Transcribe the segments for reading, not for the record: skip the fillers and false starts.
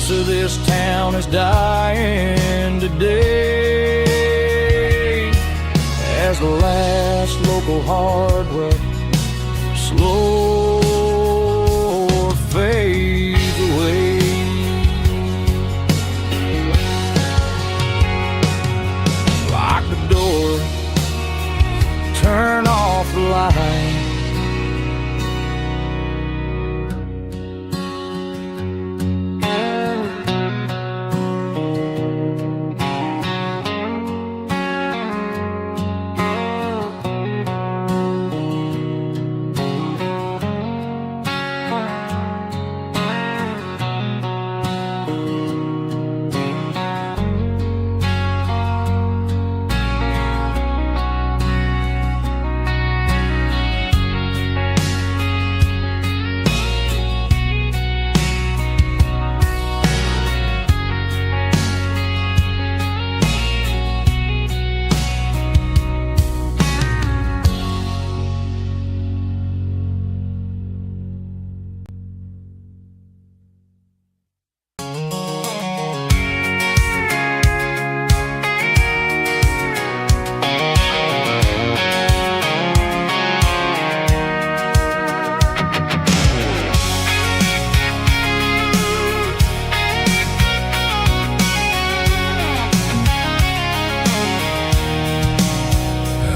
voice of this town is dying today, as the last local hardware slow fades away. Lock the door, turn off the light.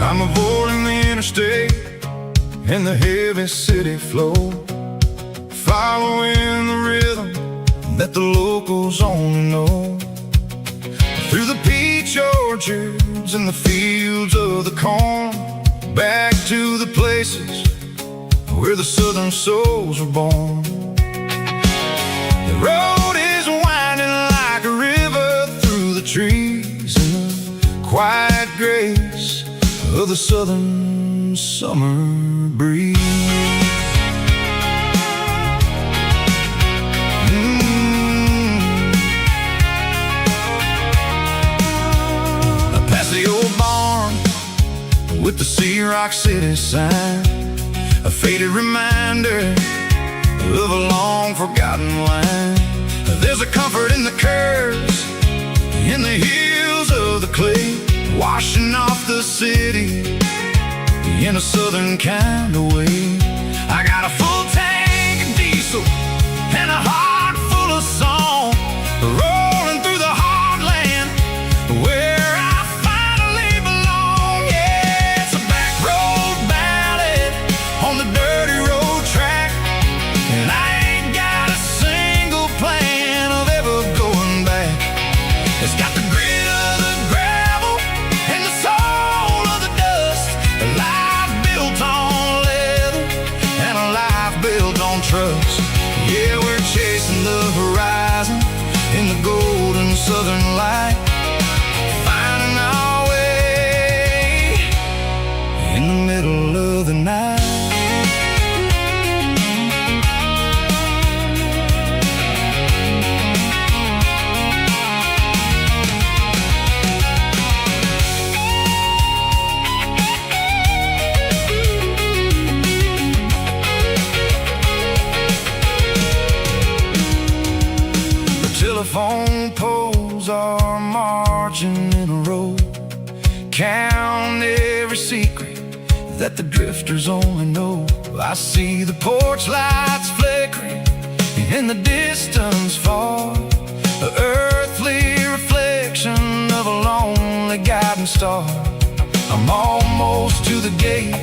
I'm avoiding the interstate and the heavy city flow, following the rhythm that the locals only know. Through the peach orchards and the fields of the corn, back to the places where the southern souls were born. The road is winding like a river through the trees in the quiet grace of the southern summer breeze. Past the old barn with the Sea Rock City sign, a faded reminder of a long forgotten line. There's a comfort in the curves, in the hills of the clay, washing off the city in a southern kind of way. I got a full tank of diesel and a heart full of song, rolling through the heartland where I finally belong. Yeah, it's a back road ballad on the dirty road track, and I ain't got a single plan of ever going back. It's got the grit of the gravel and the soul of the dust, a life built on leather and a life built on trust. Yeah, we're chasing the horizon in the golden southern light, finding our way in the middle of the night. Telephone poles are marching in a row, count every secret that the drifters only know. I see the porch lights flickering in the distance far, an earthly reflection of a lonely guiding star. I'm almost to the gate,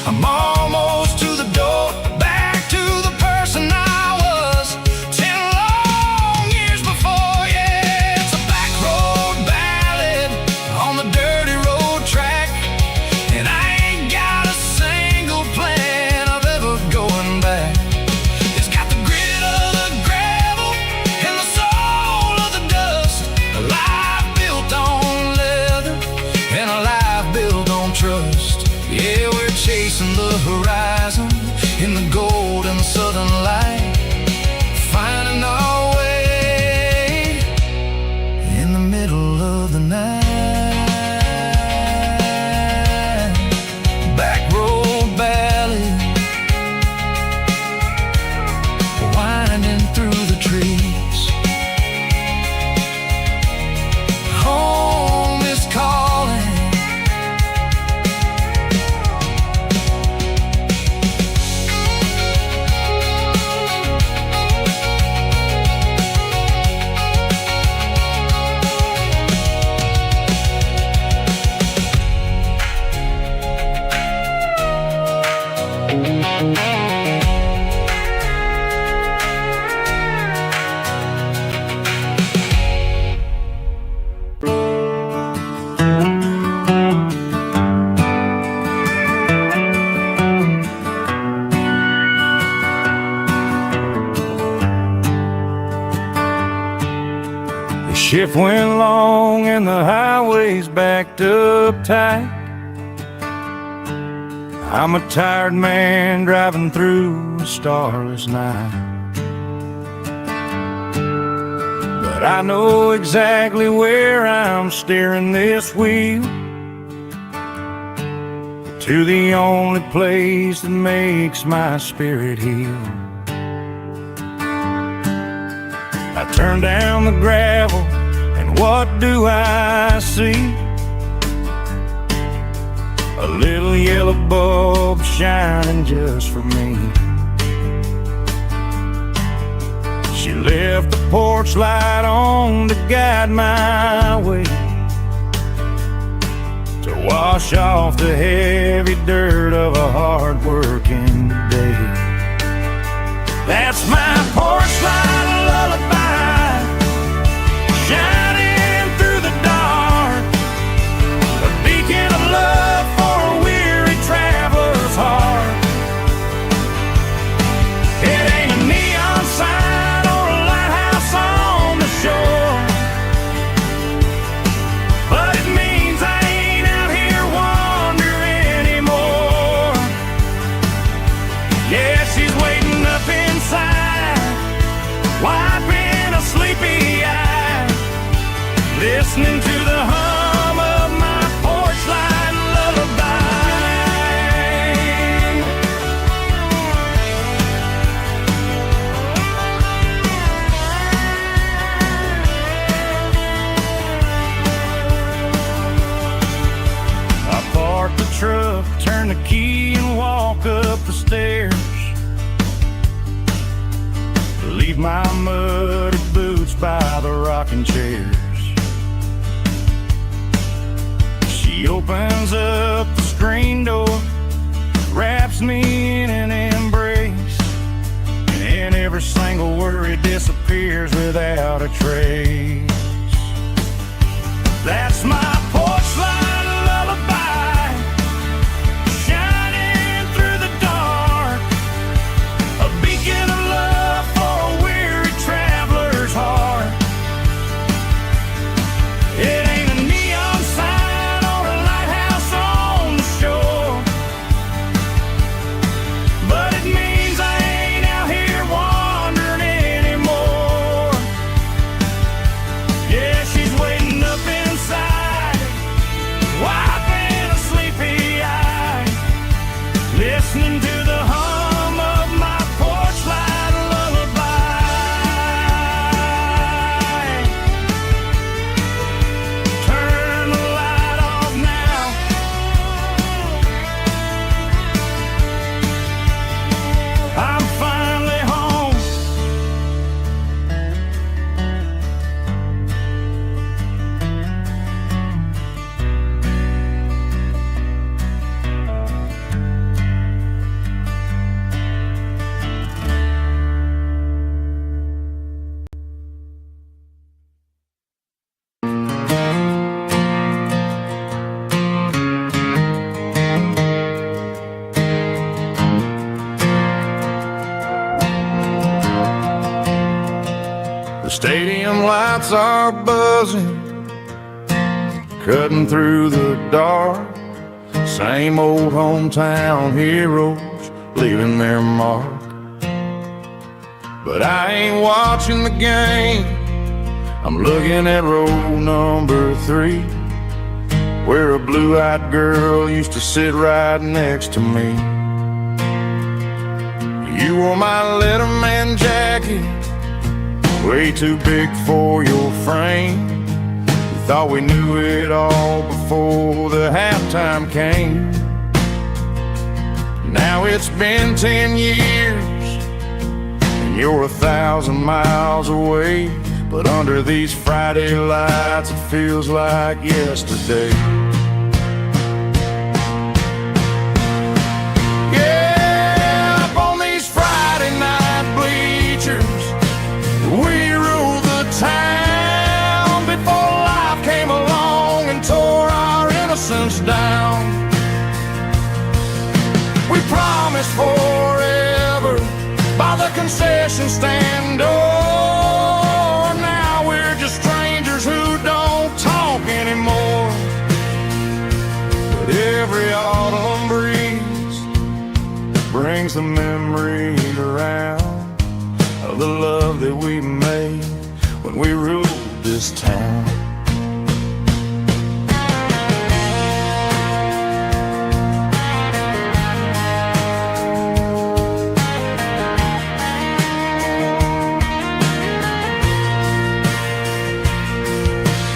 I'm almost to the door, back to the person I was 10 long years before. Yeah, it's a back road ballad on the dirty road track, and I ain't got a single plan of ever going back. It's got the grit of the gravel and the soul of the dust, a life built on leather and a life built on trust. Yeah, we're chasing the horizon in the golden southern light, finding our way in the middle of the night. Back road ballad, winding through the trees shift went long and the highway's backed up tight. I'm a tired man driving through a starless night. But I know exactly where I'm steering this wheel, to the only place that makes my spirit heal. I turn down the gravel, and what do I see? A little yellow bulb shining just for me. She left the porch light on to guide my way, to wash off the heavy dirt of a hard-working day. That's my porch light lullaby, shining through the dark, a beacon of love for a weary traveler's heart. It ain't a neon sign or a lighthouse on the shore, but it means I ain't out here wandering anymore. Yeah, she's waiting up inside, wiping a sleepy eye, listening to the hum of my porch light lullaby. I park the truck, turn the key and walk up the stairs, leave my muddy boots by the rocking chairs. She opens up the screen door, wraps me in an embrace, and every single worry disappears without a trace. That's my porch light lullaby, shining through the dark, a beacon of love for a weary traveler's heart. It ain't a neon sign or a lighthouse on the shore, but it means I ain't out here wandering anymore. Yeah, she's waiting up inside, wiping a sleepy eye, listening to the hum of my porch light lullaby. Turn the light off now, I'm finally home. The stadium lights are buzzing, cutting through the dark. Same old hometown heroes leaving their mark. But I ain't watching the game, I'm looking at row number 3, where a blue-eyed girl used to sit right next to me. You wore my Letterman jacket, way too big for your frame. We thought we knew it all before the halftime came. Now it's been 10 years, and you're 1,000 miles away, but under these Friday lights it feels like yesterday. Yeah, up on these Friday night bleachers, we rule the town before life came along and tore our innocence down. We promised forever by the concession stand door. Now we're just strangers who brings the memory around of the love that we made when we ruled this town.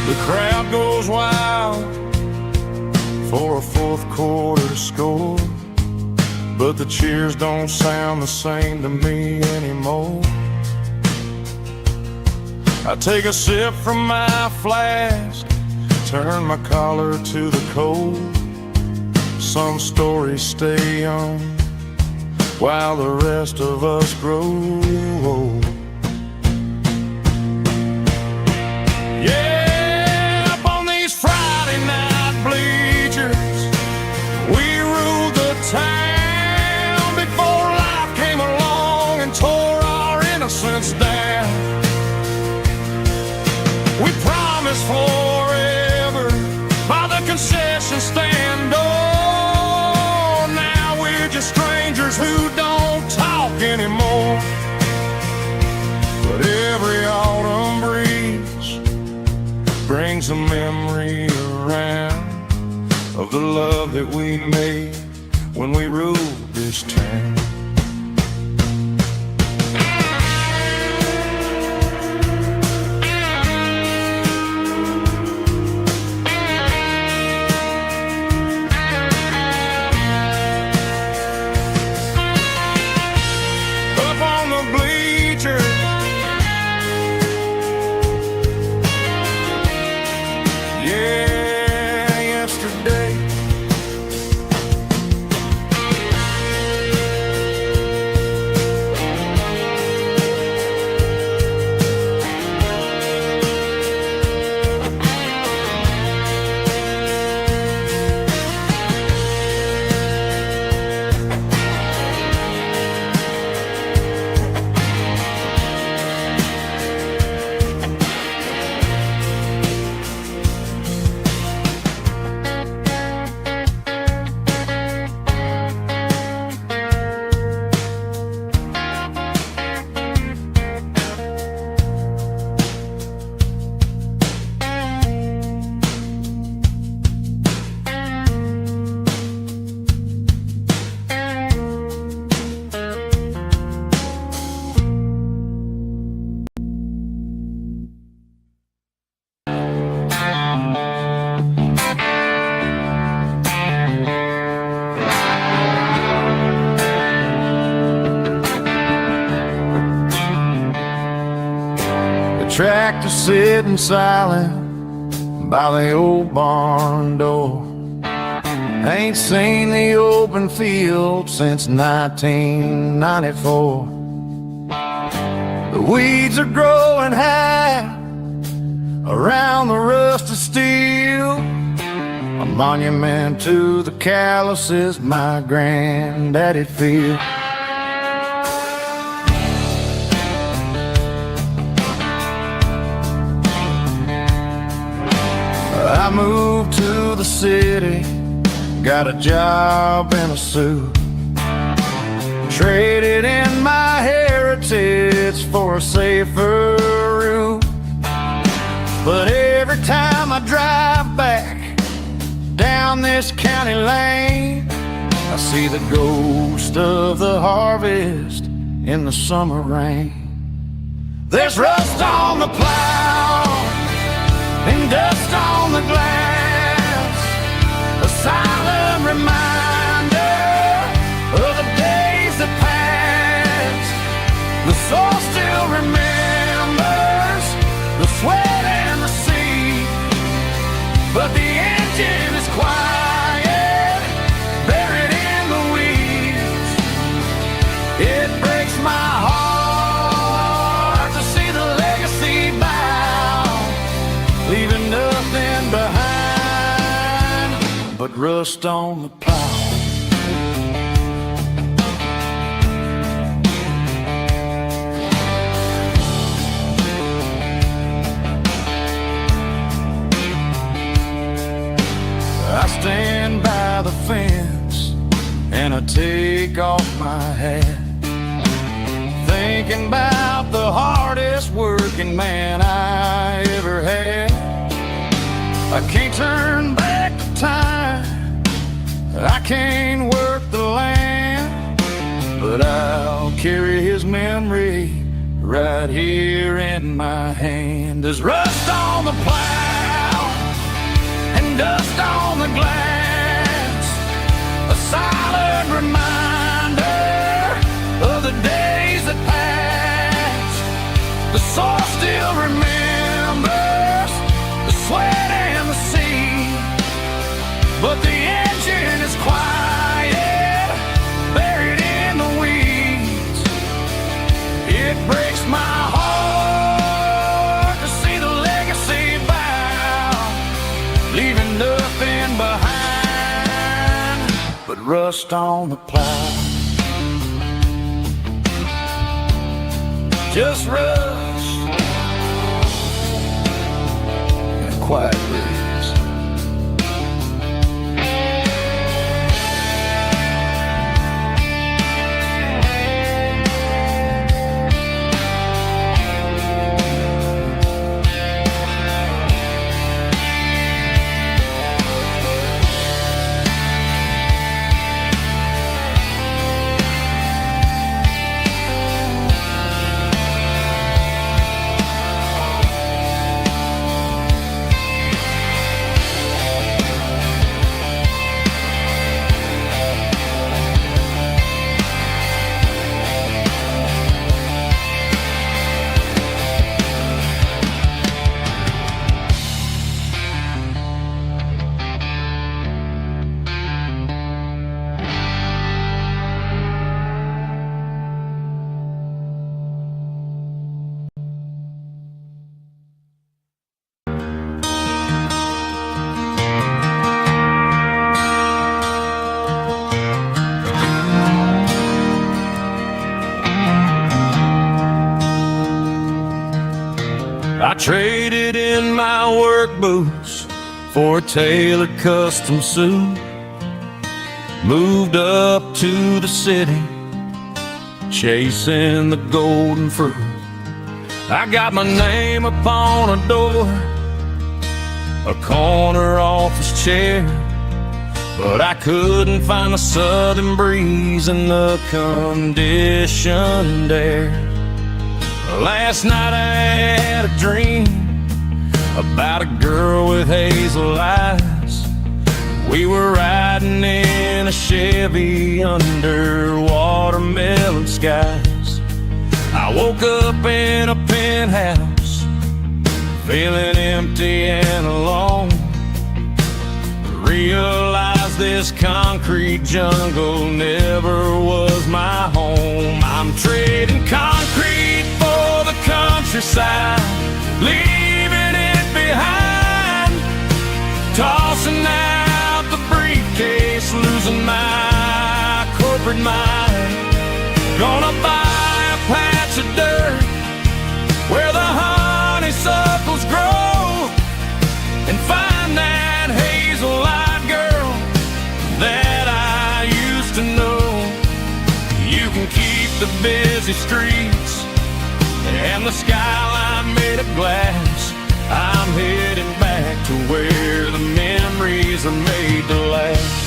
The crowd goes wild for a fourth quarter score, but the cheers don't sound the same to me anymore. I take a sip from my flask, turn my collar to the cold. Some stories stay young while the rest of us grow old. Yeah, up on these Friday night bleachers, we ruled the town before life came along and tore our innocence down. We promised forever by the concession stand door. Now we're just strangers who don't talk anymore. But every autumn breeze brings a memory around of the love that we made when we ruled this town. Tractor sitting silent by the old barn door. Ain't seen the open field since 1994. The weeds are growing high around the rusted steel, a monument to the calluses my granddaddy'd feel. I moved to the city, got a job in a suit, traded in my heritage for a safer route. But every time I drive back down this county lane, I see the ghost of the harvest in the summer rain. There's rust on the plow and dust on the glass, a silent reminder of the days that passed. The soul still remembers the sweat and the sea, but the engine is quiet, buried in the weeds. It breaks my heart to see the legacy bow, leaving nothing behind but rust on the plow. I stand by the fence and and I take off my hat, thinking about the hardest working man I ever had. I can't turn back the time, I can't work the land, but I'll carry his memory right here in my hand. There's rust on the plow and dust on the glass, a silent reminder of the days that passed. The soul still remembers the sweat and the sea, but the engine is quiet, buried in the weeds. It breaks my heart to see the legacy bow, leaving nothing behind but rust on the plow. Just rust and a quiet breeze. I traded in my work boots for a tailored custom suit, moved up to the city, chasing the golden fruit. I got my name upon a door, a corner office chair, but I couldn't find the southern breeze in the conditioned air. Last night I had a dream about a girl with hazel eyes. We were riding in a Chevy under watermelon skies. I woke up in a penthouse, feeling empty and alone. Realized this concrete jungle never was my home. I'm trading concrete for the countryside, leaving it behind, tossing out the briefcase, losing my corporate mind. Gonna buy a patch of dirt where the honeysuckles grow and find that hazel-eyed girl that I used to know. You can keep the busy streets and the skyline made of glass. I'm heading back to where the memories are made to last.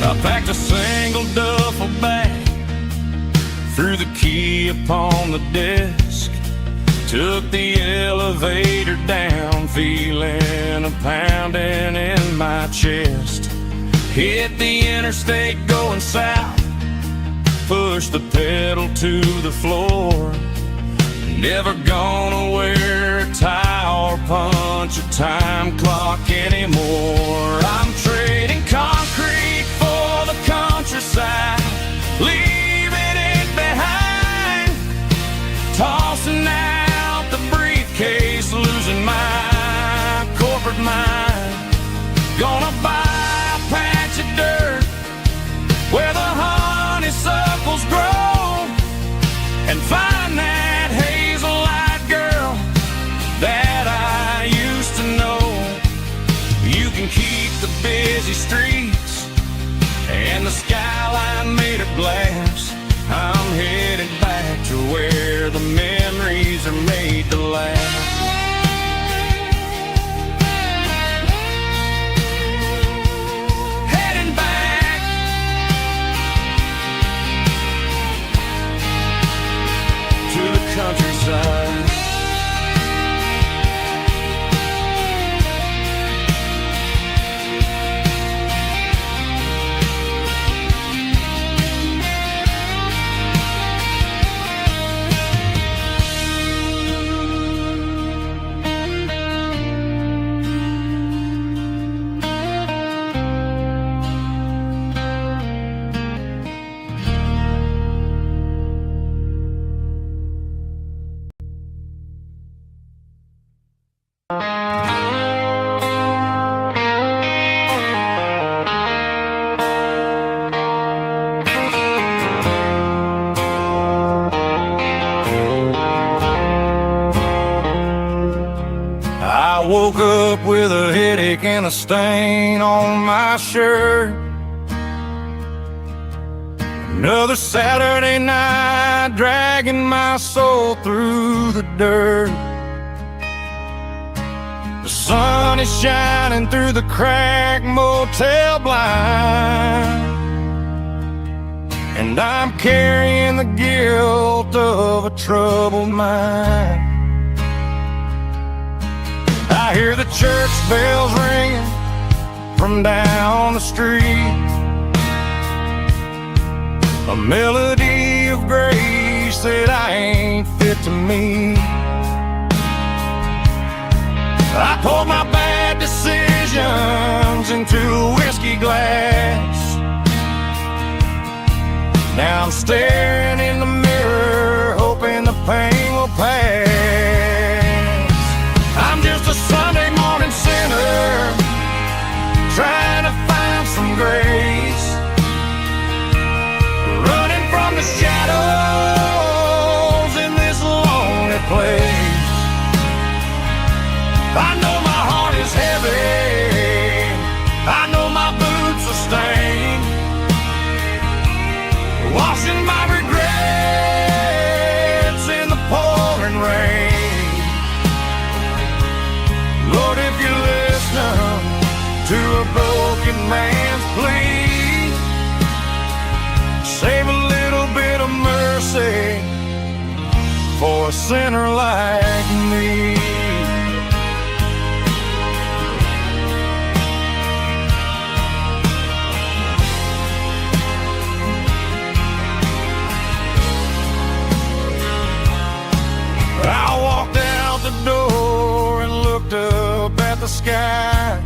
I packed a single duffel bag, threw the key upon the desk, took the elevator down, feeling a pounding in my chest. Hit the interstate going south, pushed the pedal to the floor. Never gonna wear a tie or punch a time clock anymore. I'm trading concrete for the countryside, leaving it behind, tossing out the briefcase, losing my corporate mind. Gonna buy a patch of dirt where the honeysuckles grow busy streets and the skyline made of glass. I'm headed back to where the memories are made to last. Heading back to the countryside. I woke up with a headache and a stain on my shirt. Another Saturday night, dragging my soul through the dirt. The sun is shining through the cracked motel blind, and I'm carrying the guilt of a troubled mind. I hear the church bells ringing from down the street, a melody of grace that I ain't fit to meet. I poured my bad decisions into a whiskey glass. Now I'm staring in the mirror, hoping the pain will pass. I'm just a Sunday morning sinner, trying to find some grace, running from the shadows in this lonely place. I know my heart is heavy, I know my boots are stained, washing my regrets in the pouring rain. Lord, if you listen to a broken man's plea, save a little bit of mercy for a sinner like me. I walked out the door and looked up at the sky,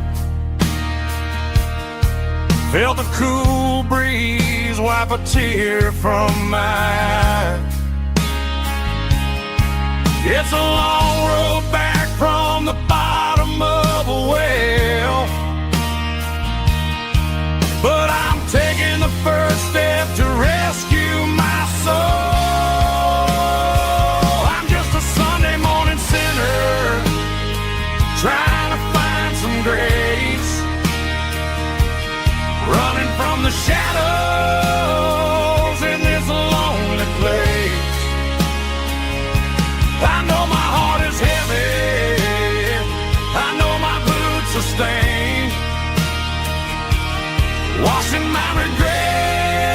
felt the cool breeze wipe a tear from my eye. It's a long road back from the bottom of a well, but I'm taking the first step to rescue my soul. I'm just a Sunday morning sinner, trying to find some grace, running from the shadows in this lonely place. I know my heart is heavy, I know my boots are stained, washing my regrets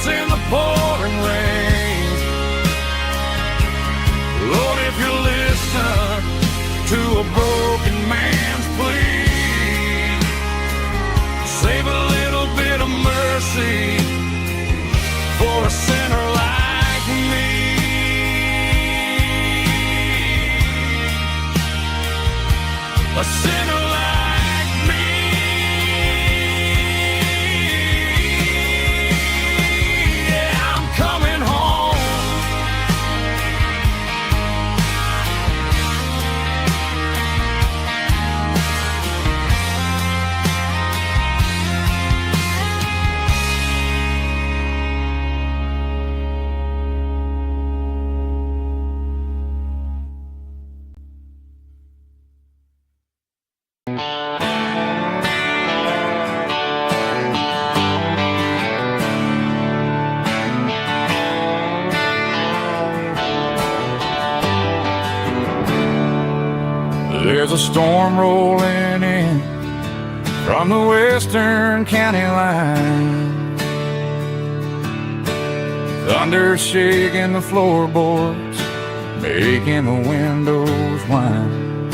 in the pouring rain. Lord, if you listen to a broken man's plea, save a little bit of mercy for a sinner like me. A sinner like me. Yeah, I'm coming home. a storm rolling in from the western county line. Thunder shaking the floorboards, making the windows whine.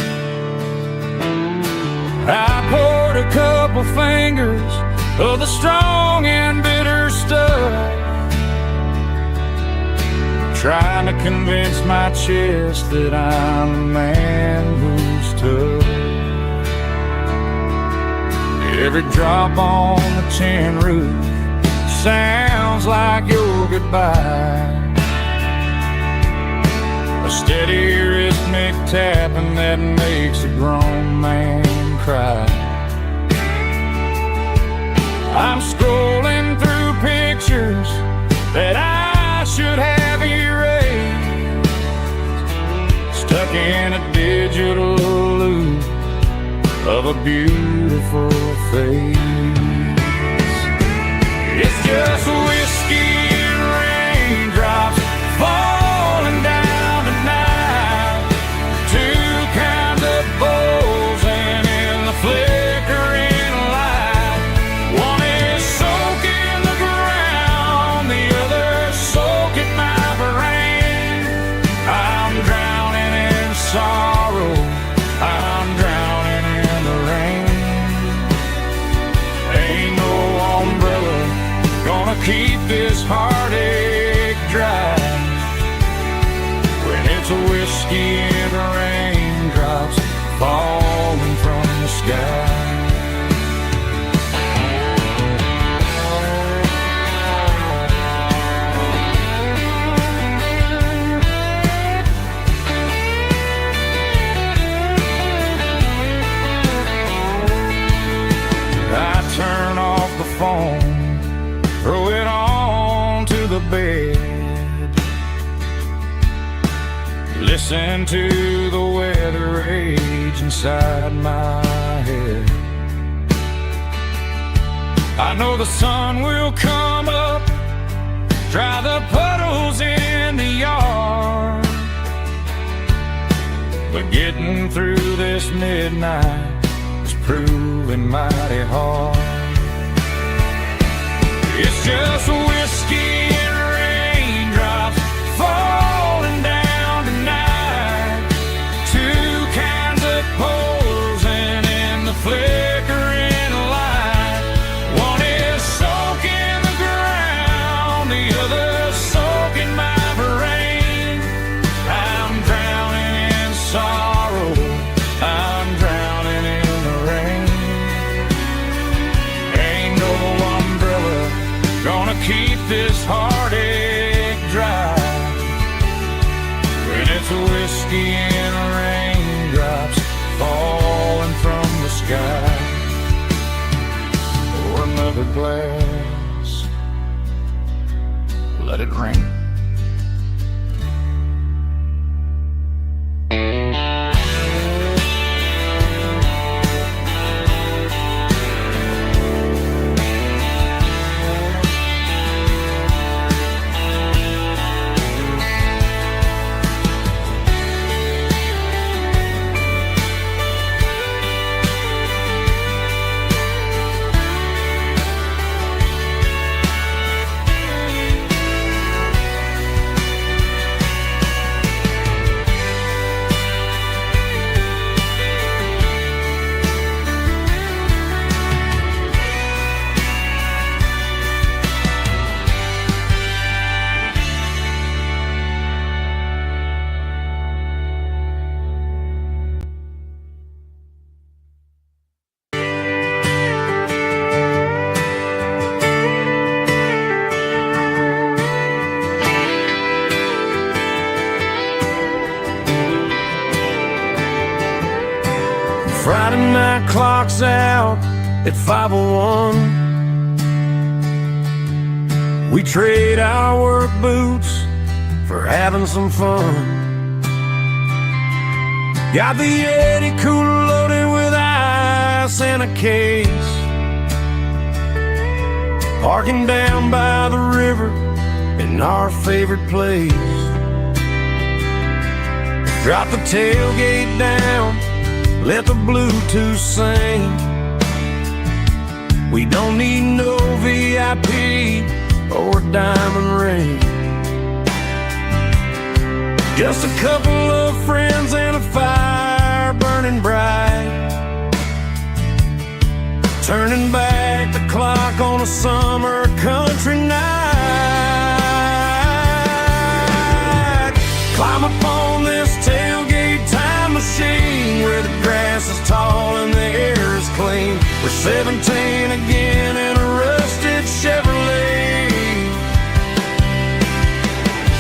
I poured a couple fingers of the strong and bitter stuff, trying to convince my chest that I'm a man who's tough. Every drop on the tin roof sounds like your goodbye, a steady rhythmic tapping that makes a grown man cry. I'm scrolling through pictures that I should have erased, stuck in a digital loop of a beautiful face. It's just whiskey and raindrops falling down tonight, two kinds of bowls and in the flickering light. One is soaking the ground, the other soaking my brain. I'm drowning in sorrow, I'm drowning in the rain. Ain't no umbrella gonna keep this heartache dry when it's a whiskey and raindrops falling from the sky. I turn off the phone, throw it on to the bed, listen to the weather rage inside my head. I know the sun will come up, dry the puddles in the yard, but getting through this midnight is proving mighty hard. It's just whiskey and raindrops falling down tonight, two kinds of poles and in the flickering light. One is soaking the ground, the other soaking my brain. I'm drowning in sorrow, I'm drowning in the rain. Ain't no umbrella gonna keep this heartache dry when it's a whiskey and raindrops falling from the sky. Pour another glass, let it rain. Friday night clock's out at 5:01. We trade our work boots for having some fun. Got the Yeti cooler loaded with ice and a case, parking down by the river in our favorite place. Drop the tailgate down, let the Bluetooth sing. We don't need no VIP or a diamond ring. Just a couple of friends and a fire burning bright, turning back the clock on a summer country night. Climb up on this tailgate time machine where the grass is tall and the air is clean. We're 17 again in a rusted Chevrolet,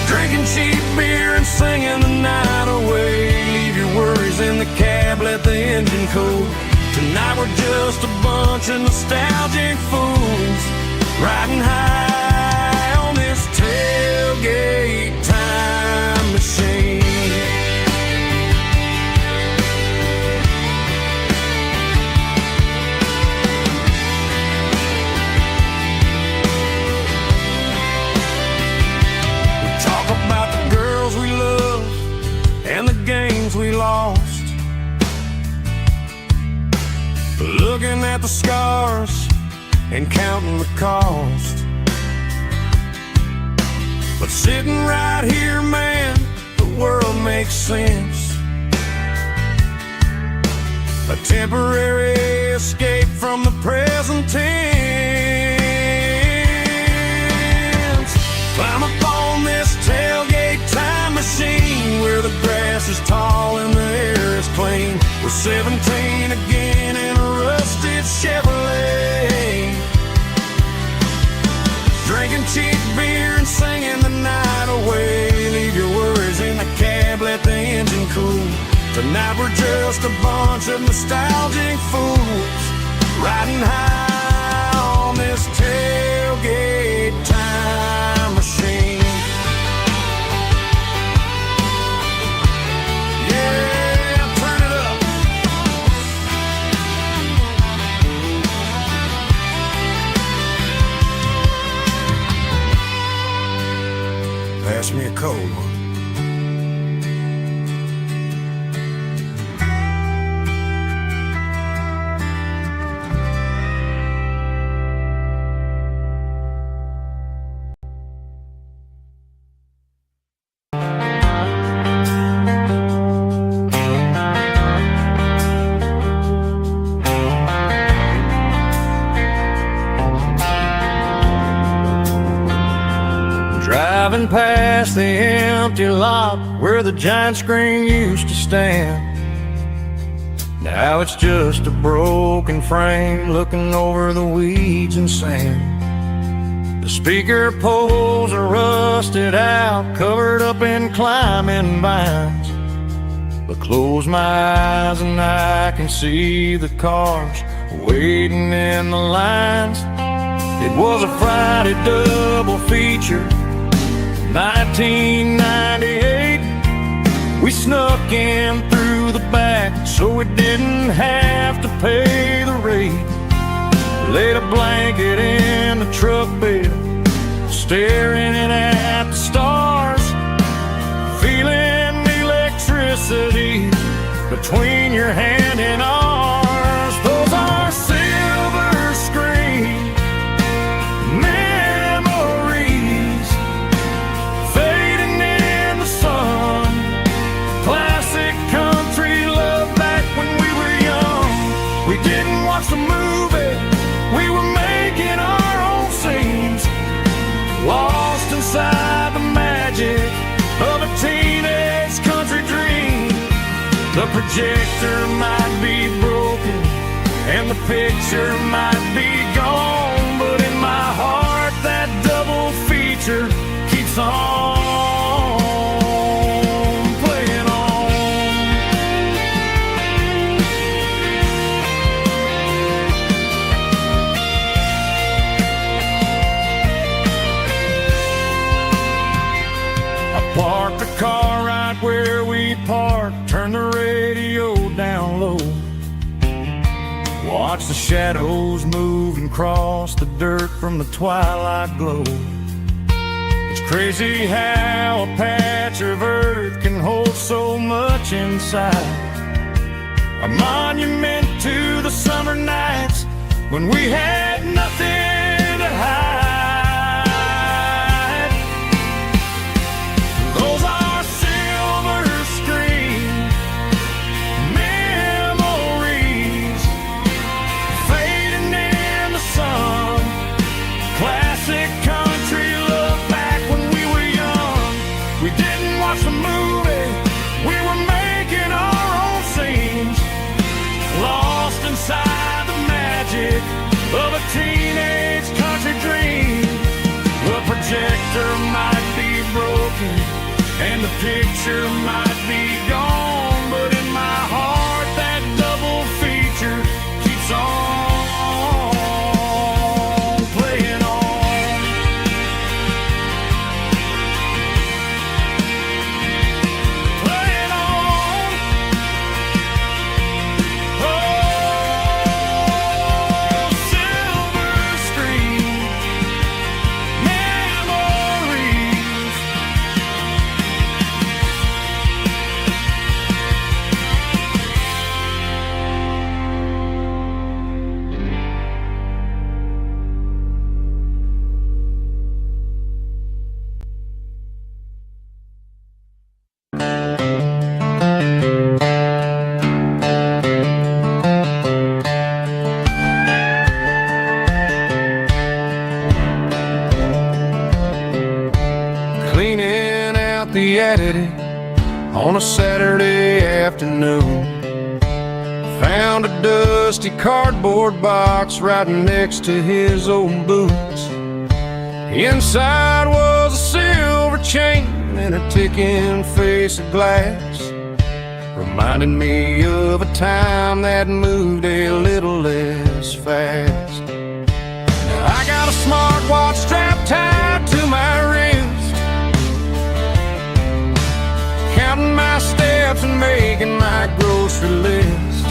drinking cheap beer and singing the night away. Leave your worries in the cab, let the engine cool. Tonight we're just a bunch of nostalgic fools riding high on this tailgate time machine. We talk about the girls we love and the games we lost, looking at the scars and counting the cost. But sitting right here, man, the world makes sense. A temporary escape from the present tense. Climb up on this tailgate time machine where the grass is tall and the air is clean. We're 17 again in a rusted Chevrolet, drinking cheap beer and singing the night away. Leave your worries in the cab, let the engine cool. Tonight we're just a bunch of nostalgic fools riding high on this tailgate time machine. Pass me a cold one. Driving past the empty lot where the giant screen used to stand. Now it's just a broken frame looking over the weeds and sand. The speaker poles are rusted out, covered up in climbing vines. But close my eyes and I can see the cars waiting in the lines. It was a Friday double feature, 1998. We snuck in through the back so we didn't have to pay the rate. Laid a blanket in the truck bed, staring at the stars, feeling the electricity between your hand and ours. Those are silver screen memories fading in the sun. Classic country love back when we were young. We didn't watch the movie, we were making our own scenes, lost inside the magic of a teenage country dream. The projector might be broken and the picture might be gone, but in my heart that double feature keeps on playing on. I parked the car right where we parked, turned the radio down low, watch the shadows move and cross the dirt from the twilight glow. It's crazy how a patch of earth can hold so much inside. a monument to the summer nights when we had nothing to hide. Those are silver screen memories fading in the sun. Classic country look back when we were young. We didn't watch the movie, we were making our own scenes, lost inside the magic of a teenage country dream. The projector might be broken and the picture might be gone, but in my heart that double feature keeps on playing on. Playing on. Oh, silver screen memories. Cleaning out the attic on a Saturday afternoon, found a dusty cardboard box right next to his old boots. Inside was a silver chain and a ticking face of glass, reminding me of a time that moved a little less fast. Now I got a smartwatch strapped tied to my wrist, counting my steps and making my grocery list.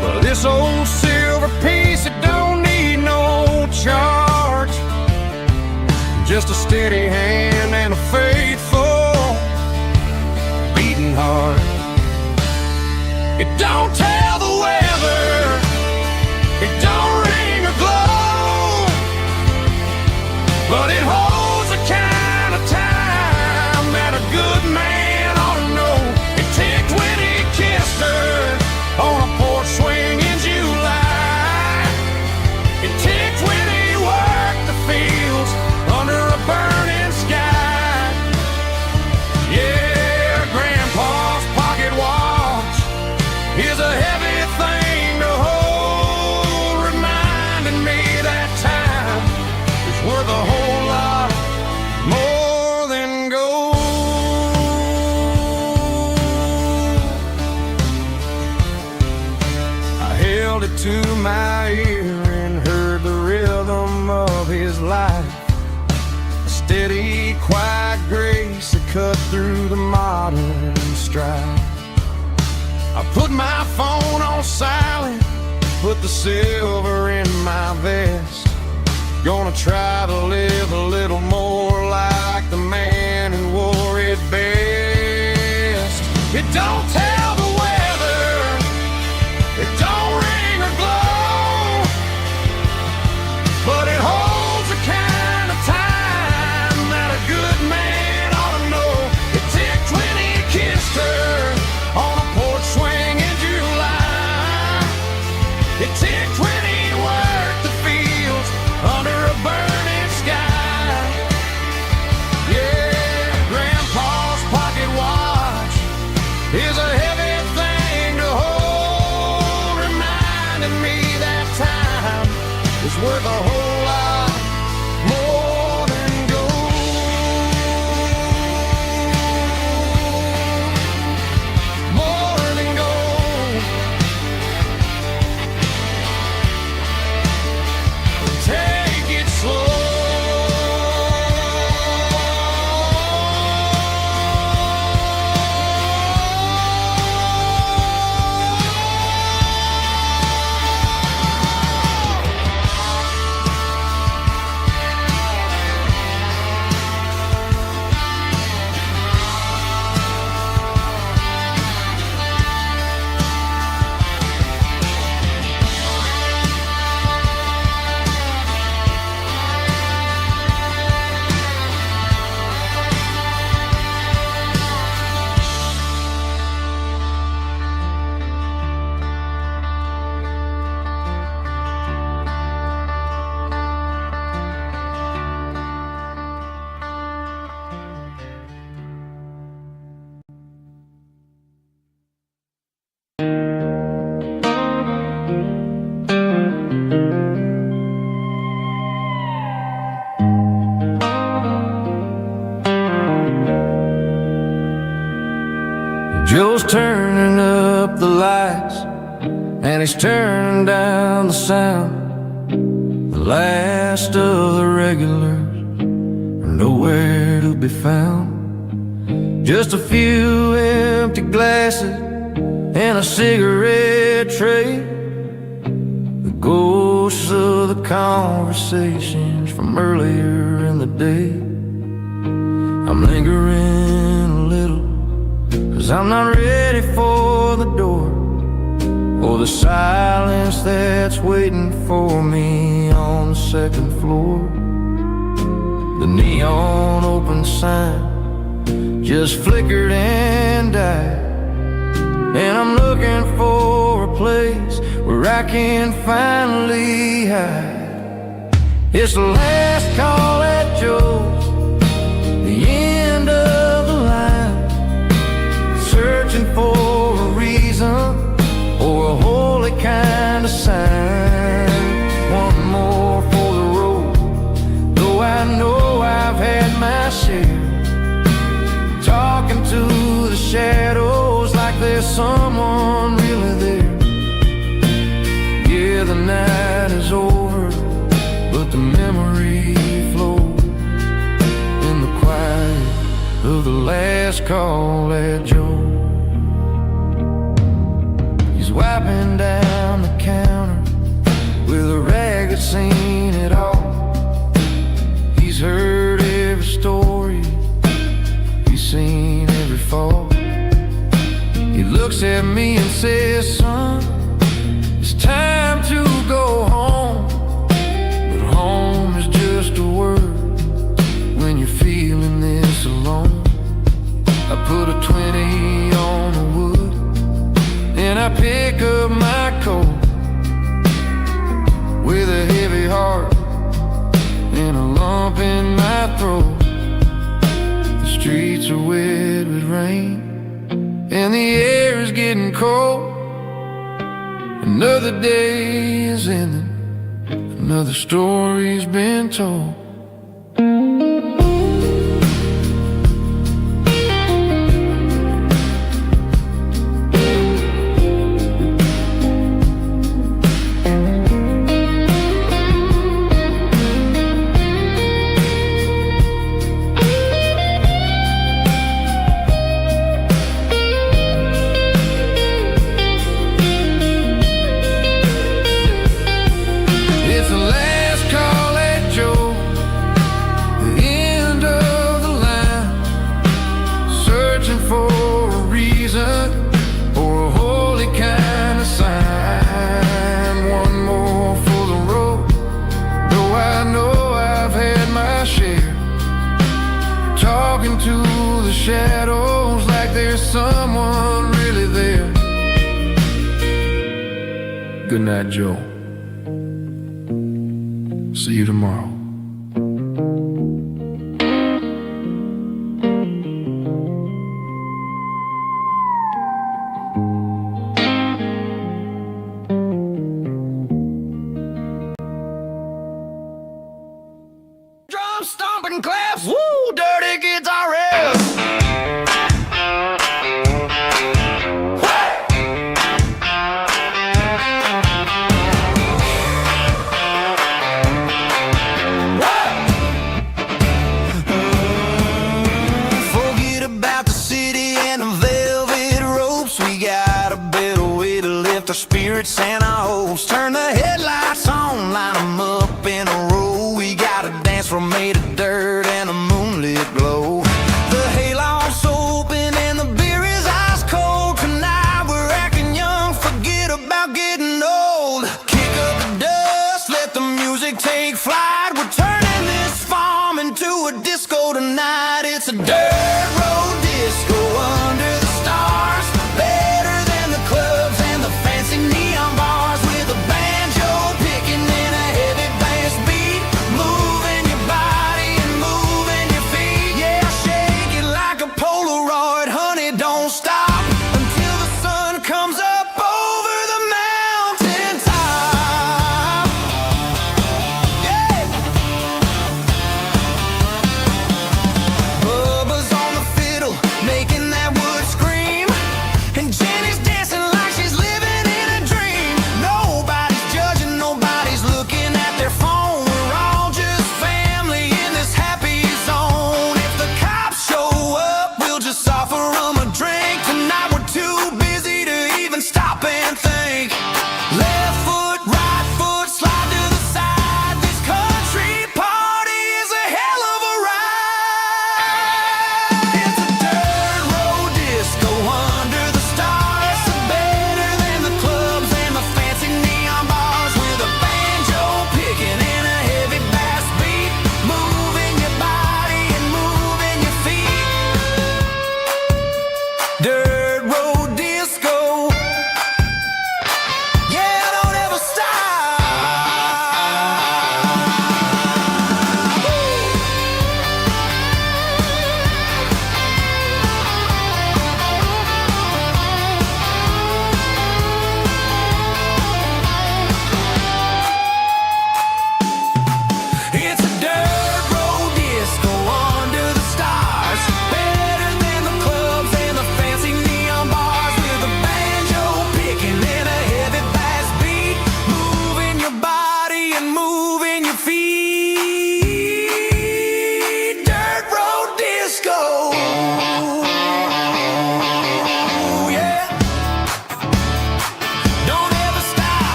But this old silver piece, it don't need no charge, just a steady hand and a faithful beating heart. It don't tell the weather, it don't ring or glow, but it holds the kind of time that a good man ought to know. It ticked when he kissed her on a porch swing in July. It ticked when he worked the fields under a burning sky. Yeah, Grandpa's pocket watch is a heavy thing to hold, reminding me that time is worth a whole lot more than gold. I held it to my ear and heard the rhythm of his life, a steady, quiet grace that cut through the modern strife. I put my phone on silent, put the silver in my vest. Gonna try to live a little more like the man who wore it best. It don't tell the weather, it don't ring or glow, but it holds the kind of time that a good man ought to know. It ticked when he kissed her on a porch swing in July. It ticked when he worked the fields under a burning sky. Yeah, Grandpa's pocket watch is a heavy thing to hold, reminding me that time is worth a whole lot more than gold. More than gold. Take it slow. Joe's turning up the lights, and he's turning down the sound. The last of the regulars are nowhere to be found. Just a few empty glasses and a cigarette tray, the ghosts of the conversations from earlier in the day. I'm lingering a little, 'cause I'm not ready for the door, or the silence that's waiting for me on the second floor. The neon open sign just flickered and died, and I'm looking for a place where I can finally hide. It's the last call at Joe's, the end of the line, searching for a reason or a holy kind of sign. One more for the road, though I know I've had my share. Talking to the shadows like there's someone really there. Yeah, the night is over, but the memory flows in the quiet of the last call at Joe. He's wiping down the counter with a rag that's seen it all. He's heard every story, seen every fall. He looks at me and says, son, it's time to go home. But home is just a word when you're feeling this alone. I put a 20 on the wood, and I pick up my coat with a heavy heart and a lump in my throat. Streets are wet with rain, and the air is getting cold. Another day is ending, another story's been told. Talking to the shadows like there's someone really there. Good night, Joe. See you tomorrow. Drum stomping claps, woo, dirty guitar riffs. Forget about the city and the velvet ropes. We got a better way to lift our spirits and our hopes. Turn the headlights on, line them up in a row. We got a dance floor made of dirt and a moonlit glow. The hayloft's open and the beer is ice cold. Tonight we're acting young, forget about getting old. Kick up the dust, let the music take flight. We're turning this farm into a disco tonight. It's a dirt road disco under the stars. Better than the clubs and the fancy neon bars, with a banjo picking in a heavy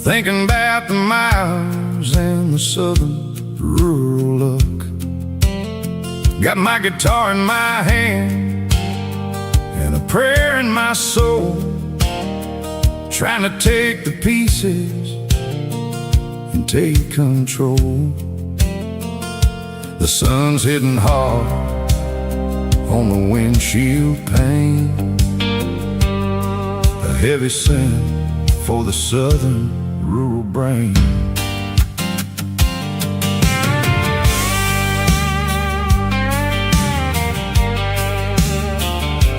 thinking about the miles and the southern rural look. Got my guitar in my hand and a prayer in my soul, trying to take the pieces and take control. The sun's hitting hard on the windshield pane, a heavy scent for the southern rural brain.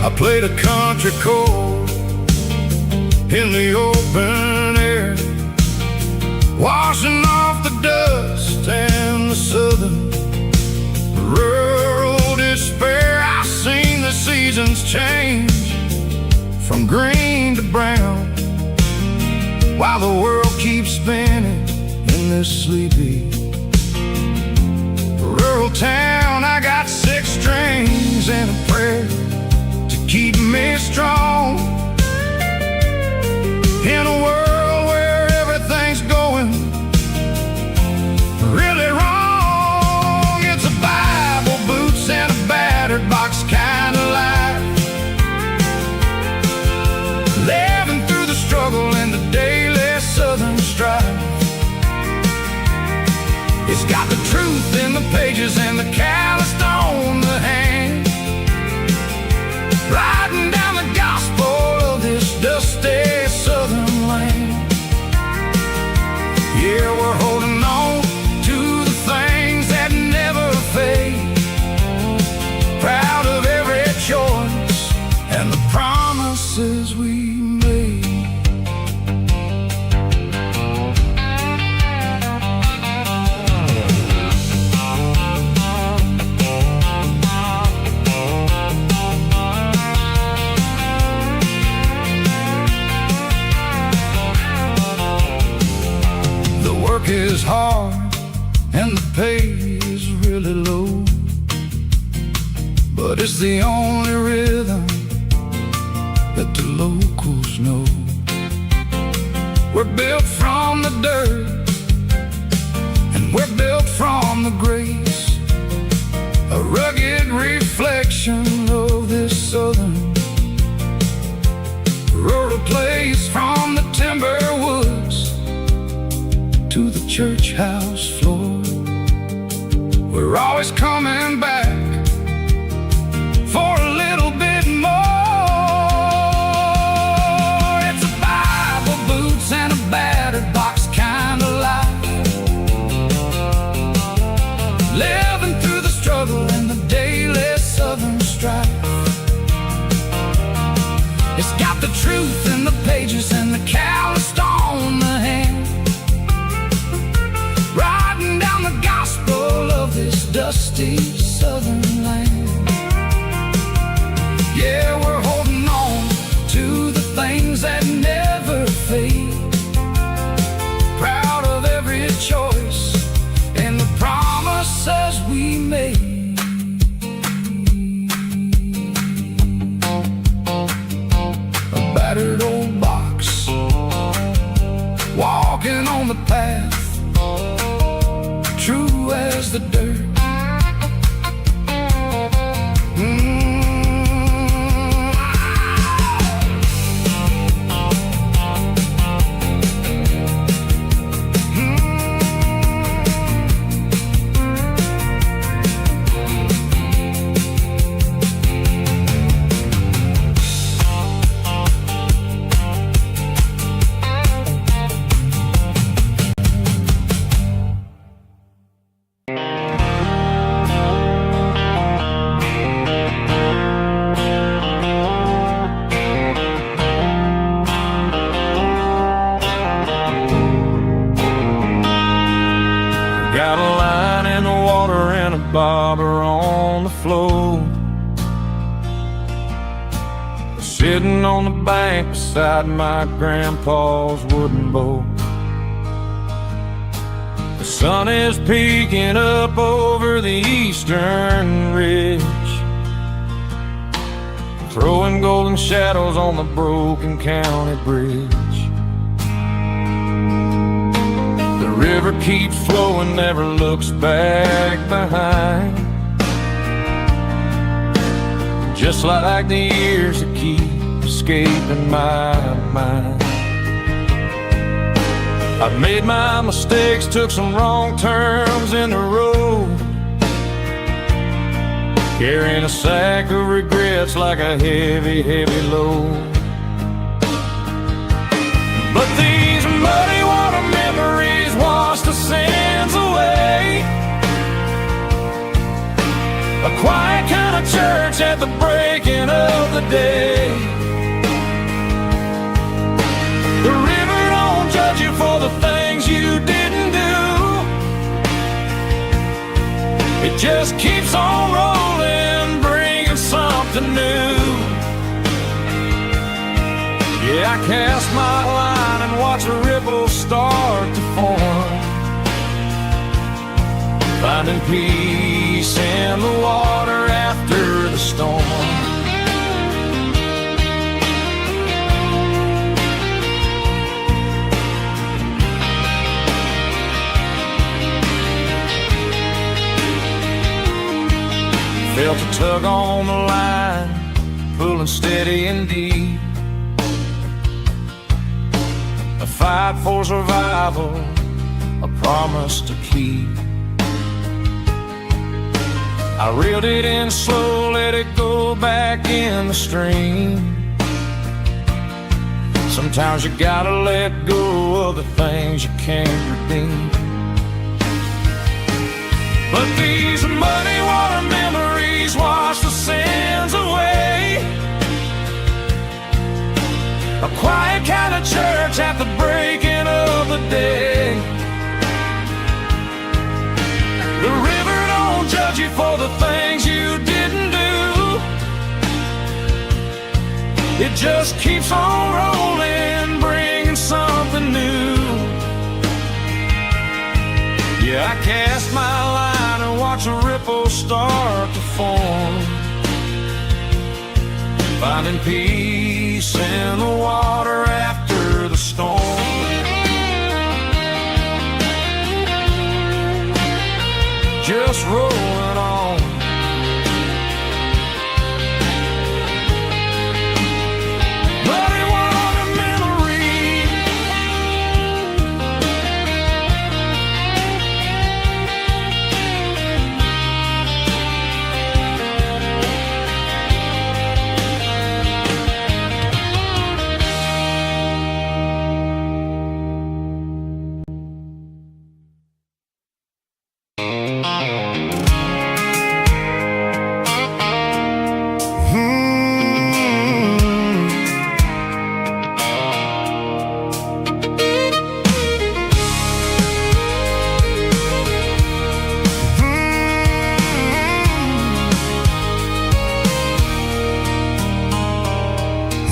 I played a country chord in the open air, washing off the dust and the southern rural despair. I've seen the seasons change from green to brown, while the world keeps spinning in this sleepy rural town. I got 6 strings and a prayer to keep me strong in a world where everything's going really wrong. It's a Bible, boots, and a battered box kind of life, living through the struggle and the daily southern strife. It's got the truth in the pages and the calloused on the hand, writing down the gospel of this dusty southern land. Yeah, we're holding on to the things that never fade, proud of every choice and the promises we made. The work is hard and the pay is really low, but it's the only rhythm that the locals know. We're built from the dirt and we're built from the grace, a rugged reflection of this southern rural place. From the timber woods to the church house floor, we're always coming back for a little bit more. It's a Bible, boots, and a battered box kind of life, living through the struggle and the daily southern strife. It's got the truth in the pages and the calloused on the hand, writing down the gospel of this dusty southern land. Yeah, we're holding on to the things that never fade, proud of every choice and the promises we made. A battered old box, walking on the path, true as the dirt. Got a line in the water and a bobber on the floor, sitting on the bank beside my grandpa's wooden boat. The sun is peeking up over the eastern ridge, throwing golden shadows on the broken county bridge. river keeps flowing, never looks back behind. Just like the years that keep escaping my mind. I've made my mistakes, took some wrong turns in the road, carrying a sack of regrets like a heavy, heavy load. But these muddy water memories wash the sins away. A quiet kind of church at the breaking of the day. The river don't judge you for the things you didn't do. It just keeps on rolling, bringing something new. Yeah, I cast my line and watch a ripple start to form, finding peace in the water after the storm. Felt a tug on the line, pulling steady and deep. A fight for survival, a promise to keep. I reeled it in slow, let it go back in the stream. Sometimes you gotta let go of the things you can't redeem. But these muddy water memories wash the sins away. A quiet kind of church at the breaking of the day. The river don't judge you for the things you didn't do. It just keeps on rolling, bringing something new. Yeah, I cast my line and watch a ripple start to form, finding peace in the water after the storm. Just rolling on. Muddy water memory.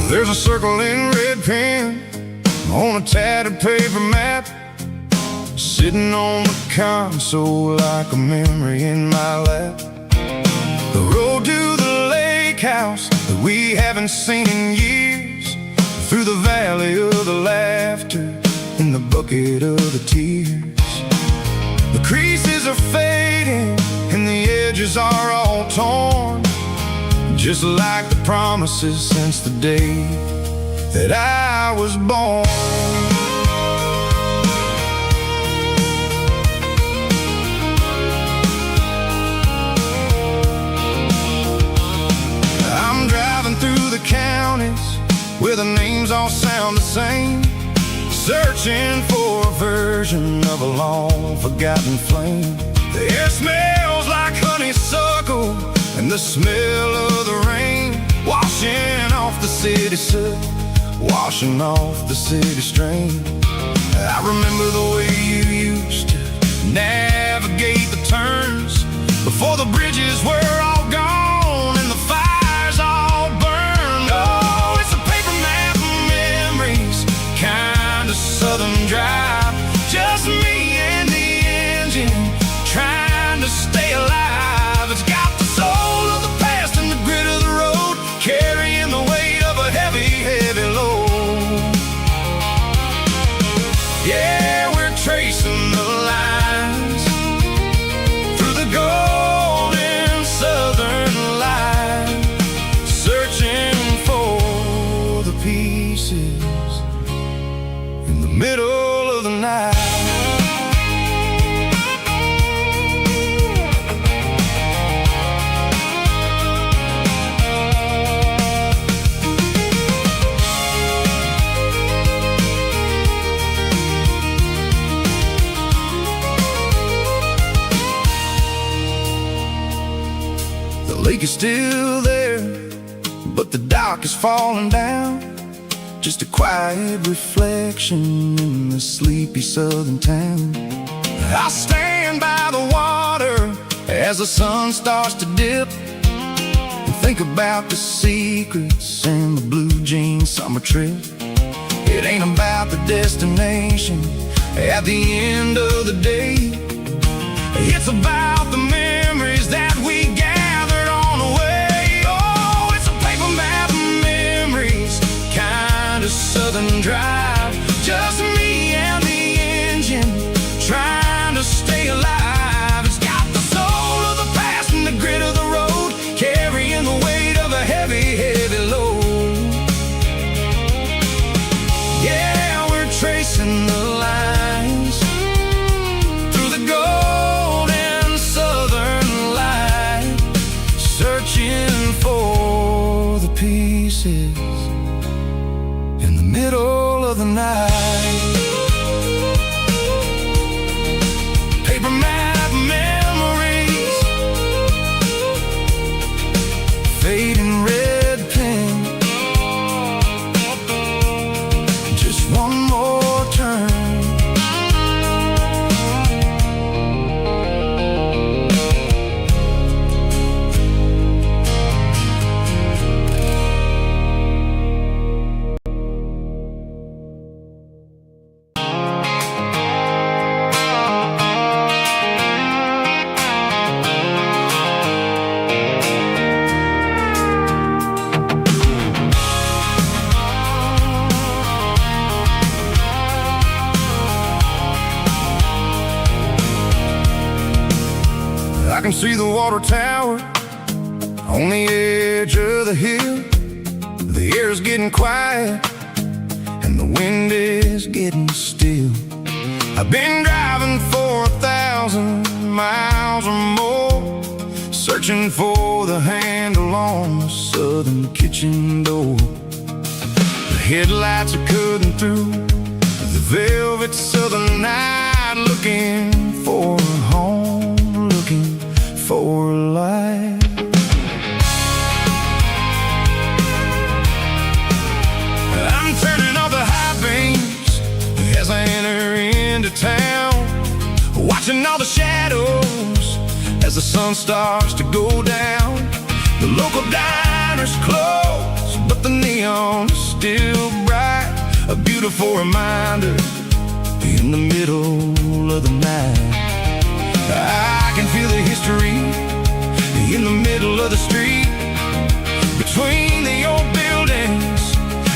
There's a circle in red pen on a tattered paper map, sitting on the console like a memory in my lap. The road to the lake house that we haven't seen in years, through the valley of the laughter in the bucket of the tears. The creases are fading and the edges are all torn, just like the promises since the day that I was born. I'm driving through the counties where the names all sound the same, searching for a version of a long forgotten flame. The air smells like honeysuckle and the smell of the rain, washing off the city soot, washing off the city strain. I remember the way you used to navigate the turns before the bridges were all gone and the fires all burned. Oh, it's a paper map of memories, kind of southern drive, just me and the engine trying to stay alive. It's got the soul of the past and the grit of the road, carrying the weight of a heavy, heavy load. Yeah, we're tracing the night. The lake is still there, but the dock is falling down. Just a quiet reflection in the sleepy southern town. I stand by the water as the sun starts to dip, and think about the secrets and the blue jean summer trip. It ain't about the destination at the end of the day. It's about the memories that we gathered on the way. Oh, it's a paper map of memories, kind of southern drive. Just me and the engine, trying to stay alive. It's got the soul of the past and the grit of the road, carrying the weight of a heavy, heavy load. Yeah, we're tracing the lines through the golden southern light, searching for the pieces in the middle of the night. Paper map memories, fading red pen, just one more turn. I can see the water tower on the edge of the hill. The air is getting quiet and the wind is getting still. I've been driving for 1,000 miles or more, searching for the handle on the southern kitchen door. The headlights are cutting through the velvet southern night, looking for a home, looking for life. I'm turning off the high beams as I enter into town, watching all the shadows as the sun starts to go down. The local diner's closed, but the neon is still bright, a beautiful reminder in the middle of the night. I can feel the history in the middle of the street, between the old buildings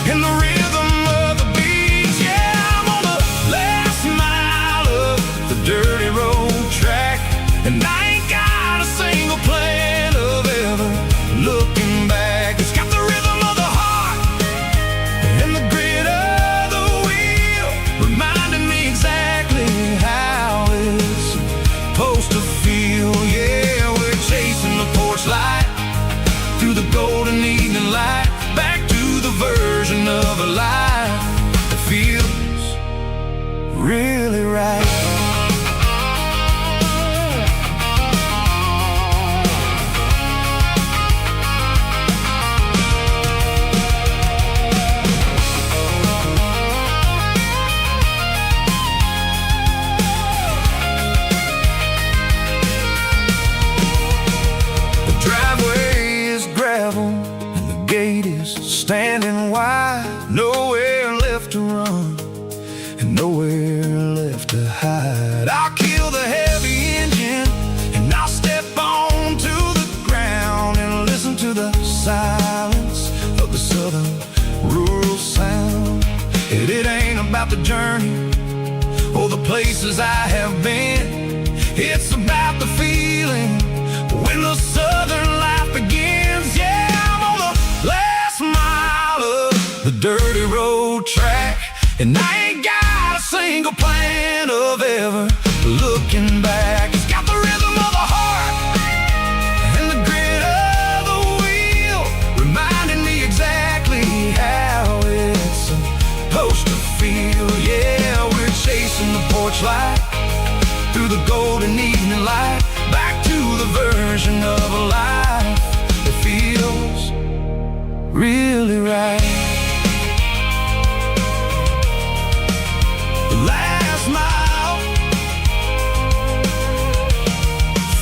and the rhythm of the beat. Yeah, I'm on the last mile of the dirty road track, and I ain't got a single plan of ever looking back. It's got the rhythm of the heart and the grit of the wheel, reminding me exactly how it's supposed to feel. Yeah, we're chasing the porch light through the golden evening light, back to the version of a life that feels really right. Standing wide, nowhere left to run and nowhere left to hide. I'll kill the heavy engine and I'll step onto the ground and listen to the silence of the southern rural sound. It ain't about the journey or the places I have been, it's about the feeling when the southern life begins. Yeah, I'm on the last mile of the dirty road track, and I ain't got a single single plan of ever looking back. It's got the rhythm of a heart and the grit of the wheel, reminding me exactly how it's supposed to feel. Yeah, we're chasing the porch light through the golden evening light, back to the version of a life that feels really right. The last mile,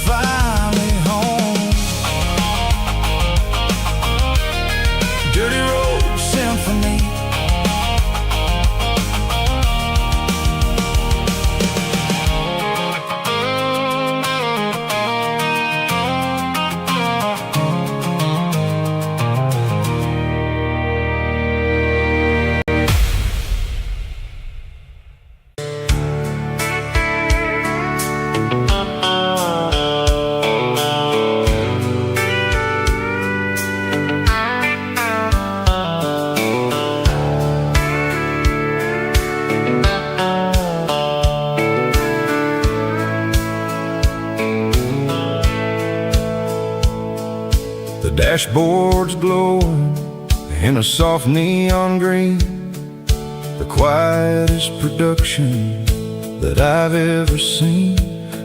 finally home. Dirty road symphony. The dashboard's glowing in a soft neon green, the quietest production that I've ever seen.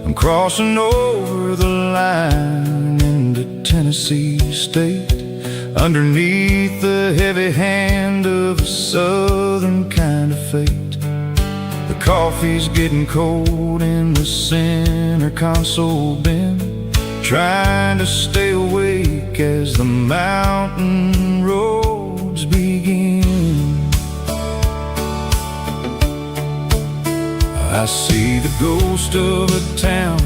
I'm crossing over the line into Tennessee State, underneath the heavy hand of a southern kind of fate. The coffee's getting cold in the center console bin, trying to stay awake as the mountain roads begin. I see the ghost of a town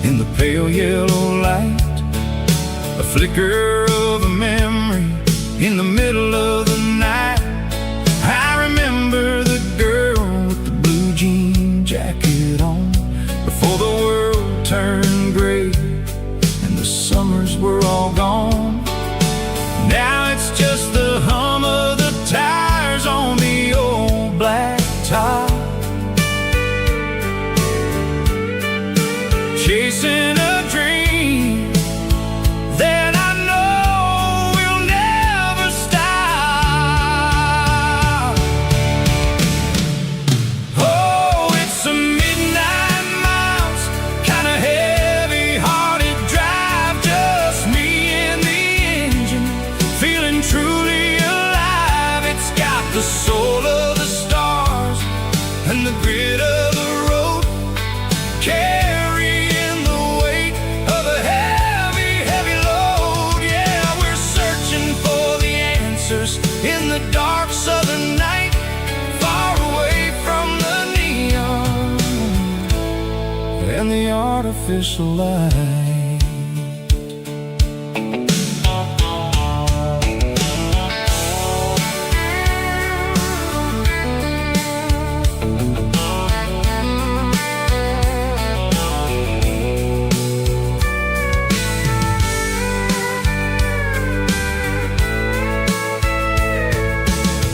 in the pale yellow light, a flicker of a memory in the middle of the night. I remember the girl with the blue jean jacket on, before the world turned gray and the summers were all gone. Now it's just the hum of the tires on the old black top, chasing a dream that I know will never stop. Oh, it's a midnight miles, kind of heavy-hearted drive, just me and the engine, feeling truly alive. It's got the soul of the stars and the grit of the road, carrying the weight of a heavy, heavy load. Yeah, we're searching for the answers in the dark southern night, far away from the neon and the artificial light.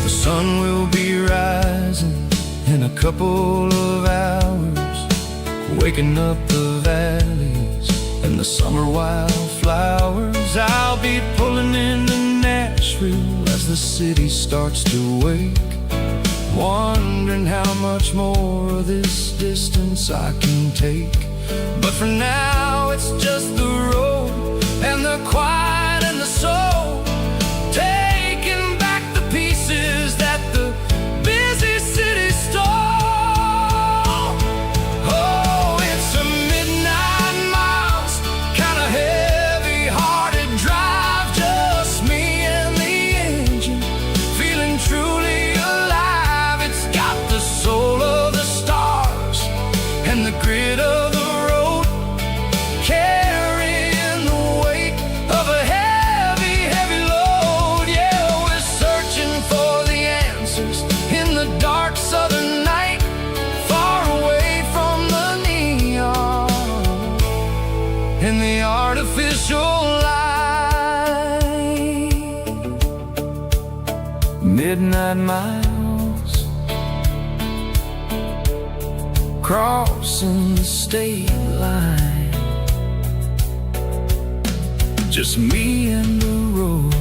The sun will be rising in a couple of hours, waking up the valleys and the summer wildflowers. I'll be pulling into Nashville as the city starts to wake, wondering how much more of this distance I can take. But for now it's just the road and the quiet and the soul, taking back the pieces that the busy city stole. Oh, it's a midnight miles, kind of heavy-hearted drive, just me and the engine, feeling truly alive. It's got the soul of the stars and the grit of the road, carrying the weight of a heavy, heavy load. Yeah, we're searching for the answers in the dark southern night, far away from the neon and the artificial light. Midnight miles, crossing the state line. Just me and the road.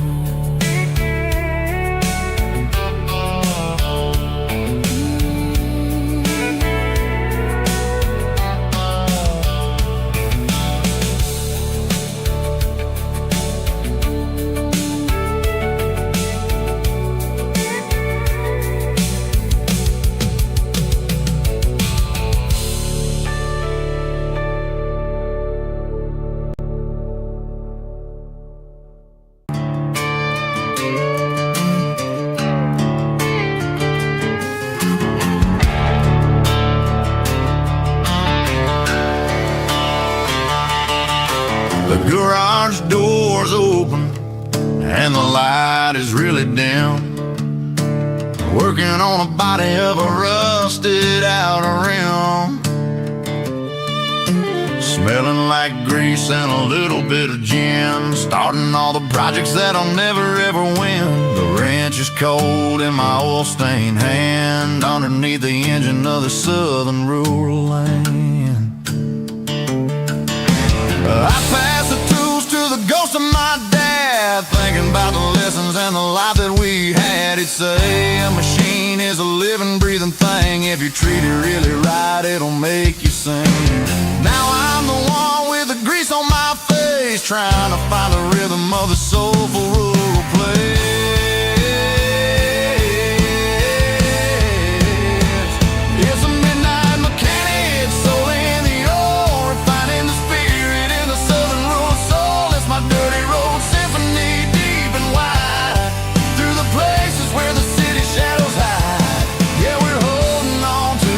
The garage door's open and the light is really dim. Working on a body of a rusted out rim. Smelling like grease and a little bit of gin. Starting all the projects that I'll never ever win. The wrench is cold in my oil-stained hand, underneath the engine of the southern rural land. I pass the tools to the ghost of my dad, thinking about the lessons and the life that we had. He'd say a machine is a living, breathing thing. If you treat it really right, it'll make you sing. Now I'm the one with the grease on my face, trying to find the rhythm of the soulful rural place. It's a midnight mechanic, soul in the ore, refining the spirit in the southern rural soul. It's my dirty road symphony, deep and wide, through the places where the city shadows hide. Yeah, we're holding on to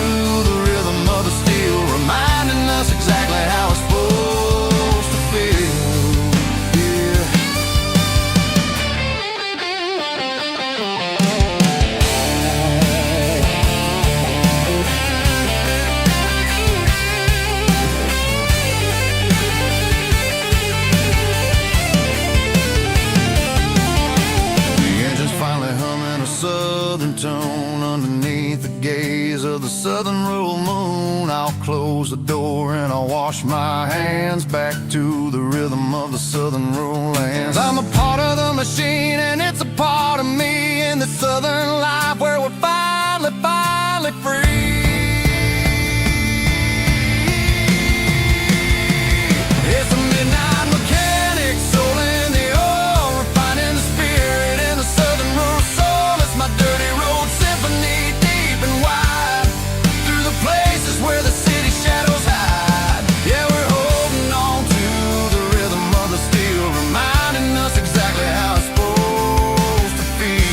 the rhythm of the steel, reminding us exactly how it's supposed to feel. Yeah. The engine's finally humming a southern tone underneath the gaze of the southern rural moon. I'll close the door and I'll wash my hands, back to the rhythm of the southern rural lands. I'm a part of the machine and it's a part of me, in the southern life where we're finally free. It's a midnight mechanic, soul in the ore, refining the spirit in the southern rural soul. It's my dirty road symphony, deep and wide, through the places where the city shadows hide. Yeah, we're holding on to the rhythm of the steel, reminding us exactly how it's supposed to feel.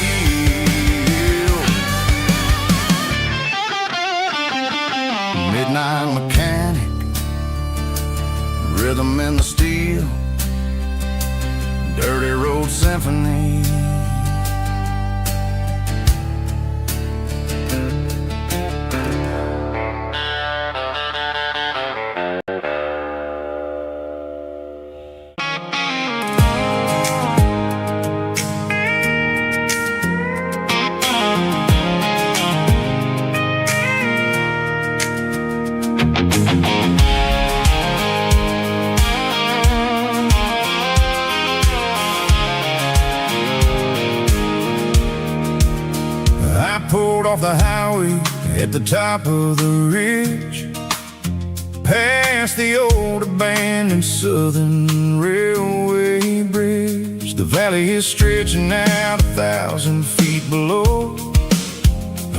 Midnight mechanic, rhythm in the steel, dirty road symphony. I pulled off the highway at the top of the ridge, past the old abandoned southern railway bridge. The valley is stretching out 1,000 feet below,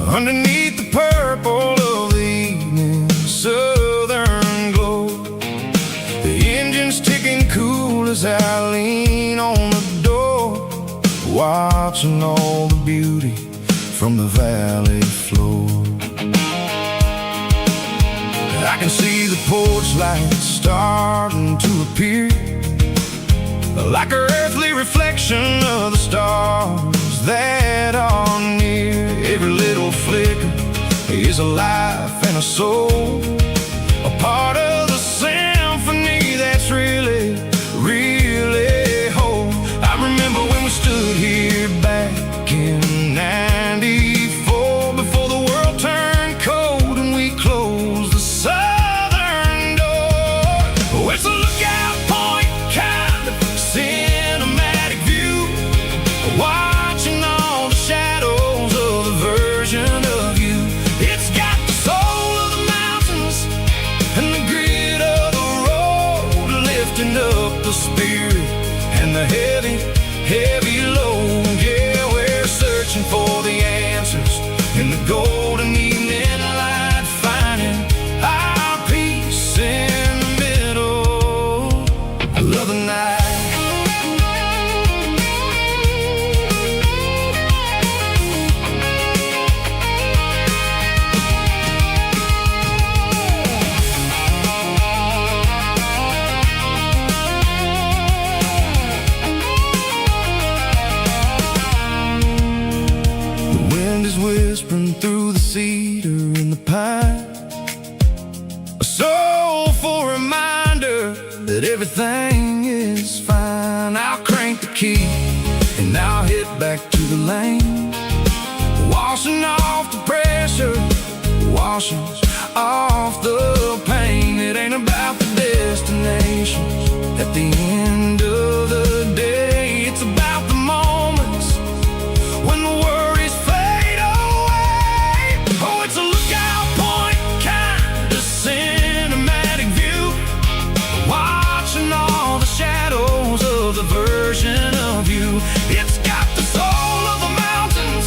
underneath the purple of the evening southern glow. The engine's ticking cool as I lean on the door, watching all the beauty from the valley floor. I can see the porch lights starting to appear, like an earthly reflection of the stars that are near. Every little flicker is a life and a soul, a part of the symphony that's really, really whole. I remember when we stood here back in '94, before the world turned cold and we closed the the spirit and the heavy, heavy load. Yeah, we're searching for the answers in the golden evening light, finding our peace in the middle of the night. Whispering through the cedar and the pine, a soulful reminder that everything is fine. I'll crank the key and I'll head back to the lane, washing off the pressure, washing off the pain. It ain't about the destinations at the end of the day. It's about the moments when the worries fade away. Oh, it's a lookout point, kind of cinematic view, watching all the shadows of the version of you. It's got the soul of the mountains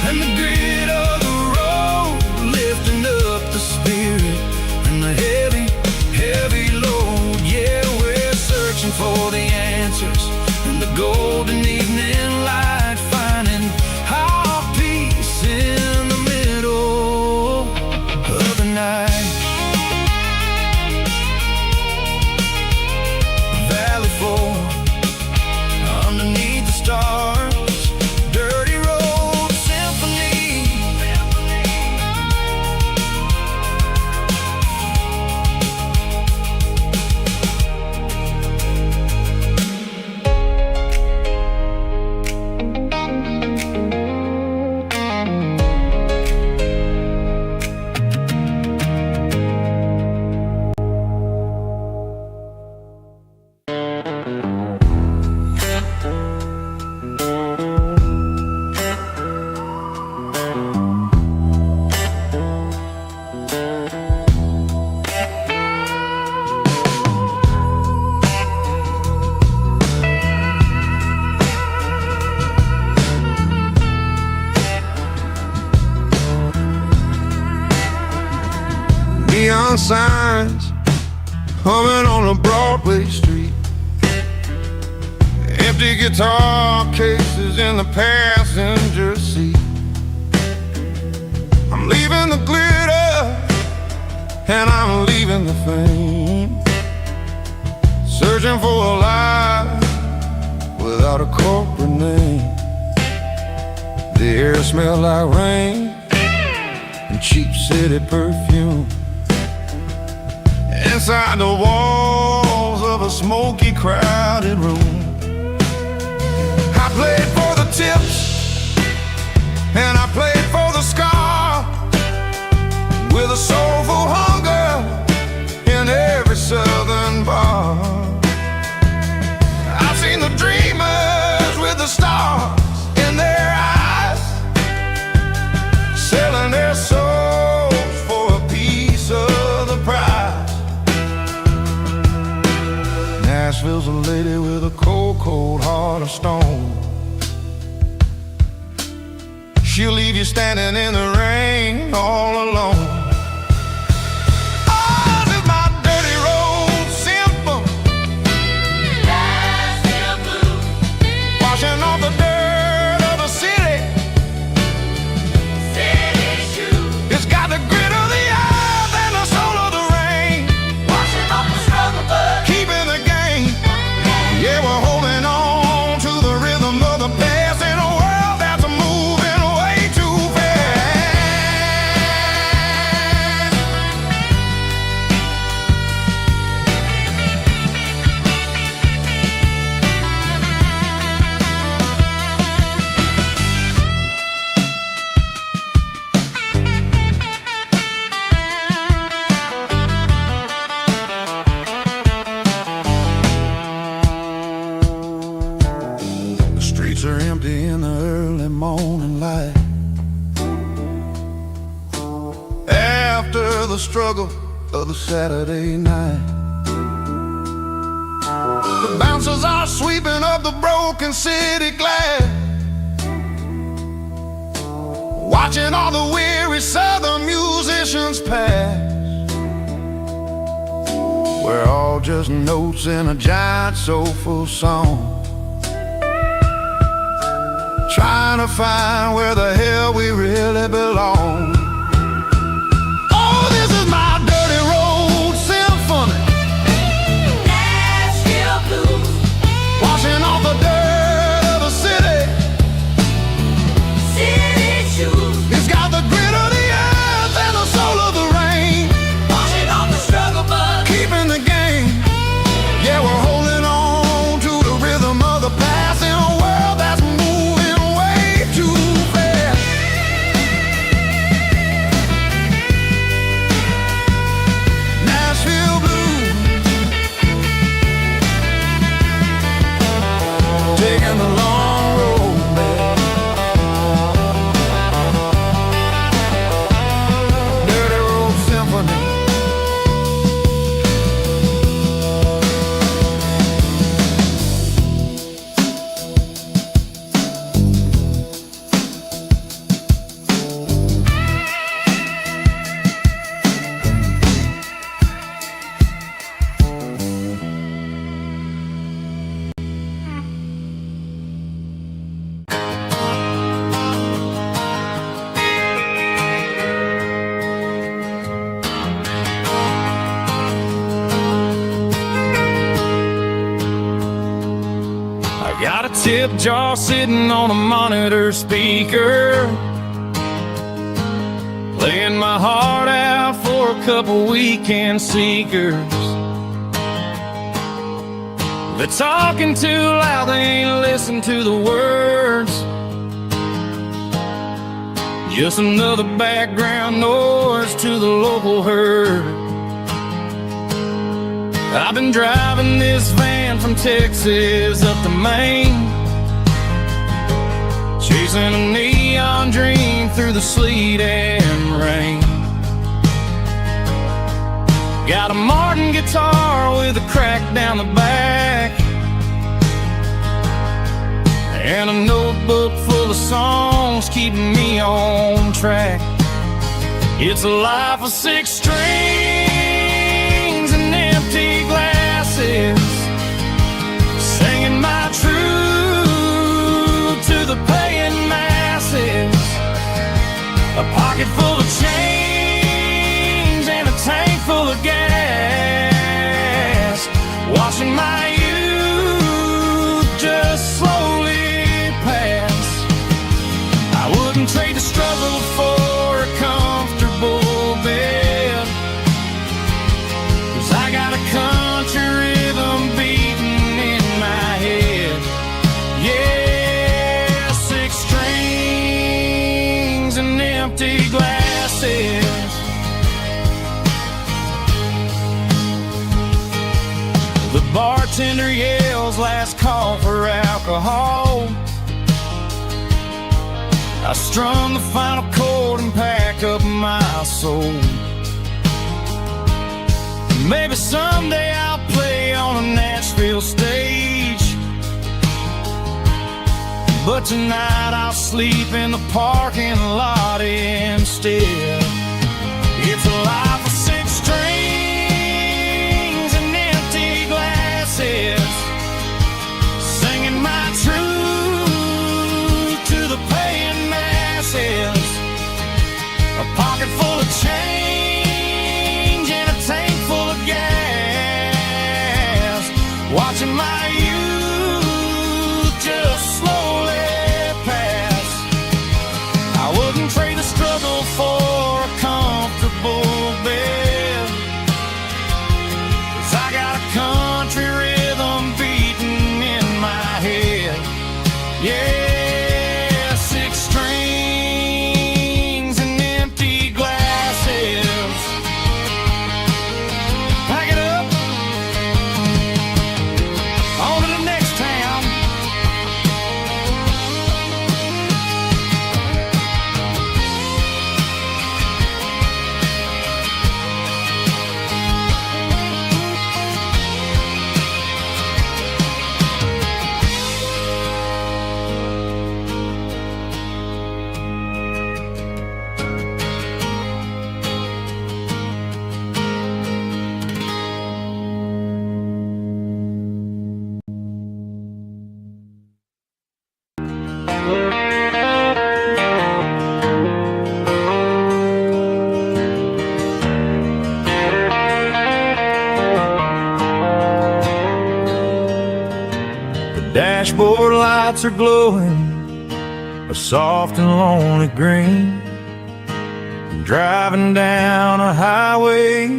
and the grit of the road, lifting up the spirit and the heavy, heavy load. Yeah, we're searching for the answers in the golden evening light, finding our peace in the middle of the night. Valley floor underneath the stars, dirty road symphony. Neon signs humming on a Broadway street, empty guitar cases in the passenger seat. I'm leaving the glitter and I'm leaving the fame, searching for a life without a corporate name. The air smells like rain and cheap city perfume. Inside the walls of a smoky, crowded room, I played for the tips and I played for the scar, with a soulful hunger in every southern bar. I've seen the dreamers with the stars in their eyes, selling their souls for a piece of the prize. Nashville's a lady with a cold, cold heart of stone. She'll leave you standing in the rain all alone. Ours is my dirty road symphony, Nashville blues, washing off the dirt of the city, city shoes. It's got the grit of the earth and the soul of the rain, washing off the struggle but keeping the game. Yeah, we're holding on to the rhythm of the past in a world that's moving way too fast. The streets are empty in the early morning light, after the struggle of the Saturday night. bouncers are sweeping up the broken city glass, watching all the weary southern musicians pass. We're all just notes in a giant soulful song, trying to find where the hell we really belong. Oh, this is my dirty road symphony, Nashville blues, washing off the dirt of the city. city shoes, It's got the grit of the earth and the soul of the rain, washing off the struggle bug. keeping the game. Yeah, we're holding on to the rhythm of the past in a world that's moving way too fast. Nashville blues, taking the long road back. Dirty road symphony. I got a tip jar sitting on a monitor speaker, playing my heart out for a couple weekend seekers. They're talking too loud, they ain't listen to the words. Just another background noise to the local herd. I've been driving this van from Texas up to Maine, chasing a neon dream through the sleet and rain. Got a Martin guitar with a crack down the back, and a notebook full of songs keeping me on track. It's a life of 6 strings and empty glasses, singing my truth to the paying masses. A pocket full of change and a tank full of gas, watching my youth just slowly pass. I wouldn't trade the struggle for a comfortable bed, 'cause I got a country rhythm beating in my head. Yeah, 6 strings and empty glasses. The bartender yells last call for alcohol. I strum the final chord and pack up my soul. Maybe someday I'll play on a Nashville stage, but tonight I'll sleep in the parking lot instead. It's a life of 6 strings and empty glasses, singing my truth to the paying masses. A pocket full of change and a tank full of gas, watching my youth just slowly pass. I wouldn't trade the struggle for a comfortable bed, 'cause I got a country rhythm beating in my head. Yeah, 6 strings and empty glasses. Pack it up on dashboard lights are glowing a soft and lonely green. Driving down a highway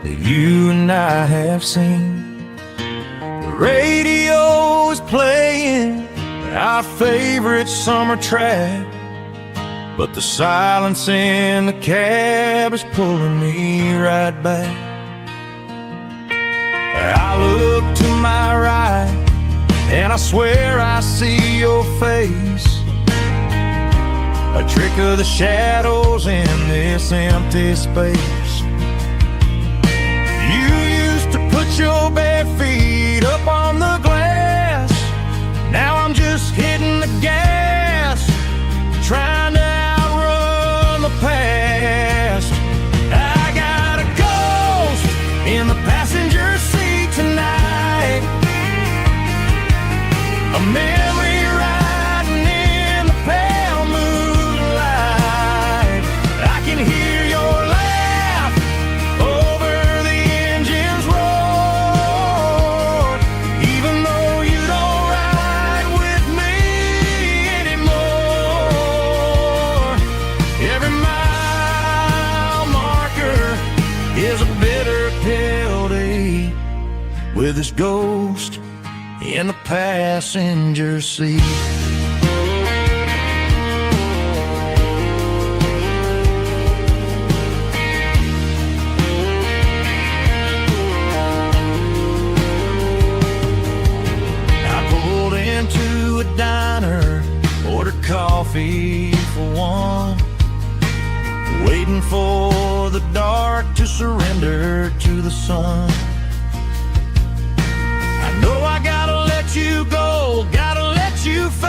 that you and I have seen. The radio is playing our favorite summer track, but the silence in the cab is pulling me right back. I look to my right and I swear I see your face, a trick of the shadows in this empty space. You used to put your bare feet up on the glass. Now I'm just hitting the gas, trying to outrun the past. I got a ghost in the passenger seat tonight, a memory riding in the pale moonlight. I can hear your laugh over the engine's roar, even though you don't ride with me anymore. Every mile marker is a bitter pill to eat, with this ghost in the passenger seat. I pulled into a diner, ordered coffee for one, waiting for the dark to surrender to the sun. I know I gotta let you go, gotta let you fade,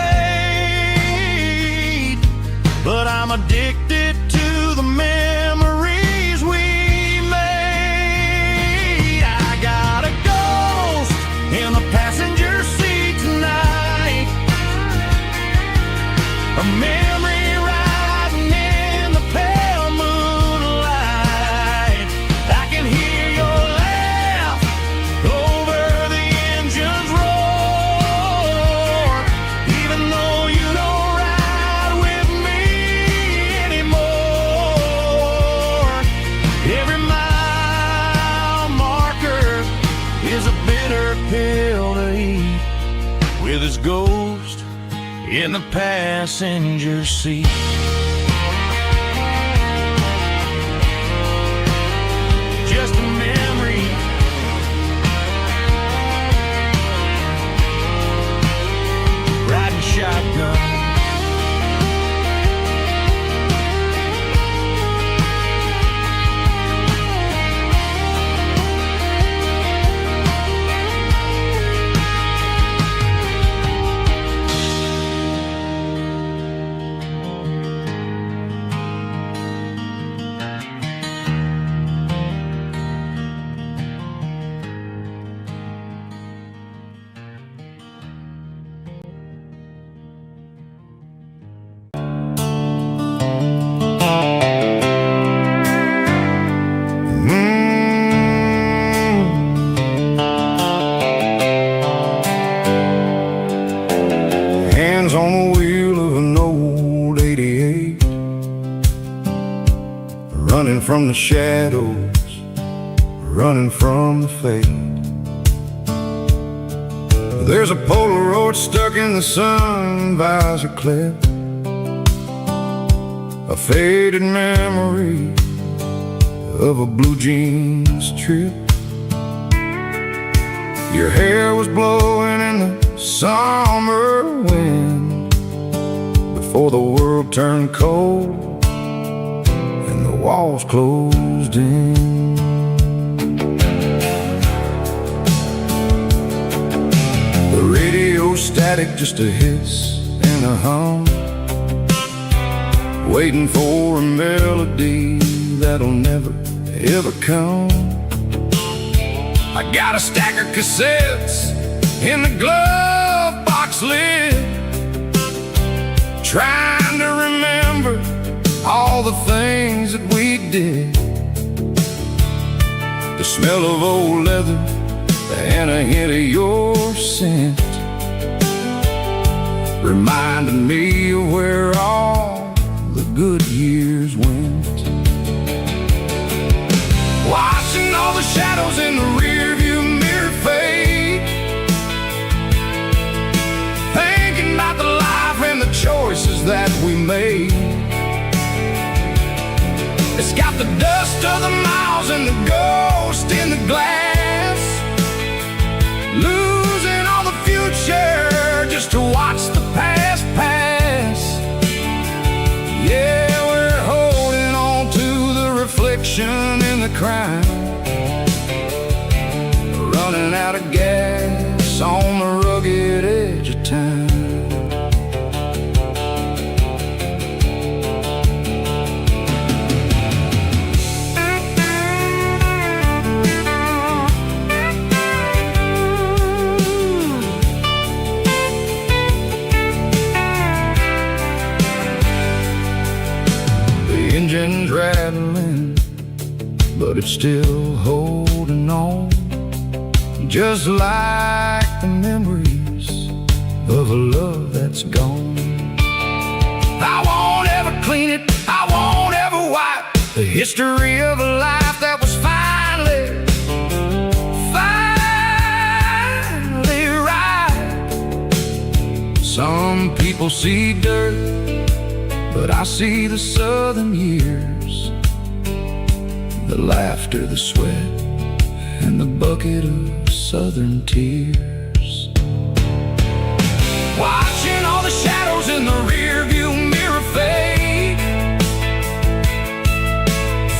but I'm addicted to the memories we made. I got a ghost in the passenger seat tonight, a memory riding in the pale moonlight. I can hear your laugh over the engine's roar, even though you don't ride with me anymore. Every mile marker is a bitter pill to eat, with his ghost in the passenger seat. Just a memory, riding shotgun. Hands on the wheel of an old 88, running from the shadows, running from the fate. There's a Polaroid stuck in the sun visor clip, a faded memory of a blue jeans trip. Your hair was blowing in the summer wind before the world turned cold and the walls closed in. The radio static, just a hiss and a hum, waiting for a melody that'll never ever come. I got a stack of cassettes in the glove box lid, trying to remember all the things that we did. The smell of old leather and a hint of your scent, reminding me of where all the good years went. Watching all the shadows in the rearview mirror fade, thinking about the life and the choices that we made. It's got the dust of the miles and the ghost in the glass, losing all the future just to watch the past pass. Yeah, we're holding on to the reflection in the crowd, running out of gas on the rugged edge of town. Engine's rattling, but it's still holding on, just like the memories of a love that's gone. I won't ever clean it, I won't ever wipe the history of a life that was finally right. Some people see dirt, but I see the southern years, the laughter, the sweat, and the bucket of southern tears. Watching all the shadows in the rearview mirror fade,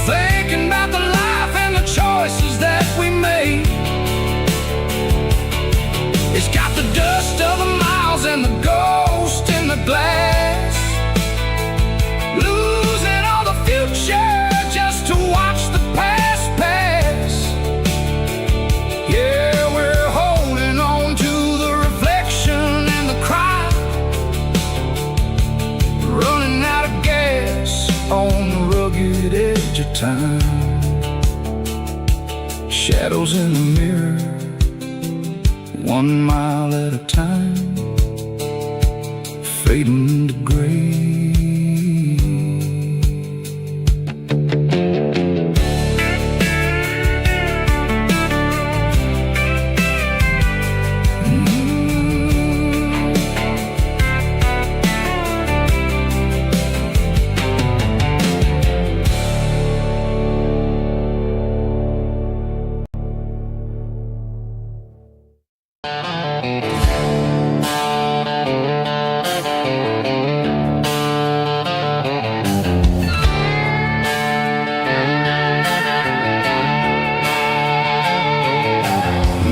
thinking about the life and the choices that we made. It's got the dust of the miles and the ghost in the glass, losing all the future just to watch the past pass. Yeah, we're holding on to the reflection in the crowd, running out of gas on the rugged edge of time. Shadows in the mirror, 1 mile at a time, fading to gray.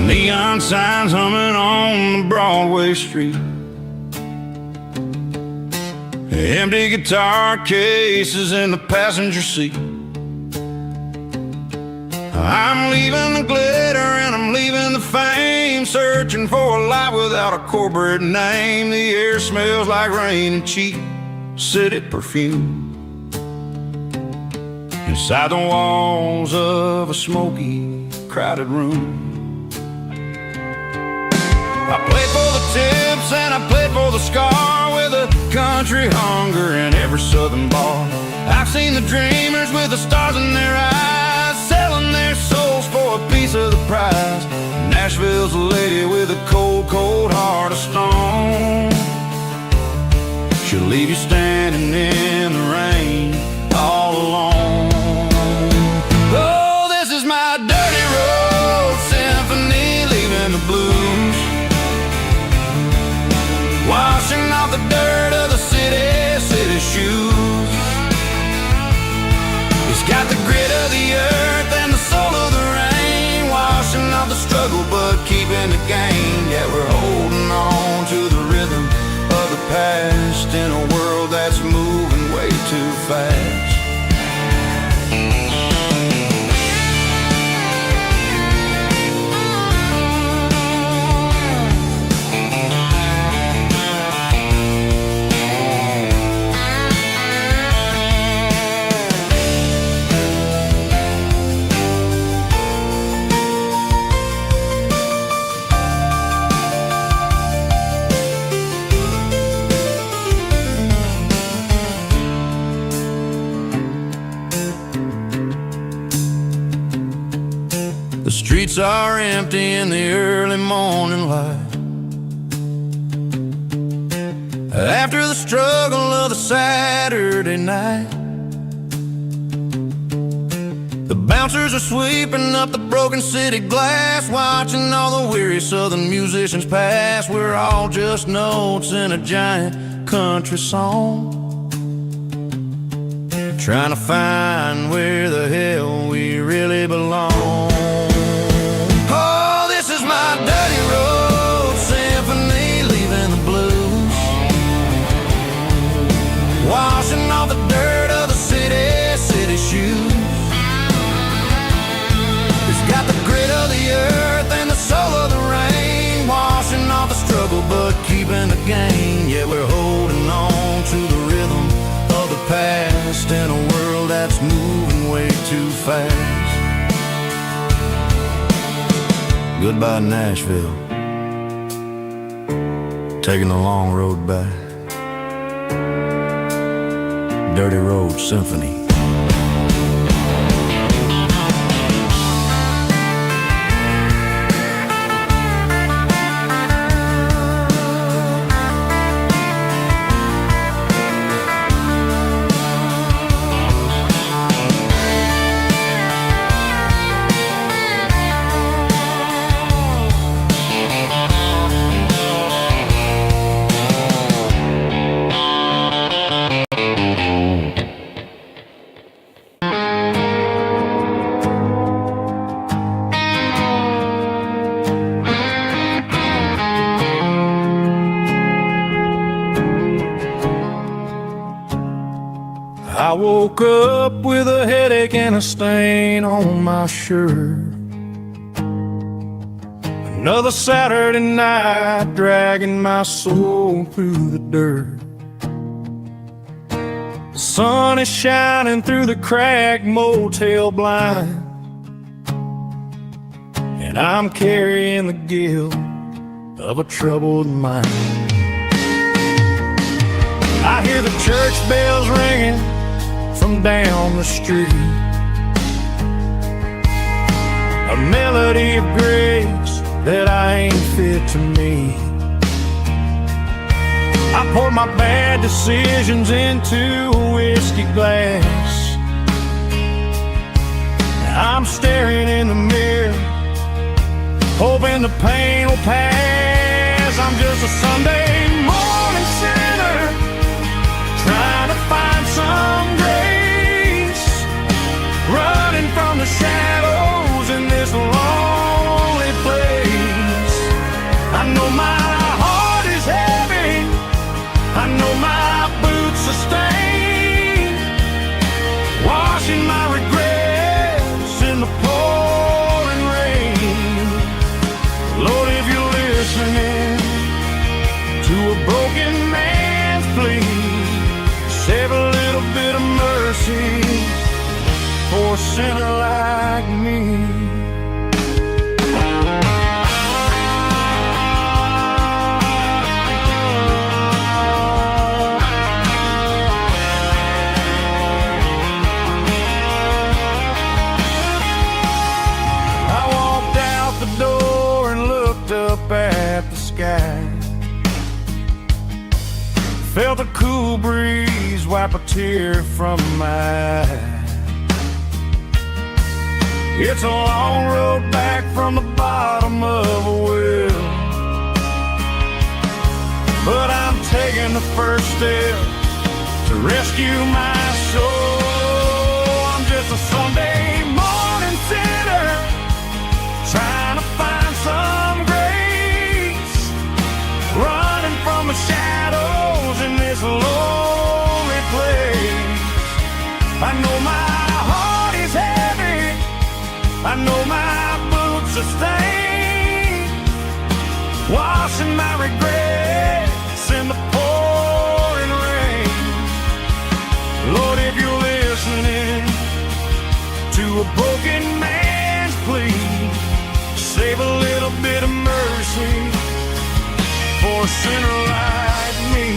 Neon signs humming on the Broadway street, empty guitar cases in the passenger seat. I'm leaving the glitter and I'm leaving the fame, searching for a life without a corporate name. The air smells like rain and cheap city perfume, inside the walls of a smoky, crowded room. I played for the tips and I played for the scar, with a country hunger in every southern bar. I've seen the dreamers with the stars in their eyes, selling their souls for a piece of the prize. Nashville's a lady with a cold, cold heart of stone. She'll leave you standing in the rain all alone. Oh, this is my dirty road symphony, leaving the blues, washing off the dirt of the city shoes. It's got the grit of the earth and the soul of the rain, washing off the struggle but keeping the gain. Yeah, we're holding on to the rhythm of the past in a world that's moving way too fast. The streets are empty in the early morning light. After the struggle of the Saturday night, the bouncers are sweeping up the broken city glass, watching all the weary southern musicians pass. We're all just notes in a giant country song, trying to find where the hell we really belong. Oh, this is my dirty road symphony, leaving the blues, washing off the dirt of the city shoes. It's got the grit of the earth and the soul of the rain, washing off the struggle but keeping the gain. Yeah, we're holding on to the rhythm of the past in a world that's moving way too fast. Goodbye Nashville, taking the long road back. Dirty Road Symphony. I woke up with a headache and a stain on my shirt. Another Saturday night, dragging my soul through the dirt. The sun is shining through the cracked motel blind, and I'm carrying the guilt of a troubled mind. I hear the church bells ringing from down the street, a melody of grace that I ain't fit to meet. I poured my bad decisions into a whiskey glass. I'm staring in the mirror, hoping the pain will pass. I'm just a Sunday morning sinner, trying to find some grace, running from the shadows in this lonely place. I know my heart is heavy, I know my boots are stained, washing my regrets in the pouring rain. Lord, if you're listening to a broken man's plea, save a little bit of mercy for a sinner like me. I walked out the door and looked up at the sky, felt a cool breeze wipe a tear from my eye. It's a long road back from the bottom of a well, but I'm taking the first step to rescue my soul. I'm just a Sunday morning sinner, trying to find some grace, running from the shadows in this lonely place. I know my heart is heavy, I know my boots are stained, washing my regrets in the pouring rain. Lord, if you're listening to a broken man's plea, save a little bit of mercy for a sinner like me.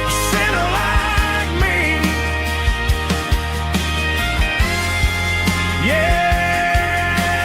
A sinner like me. Yeah.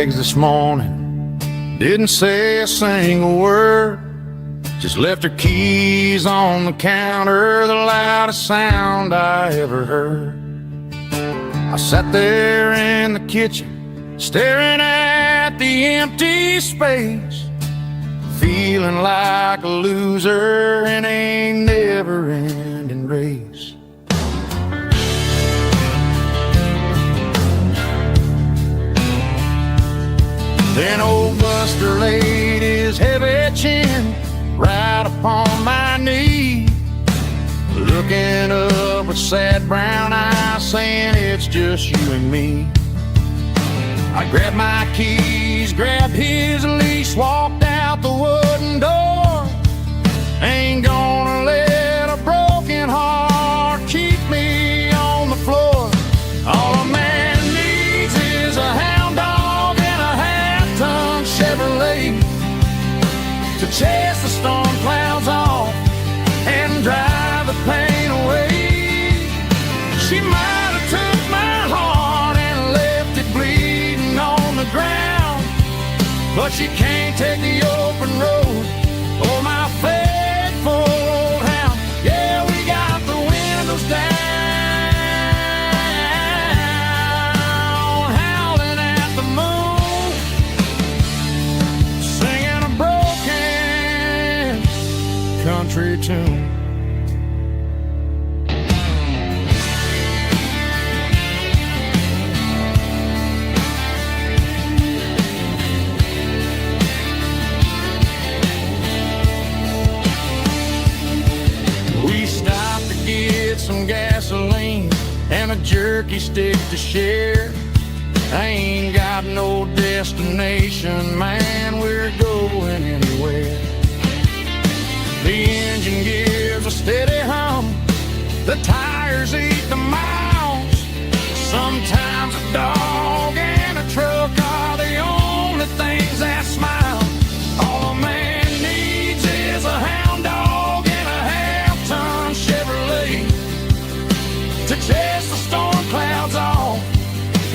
bags this morning. Didn't say a single word, just left her keys on the counter, the loudest sound I ever heard. I sat there in the kitchen, staring at the empty space, feeling like a loser in a never-ending race. Then old Buster laid his heavy chin right upon my knee, looking up with sad brown eyes, saying it's just you and me. I grabbed my keys, grabbed his leash, walked out the wooden door. Ain't gonna let a broken heart keep me on the floor. All a man needs is a hound dog and a half-ton Chevrolet to chase the storm clouds off and drive the pain away. She might have took my heart and left it bleeding on the ground, but she can't take the open road or my faithful old hound. Yeah, we got the windows down, howling at the moon, singing a broken country tune. We stopped to get some gasoline and a jerky stick to share. I ain't got no destination, man, we're going anywhere. The engine gives a steady hum, the tires eat the miles. Sometimes a dog and a truck are the only things that smile. All a man needs is a hound dog and a half-ton Chevrolet to chase the storm clouds off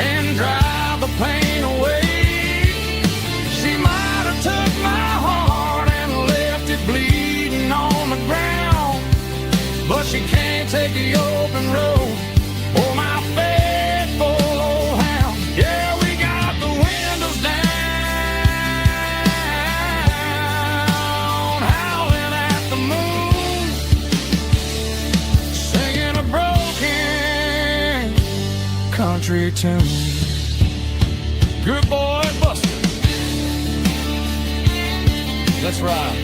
and drive the pain away. She might have took my heart and left it bleeding on the ground, but she can't take the open road or my faithful old hound. Yeah, we got the windows down, howling at the moon, singing a broken country tune. Good boy, Buster. Let's ride.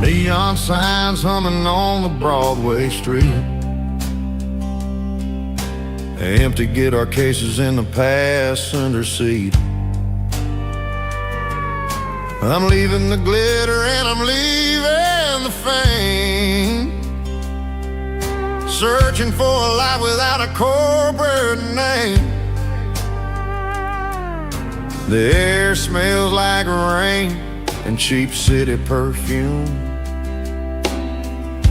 Neon signs humming on the Broadway street. Empty guitar cases in the passenger seat. I'm leaving the glitter and I'm leaving the fame, searching for a life without a corporate name. The air smells like rain and cheap city perfume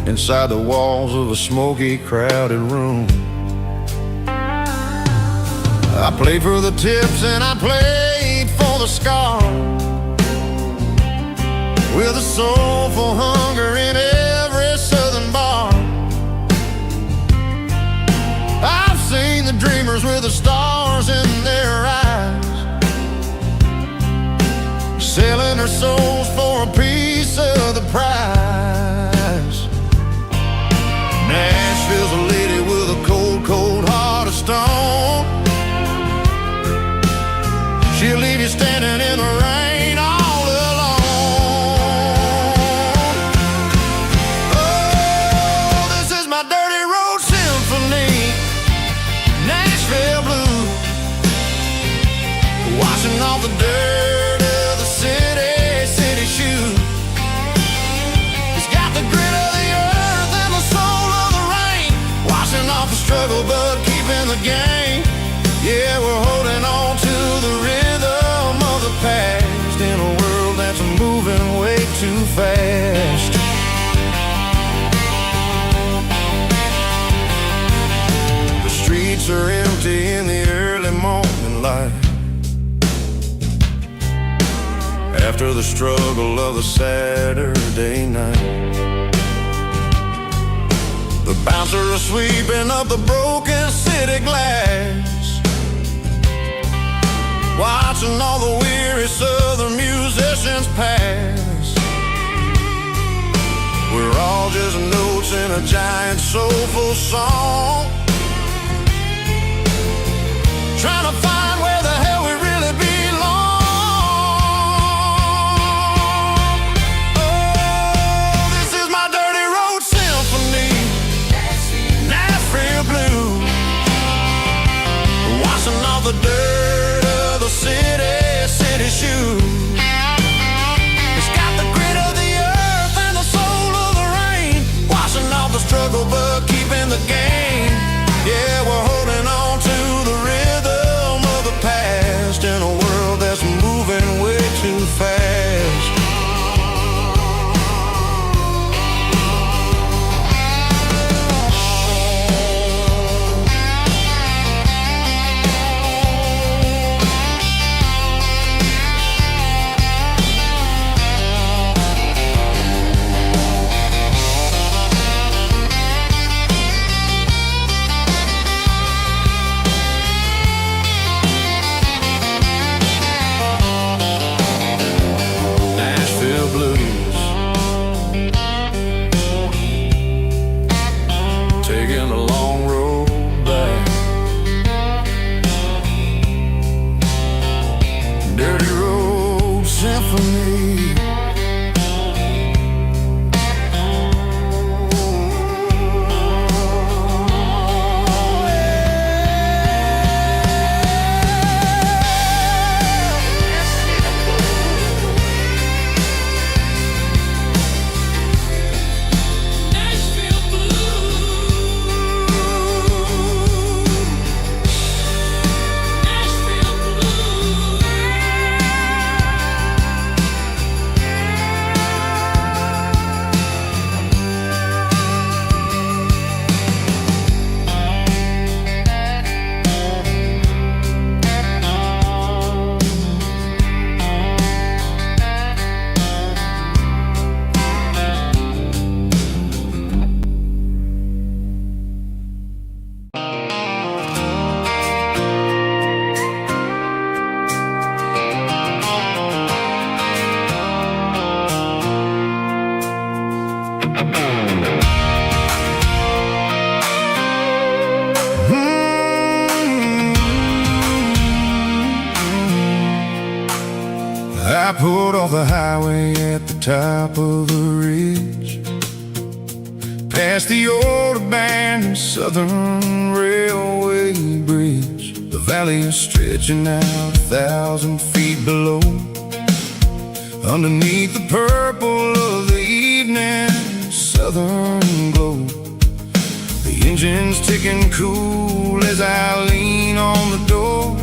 inside the walls of a smoky, crowded room. I played for the tips and I played for the scars, with a soulful hunger in every southern bar. I've seen the dreamers with the stars in their eyes, selling their souls for a piece of the prize. Nashville's a lady with a cold, cold heart of stone. She'll leave you standing in the the game. Yeah, we're holding on to the rhythm of the past in a world that's moving way too fast. The streets are empty in the early morning light, after the struggle of the Saturday night. The bouncers are sweeping up the broken city glass, watching all the weary southern musicians pass. We're all just notes in a giant soulful song, trying to find where the hell we really belong. Oh, this is my dirty road symphony, Nashville blues, washing off the dirt of the city shoes. It's got the grit of the earth and the soul of the rain, washing off the struggle but keeping the game. Yeah, we're holding on to the rhythm of the past in a world that's moving way too fast. Taking a long road back, dirty road symphony. I pulled off the highway at the top of the ridge, past the old abandoned Southern Railway bridge. The valley is stretching out 1,000 feet below, underneath the purple of the evening southern glow. The engine's ticking cool as I lean on the door,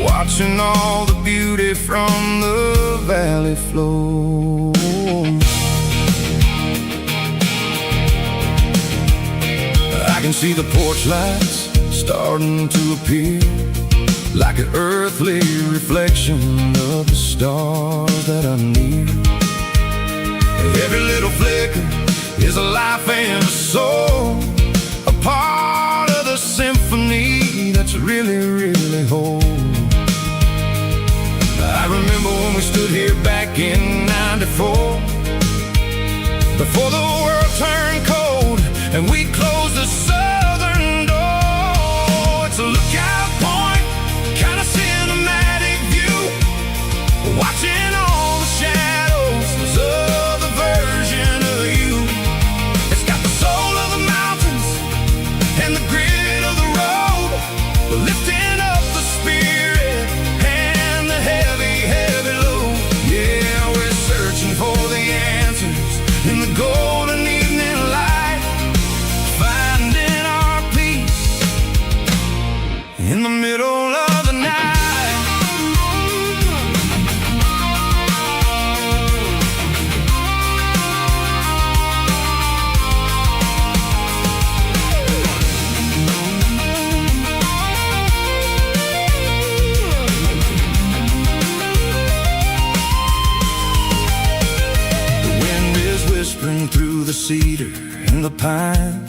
watching all the beauty from the valley flow. I can see the porch lights starting to appear, like an earthly reflection of the stars that are near. Every little flicker is a life and a soul, a part of the symphony that's really, really whole. I remember when we stood here back in '94, before the world turned cold and we closed the southern door. It's a lookout point, kind of cinematic view, watching all the shadows of the version of you. It's got the soul of the mountains and the grit of the road, lifting up the spirit and the heavy, heavy load. Yeah, we're searching for the answers in the golden evening light, cedar and the pine,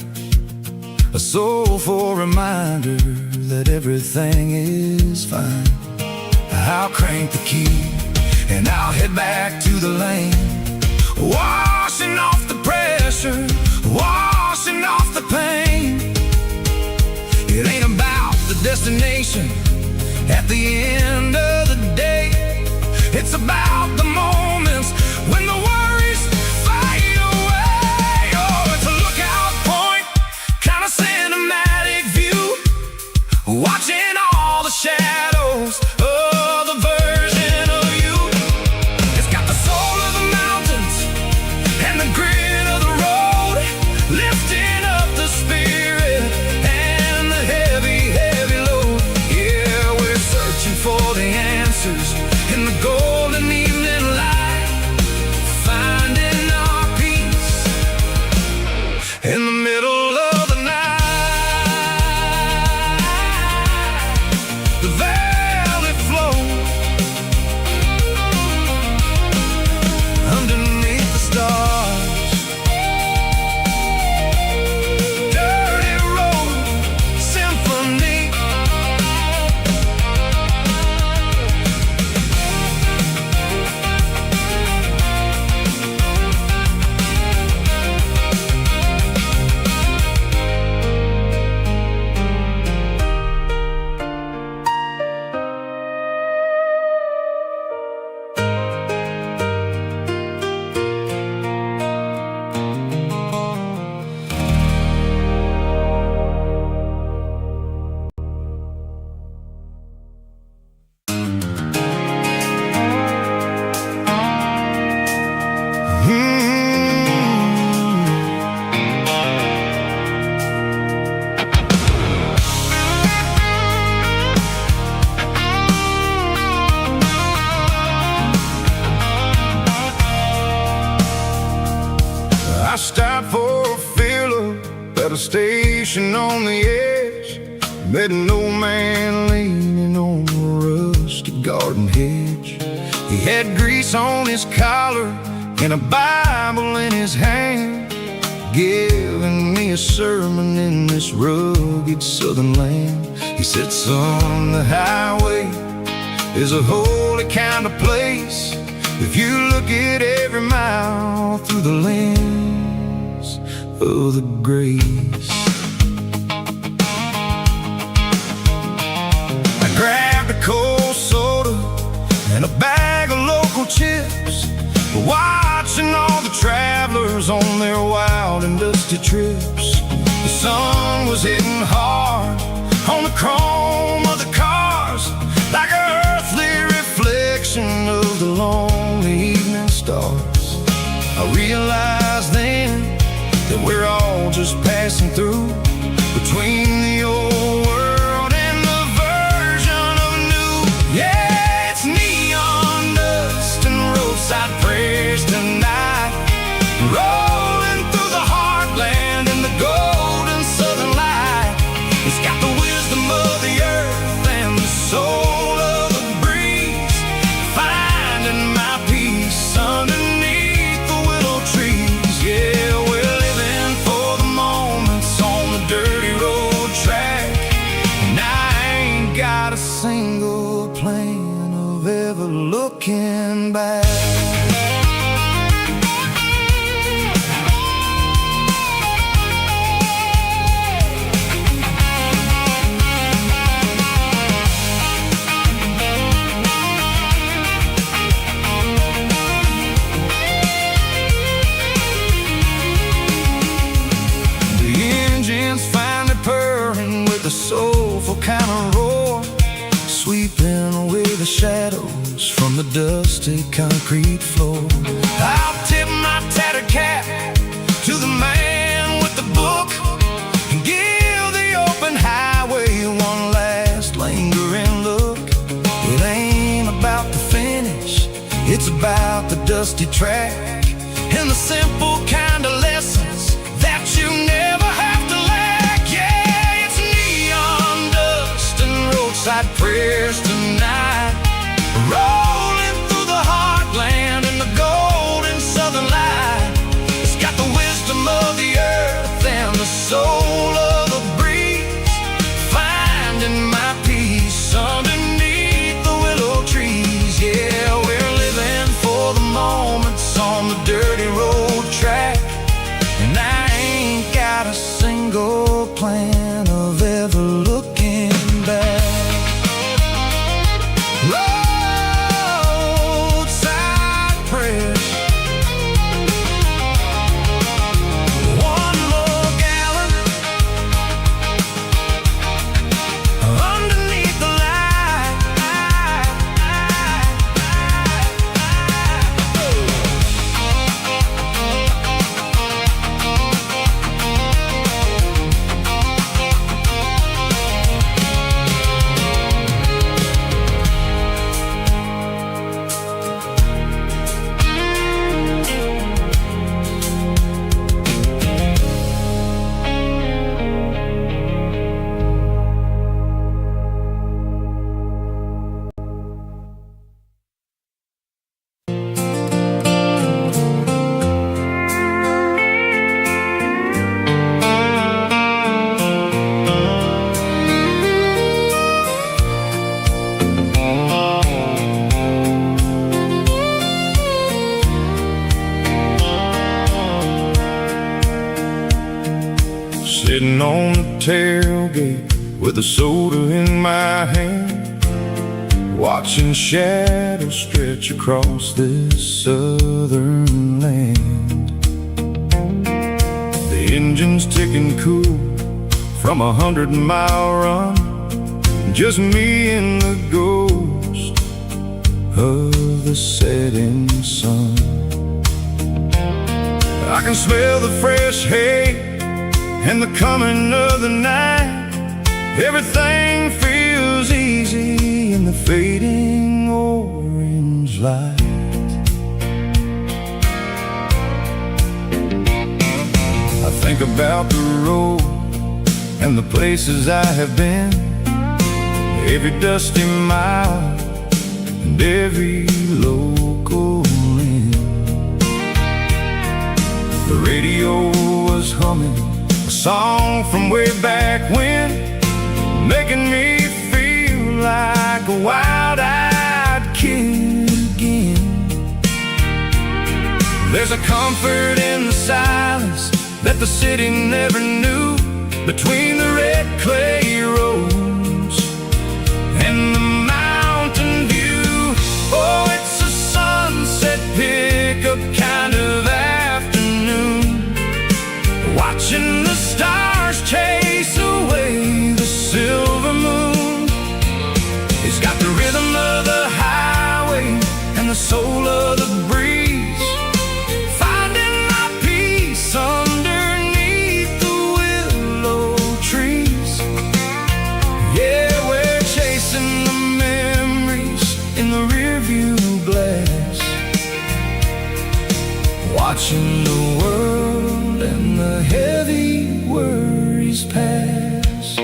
a soulful reminder that everything is fine. I'll crank the key and I'll head back to the lane, washing off the pressure, washing off the pain. It ain't about the destination at the end of the day. It's about the moments when the worries fade away. Oh, it's a lookout point, kind of cinematic view, watching all the shadows of the version of you. It's got the soul of the mountains and the grit of the road, lifting up the spirit and the heavy, heavy load. Yeah, we're searching for the answers in the golden evening light, finding our peace in the middle of the night. The valley flows underneath the stars. Dirty road symphony. I stopped for a fill-up at a station on the edge. Met an old man leaning on a rusty garden hedge. He had grease on his collar and a Bible in his hand, giving me a sermon in this rugged southern land. He said, son, the highway is a holy kind of place if you look at every mile through the lens of the grace. I grabbed a cold soda and a bag of local chips, watching all the travelers on their wild and dusty trips. The sun was hitting hard on the chrome of the cars, like an earthly reflection of the lonely evening stars. I realized then that we're all just passing through, between the old world and the version of new. Yeah, it's neon dust and roadside prayers tonight, rolling through the heartland in the golden southern light. It's got the wisdom of the earth and the soul of the breeze, finding my peace underneath the willow trees. Yeah, we're living for the moments on the dirty road track, and I ain't got a single plan of ever looking back. A soulful kind of roar, sweeping away the shadows from the dusty concrete floor. I'll tip my tattered cap to the man with the book and give the open highway one last lingering look. It ain't about the finish, it's about the dusty track and the simple kind of lessons that you never have to lack. Yeah, it's neon dust and roadside prayers tonight, rolling through the heartland in the golden southern light. It's got the wisdom Sitting on the tailgate with a soda in my hand, watching shadows stretch across this southern land. The engine's ticking cool from 100-mile run, just me and the ghost of the setting sun. I can smell the fresh hay and the coming of the night. Everything feels easy in the fading orange light. I think about the road and the places I have been, every dusty mile and every local inn. The radio was humming a song from way back when, making me feel like a wild-eyed kid again. There's a comfort in the silence that the city never knew, between the red clay roads and the mountain view. Oh, it's a sunset pickup kind of afternoon, watching the stars chase away the silver moon. It's got the rhythm of the highway and the soul of the breeze, finding my peace underneath the willow trees. Yeah, we're chasing the memories in the rearview glass, watching the world and the heavy worries pass.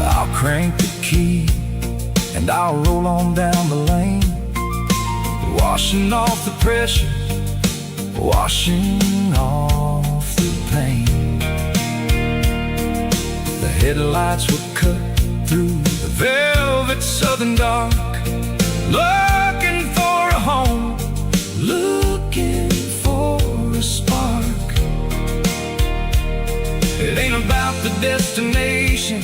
I'll crank the key and I'll roll on down the lane, washing off the pressure, washing off the pain. The headlights were cut through the velvet southern dark, looking for a home, looking for a spark. It ain't about the destination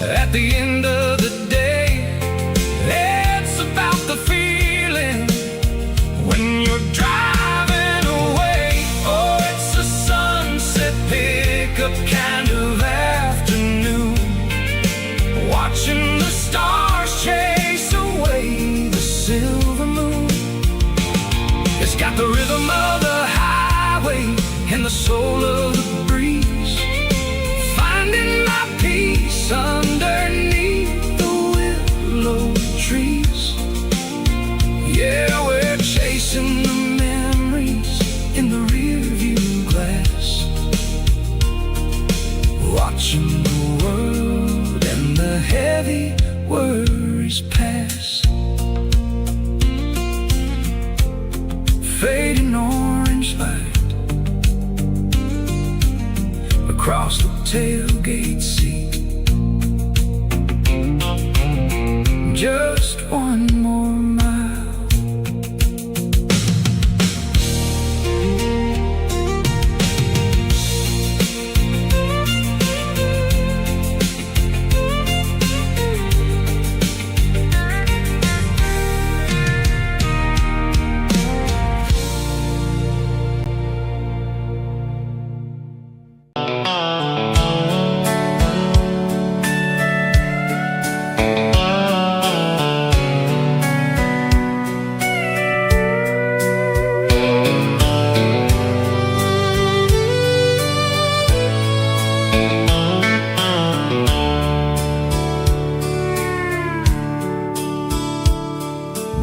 at the end of the day, it's about the feeling when you're driving away. Oh, it's a sunset pickup kind of afternoon, watching the stars chase away the silver moon. It's got the rhythm of the highway and the soul of the breeze, finding my peace underneath the willow trees. Yeah, we're chasing the memories in the rearview glass, watching the world and the heavy worries pass. Fading orange light across the tailgate seat, just one more mile.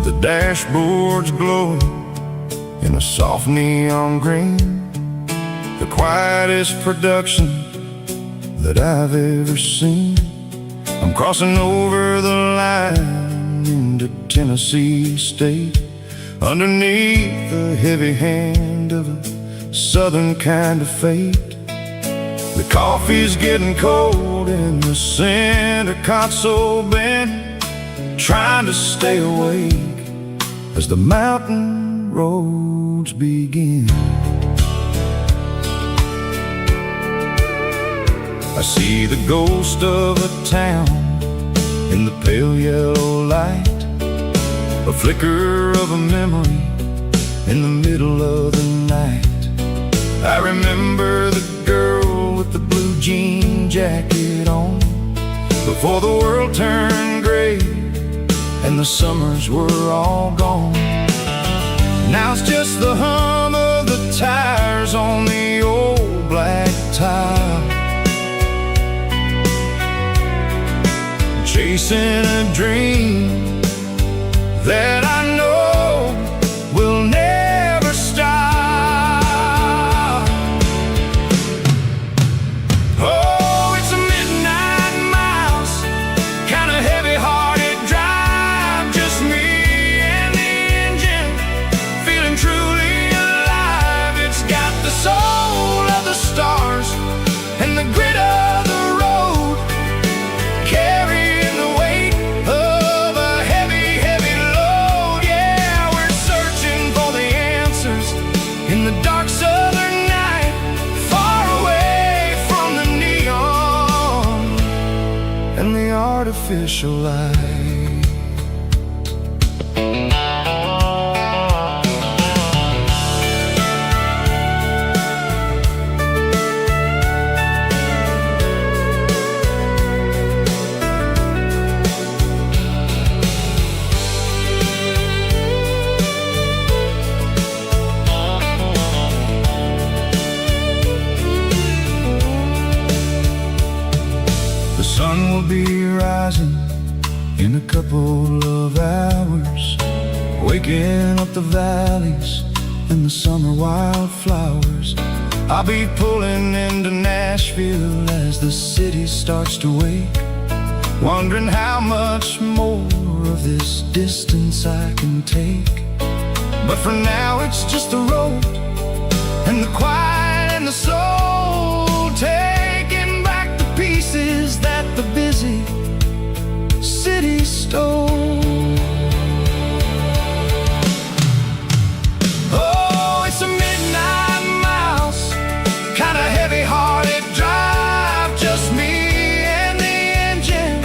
The dashboard's glowing in a soft neon green, the quietest production that I've ever seen. I'm crossing over the line into Tennessee State, underneath the heavy hand of a southern kind of fate. The coffee's getting cold in the center console bin, trying to stay awake as the mountain roads begin. I see the ghost of a town in the pale yellow light, a flicker of a memory in the middle of the night. I remember the girl with the blue jean jacket on, before the world turned gray and the summers were all gone. Now it's just the hum of the tires on the old black tile, chasing a dream that I know will never stop. Oh, it's a midnight mouse, kinda heavy-hearted drive, just me and the engine, feeling truly alive. It's got the soul of the stars and the grit of the road, carrying the weight of a heavy, heavy load. Yeah, we're searching for the answers in the dark southern night, far away from the neon and the artificial light. The sun will be rising in a couple of hours, waking up the valleys and the summer wildflowers. I'll be pulling into Nashville as the city starts to wake, wondering how much more of this distance I can take. But for now it's just the road and the quiet and the soul, taking back the pieces that the busy city stole. Oh, it's a midnight mouse, kinda heavy-hearted drive, just me and the engine,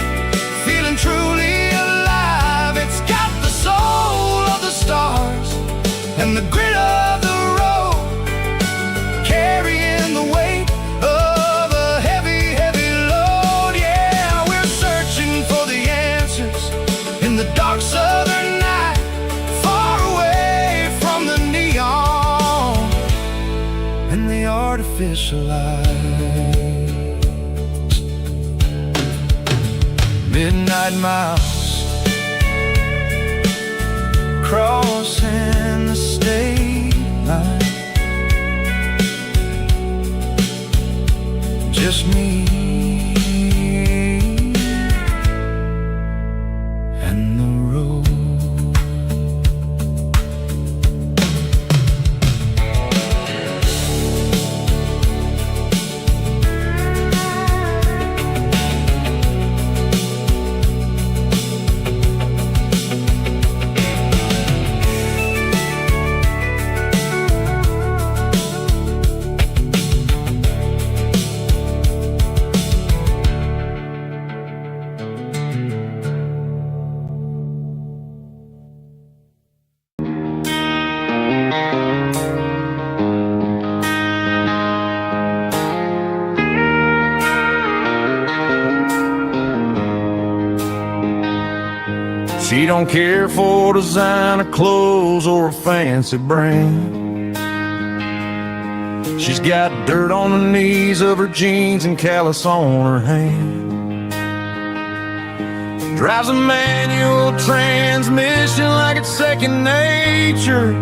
feeling truly alive. It's got the soul of the stars and the grit of the road, carrying the weight of a heavy, heavy load. Yeah, we're searching for the answers in the dark southern night, far away from the neon and the artificial lights. Midnight mouse, crossing the state line, just me and the road. She don't care for designer clothes or a fancy brand. She's got dirt on the knees of her jeans and callus on her hand. Drives a manual transmission like it's second nature.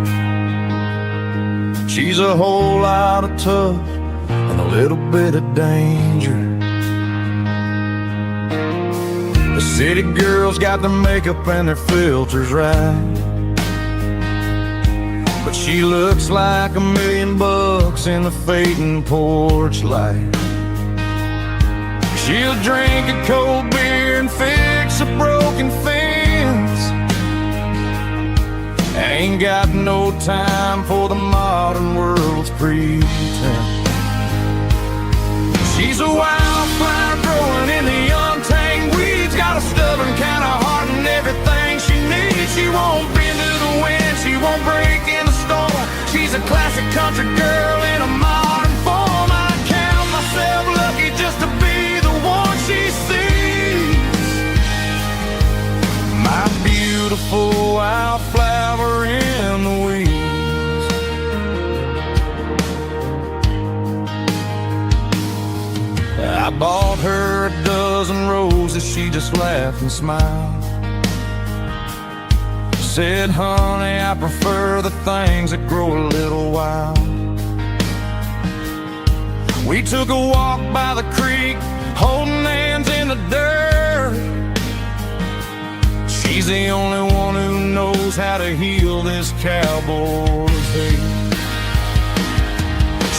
She's a whole lot of tough and a little bit of danger. The city girls got their makeup and their filters right, but she looks like $1,000,000 in the fading porch light. She'll drink a cold beer and fix a broken fence. Ain't got no time for the modern world's pretense. She's a wildflower growing in the untamed weeds. Got a stubborn kind of heart and everything she needs. She won't bend to the wind, she won't break in the storm. She's a classic country girl in a modern form. I count myself lucky just to be the one she sees. My beautiful wildflower in the weeds. I bought her a dozen roses, she just laughed and smiled. Said, honey, I prefer the things that grow a little wild. We took a walk by the creek, holding hands in the dirt. She's the only one who knows how to heal this cowboy's hate.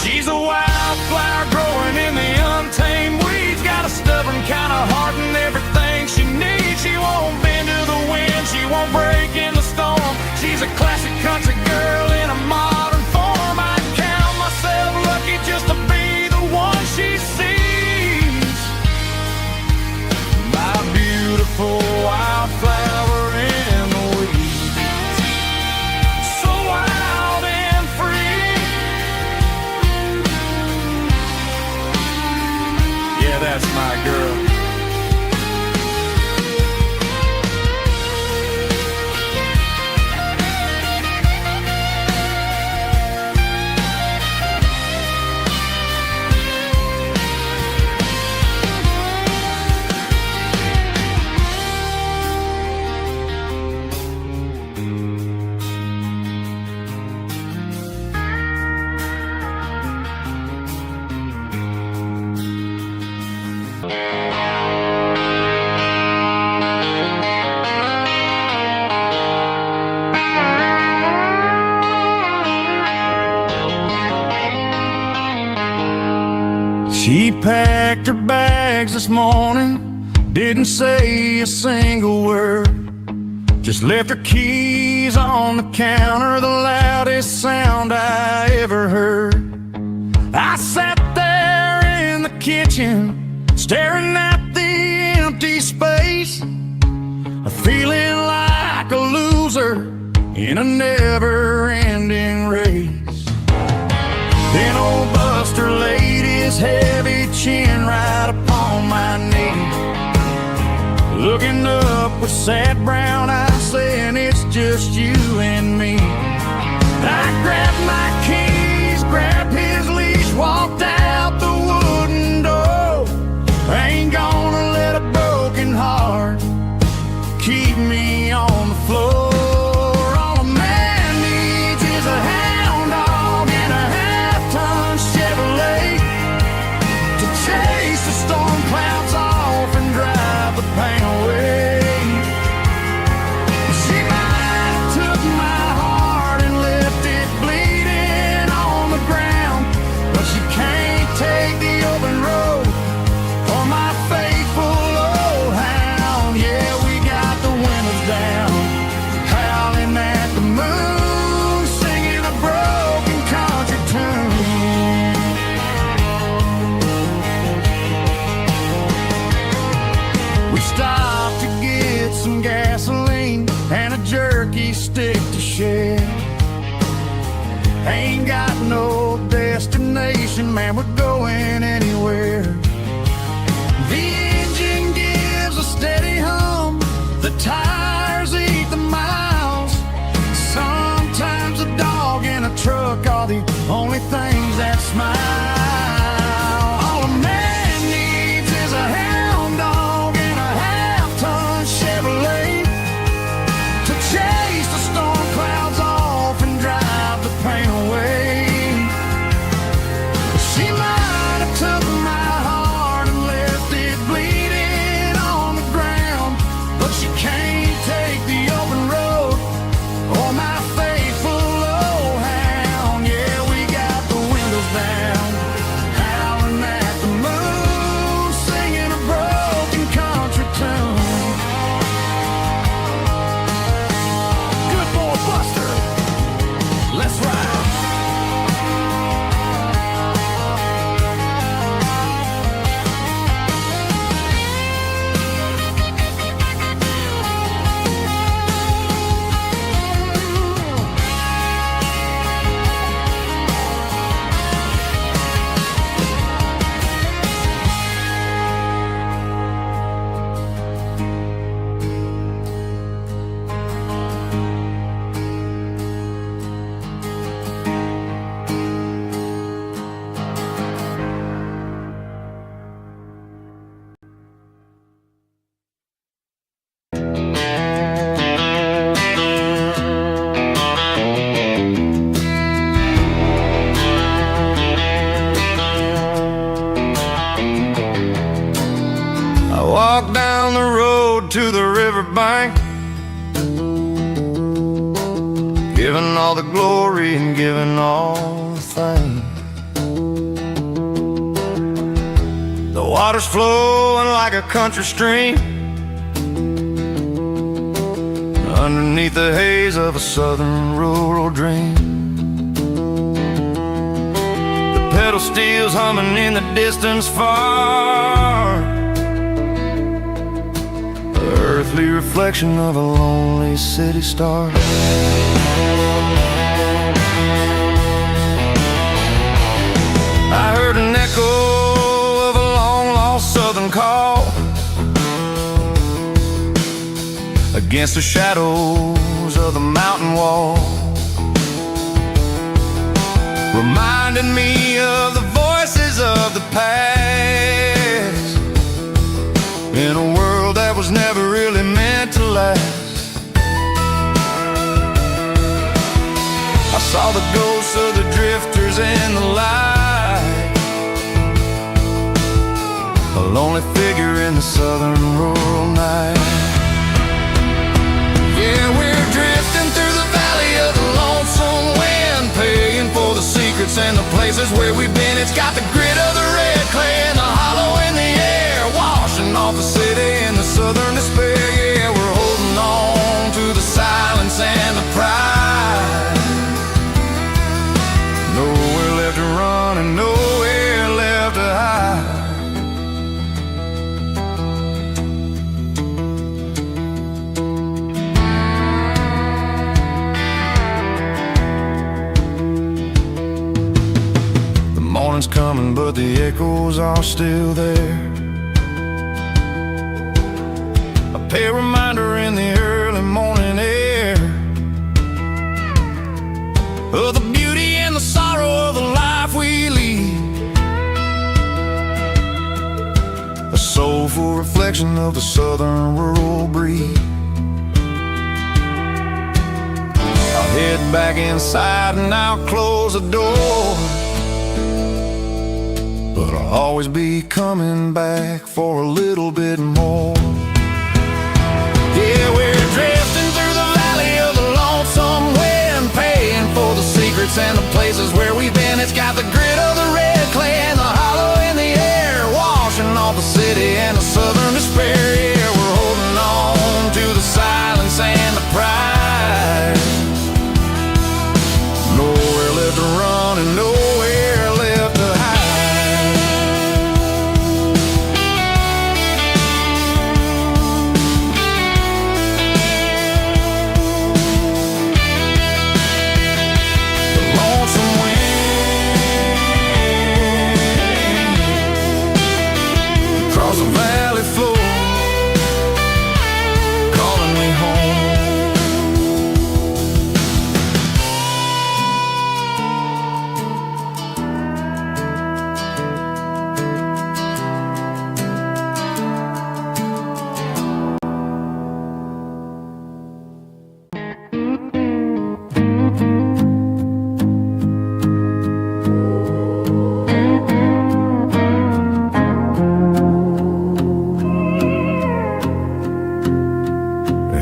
She's a wildflower growing in the untamed weeds. Got a stubborn kind of heart and everything she needs. She won't bend to the wind, she won't break in the storm. She's a classic country girl in a modern form. I count myself lucky just to be the one she sees. My beautiful wildflower in the weeds. So wild and free. Yeah, that's my girl. She packed her bags this morning, didn't say a single word. Just left her keys on the counter, the loudest sound I ever heard. I sat there in the kitchen, staring at the empty space, feeling like a loser in a never-ending race. Then old Buster laid his heavy chin right upon my knee, looking up with sad brown eyes, saying it's just you and me. I grabbed my keys, grabbed his leash, walked out the wooden door. I ain't gonna let a broken heart keep me on the floor. All a man needs is a hound dog and a half-ton Chevrolet to chase the storm clouds off and drive the pain away. She might have took my heart and left it bleeding on the ground, but she can't take the open road for my faithful old hound. Yeah, we got the windows down, howling at the moon, singing a broken country tune. We stopped to get some gasoline and a jerky stick to share. Ain't got no destination, man, we're going anywhere. The engine gives a steady hum, the tires eat the miles. Sometimes a dog and a truck are the only things that smile. All a man needs is a hound dog and a half-ton Chevrolet to chase the storm clouds off and drive the pain away. She might have took my heart and left it bleeding on the ground, but she can't take the open road or my faithful old hound. Yeah, we got the walked down the road to the riverbank, giving all the glory and giving all the thanks. The water's flowing like a country stream underneath the haze of a southern rural dream. The pedal steel's humming in the distance far, the earthly reflection of a lonely city star. I heard an echo of a long-lost southern call against the shadows of the mountain wall, reminding me of the voices of the past, in a world that was never really meant to last. I saw the ghosts of the drifters in the light, a lonely figure in the southern rural night. Yeah, we're drifting through the valley of the lonesome wind, paying for the secrets and the places where we've been. It's got the grit of the red clay and the hollow in the air, washing off the city and the southern despair. Yeah, we're holding on to the silence and the pride. Nowhere left to run and nowhere left to hide. Morning's coming, but the echoes are still there. A pale reminder in the early morning air of the beauty and the sorrow of the life we lead, a soulful reflection of the southern rural breed. I'll head back inside and I'll close the door, but I'll always be coming back for a little bit more. Yeah, we're drifting through the valley of the lonesome wind, paying for the secrets and the places where we've been. It's got the grit of the red clay and the hollow in the air, washing off the city and the southern despair. Yeah, we're holding on to the silence and the pride. Nowhere left to run and nowhere left to hide.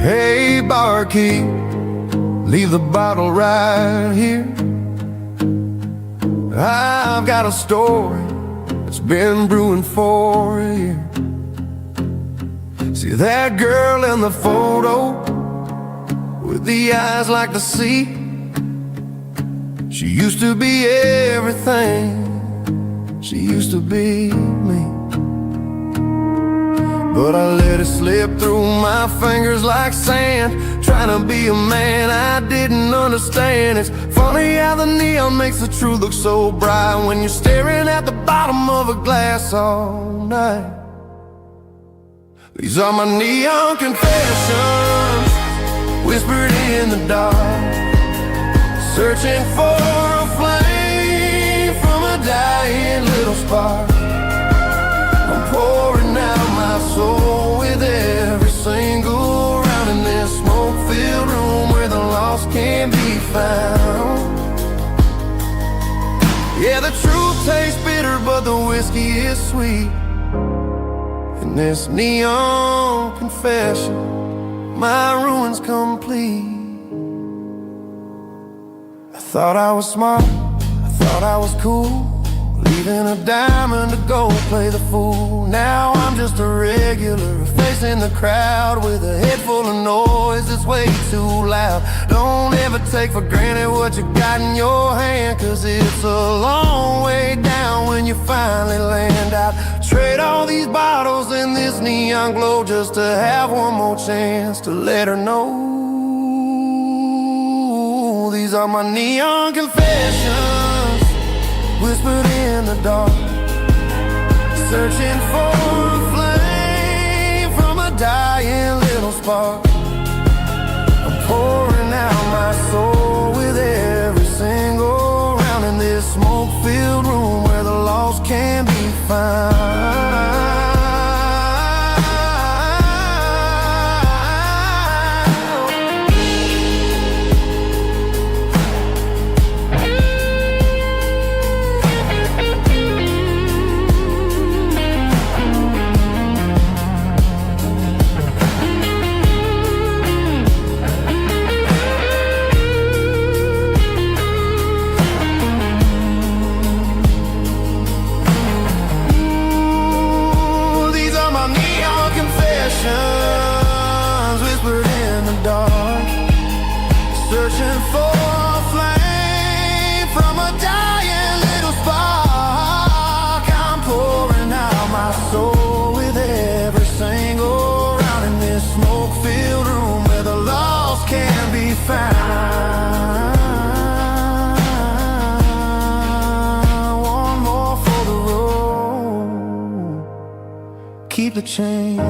Hey, barkeep, leave the bottle right here. I've got a story that's been brewing for a year. See that girl in the photo with the eyes like the sea? She used to be everything, she used to be me. But I let it slip through my fingers like sand, trying to be a man I didn't understand. It's funny how the neon makes the truth look so bright when you're staring at the bottom of a glass all night. These are my neon confessions, whispered in the dark, searching for a flame from a dying little spark. I'm pouring out my soul with every single round in this smoke-filled room where the lost can't be found. Yeah, the truth tastes bitter, but the whiskey is sweet. In this neon confession, my ruin's complete. I thought I was smart, I thought I was cool, leaving a diamond to go play the fool. Now I'm just a regular, facing the crowd with a head full of noise that's way too loud. Don't ever take for granted what you got in your hand, cause it's a long way down when you finally land out. Trade all these bottles and this neon glow just to have one more chance to let her know. These are my neon confessions, whispered in the dark, searching for a flame from a dying little spark. I'm pouring out my soul with every single round in this smoke-filled room where the lost can be found. Whispered in the dark, searching for a flame from a dying little spark. I'm pouring out my soul with every single round in this smoke-filled room where the lost can be found. One more for the road, keep the change.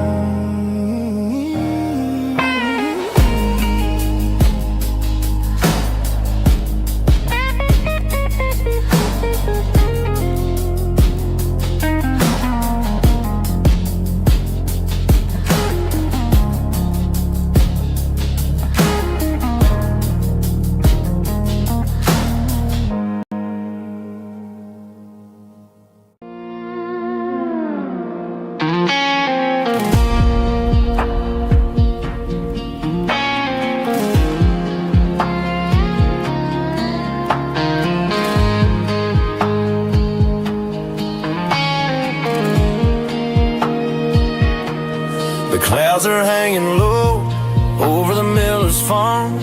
Clouds are hanging low over the miller's farm,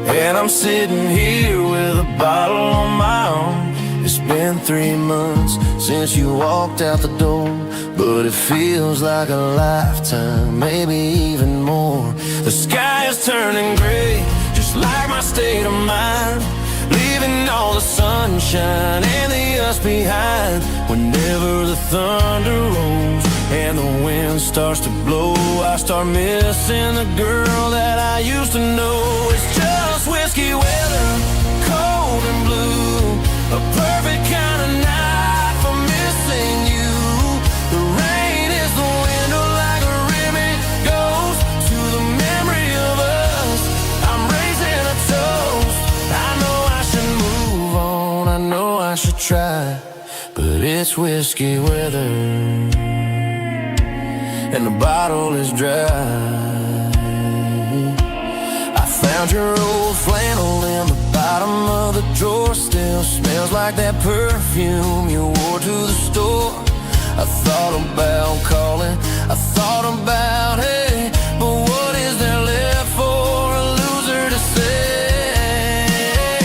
and I'm sitting here with a bottle on my arm. It's been 3 months since you walked out the door, but it feels like a lifetime, maybe even more. The sky is turning gray, just like my state of mind, leaving all the sunshine and the us behind. Whenever the thunder rolls and the wind starts to blow, I start missing the girl that I used to know. It's just whiskey weather, cold and blue, a perfect kind of night for missing you. The rain is the window like a ribbon goes to the memory of us. I'm raising a toast. I know I should move on, I know I should try, but it's whiskey weather and the bottle is dry. I found your old flannel in the bottom of the drawer, still smells like that perfume you wore to the store. I thought about calling, I thought about, hey, but what is there left for a loser to say?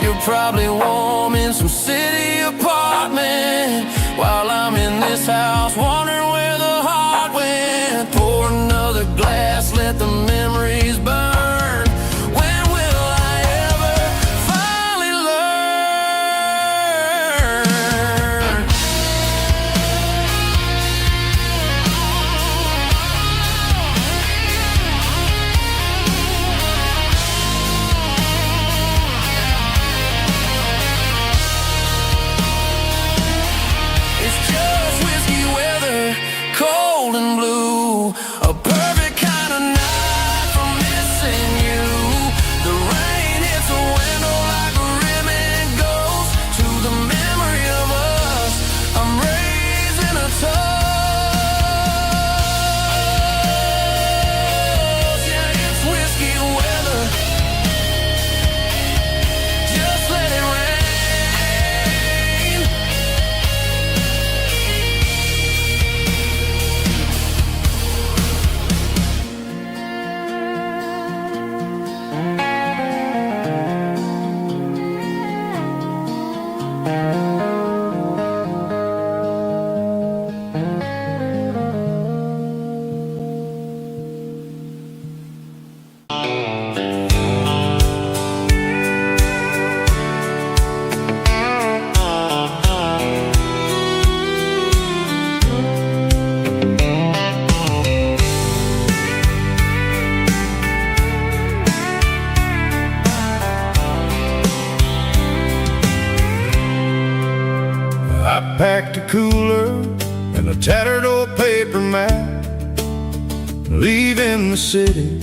You're probably warm in some city apartment while I'm in this house wondering where the heart went. Pour another glass, let the memories burn. When will I ever finally learn? leaving the city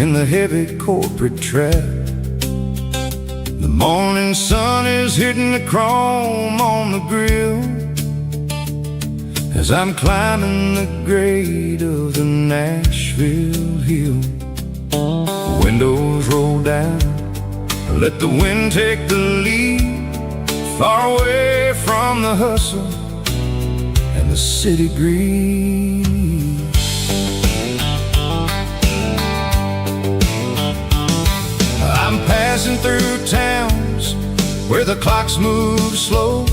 in the heavy corporate trap. The morning sun is hitting the chrome on the grill as I'm climbing the grade of the Nashville hill. Windows roll down, let the wind take the lead, far away from the hustle and the city greed. I'm passing through towns where the clocks move slow,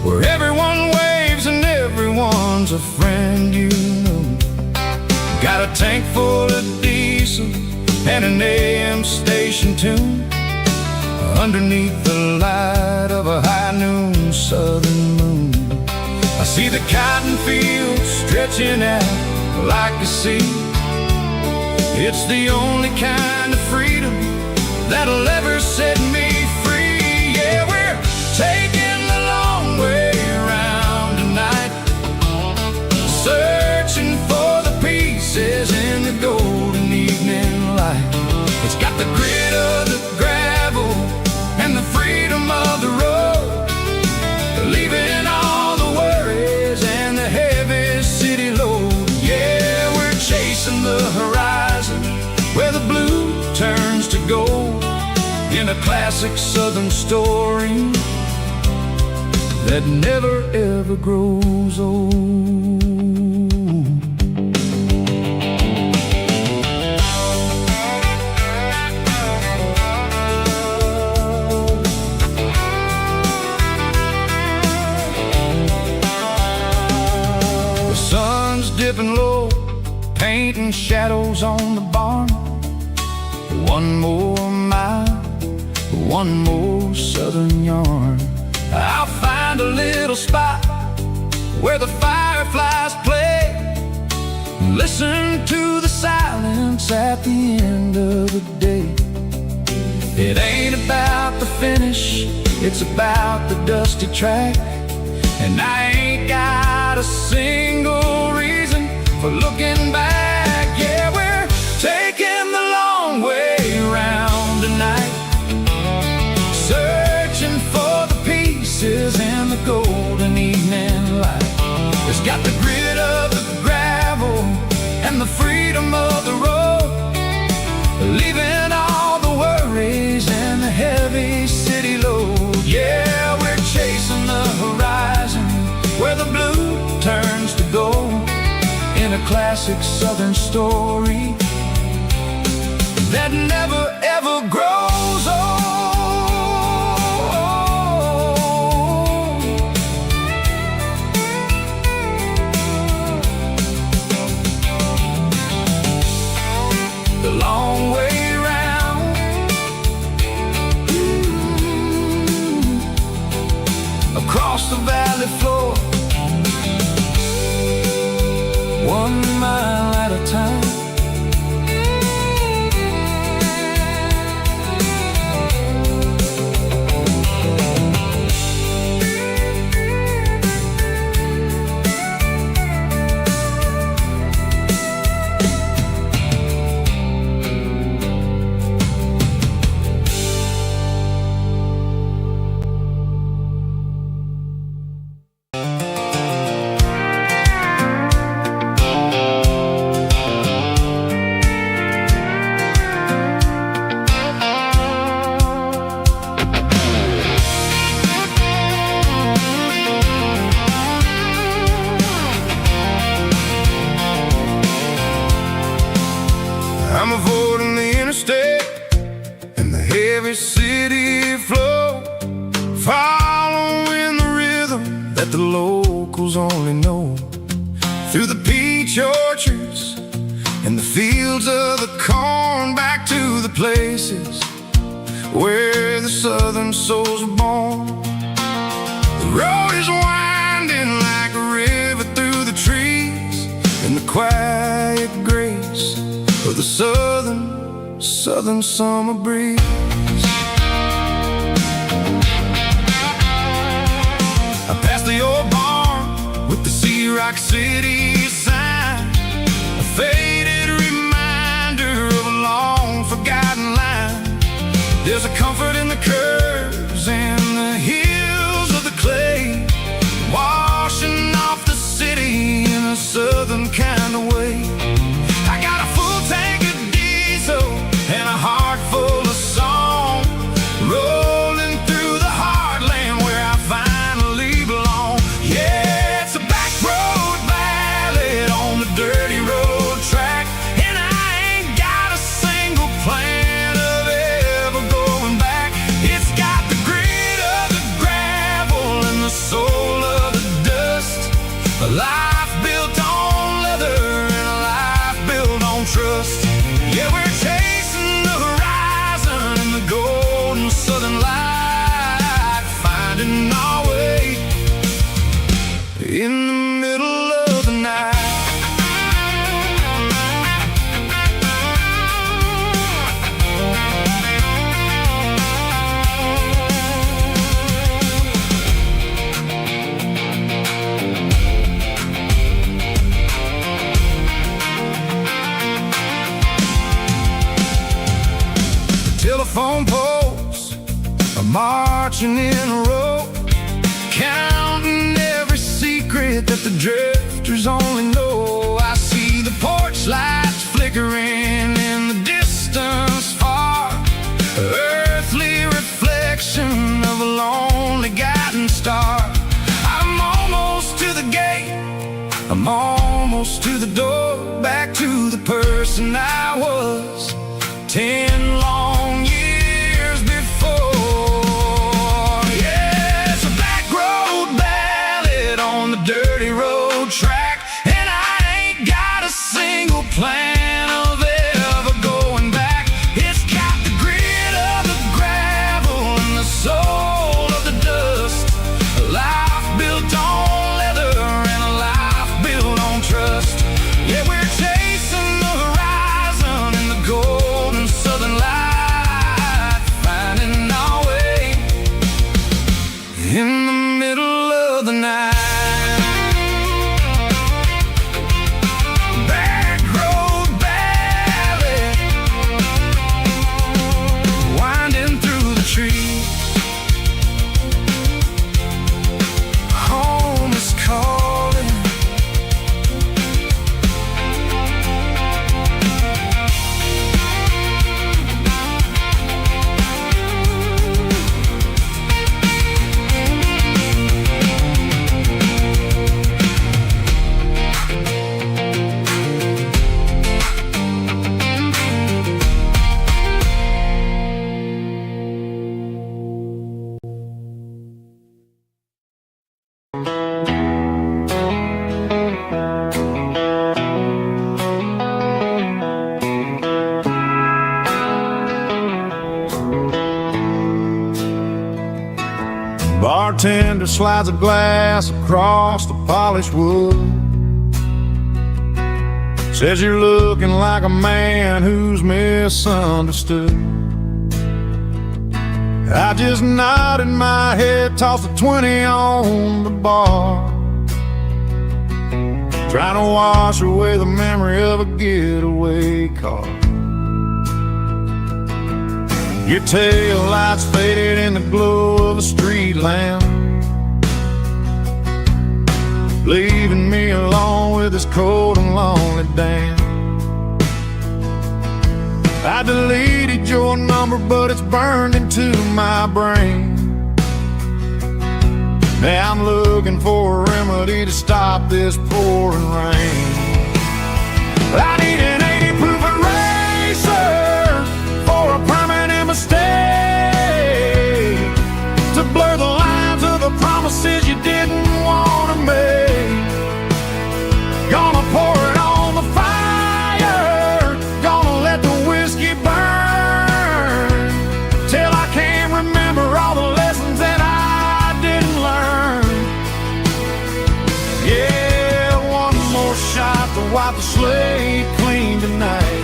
where everyone waves and everyone's a friend you know. Got a tank full of diesel and an AM station tune underneath the light of a high noon southern moon. I see the cotton fields stretching out like a sea. It's the only kind of freedom that'll ever set me free. Yeah, we're taking the long way around tonight, searching for the pieces in the golden evening light. It's got the grit of the gravel and the freedom of the road, leaving all the worries and the heavy city load. Yeah, we're chasing the horizon where the blue turns to gold, in a classic southern story that never ever grows old. The sun's dipping low, painting shadows on the barn. One more mile, one more southern yarn. I'll find a little spot where the fireflies play, listen to the silence at the end of the day. It ain't about the finish, it's about the dusty track. And I ain't got a single reason for looking back. Yeah, we're taking the long way around tonight, searching for the pieces in the golden evening light. It's got the grit of the gravel and the freedom of the road, leaving all the worries and the heavy city load. Yeah, we're chasing the horizon where the blue turns to gold, in a classic southern story that never ever grows old. The long way round, across the valley floor, 1 mile at a time. I'm avoiding the interstate and the heavy city flow, following the rhythm that the locals only know, through the peach orchards and the fields of the corn, back to the places where the southern souls are born. The road is winding like a river through the trees, in the quiet grace of the southern summer breeze. I passed the old barn with the Sea Rock City sign, a telephone poles are marching in a row, counting every secret that the drifters only know. I see the porch lights flickering in the distance far, earthly reflection of a lonely guiding star. I'm almost to the gate, I'm almost to the door, back to the person I was 10 long years before. Yeah, it's a back road ballad on the dirty road track, and I ain't got a single plan of ever going back. It's got the grit of the gravel and the soul of the dust, a life built on leather and a life built on trust. Yeah, we're chasing the horizon in the golden southern light, finding our way in the middle of the night. Back road ballad, winding through the trees. Home is calling. Bartender slides a glass across the polished wood, says you're looking like a man who's misunderstood. I just nodded my head, tossed a 20 on the bar, trying to wash away the memory of a getaway car. Your tail lights faded in the glow of a street lamp, leaving me alone with this cold and lonely damn. I deleted your number, but it's burned into my brain. Now I'm looking for a remedy to stop this pouring rain. I need an 80 proof eraser for a permanent mistake, to blur the lines of the promises you didn't want to make. Gonna pour it on the fire, gonna let the whiskey burn, till I can't remember all the lessons that I didn't learn. Yeah, one more shot to wipe the slate clean tonight.